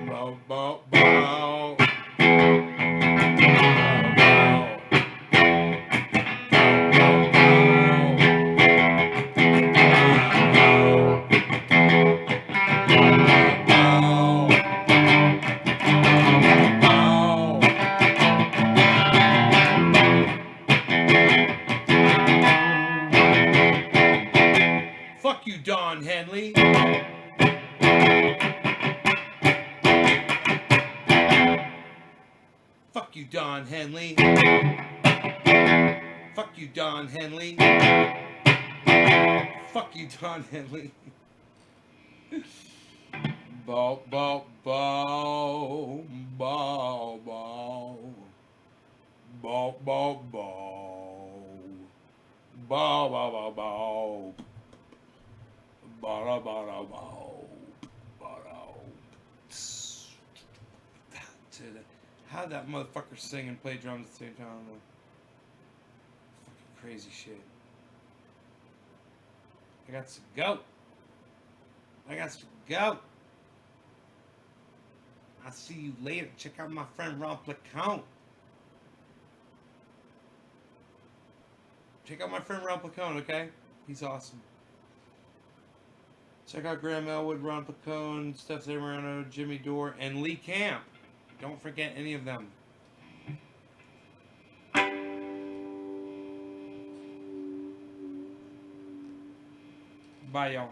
Bow, bow, bow. Fuck you, Don Henley. Fuck you, Don Henley. Fuck you, Don Henley. Fuck you, Don Henley. Bow, bow, bow, bow, bow. Bow, bow, bow. Bow, bow, bow, bow. Bow, bow, bow, bow. Bow. How did that motherfucker sing and play drums at the same time? I don't know. Fucking crazy shit. I got to go. I got to go. I'll see you later. Check out my friend Ron Placone. Check out my friend Ron Placone, okay? He's awesome. Check out Graham Elwood, Ron Placone, Steph Zamorano, Jimmy Dore, and Lee Camp. Don't forget any of them. Bye, y'all.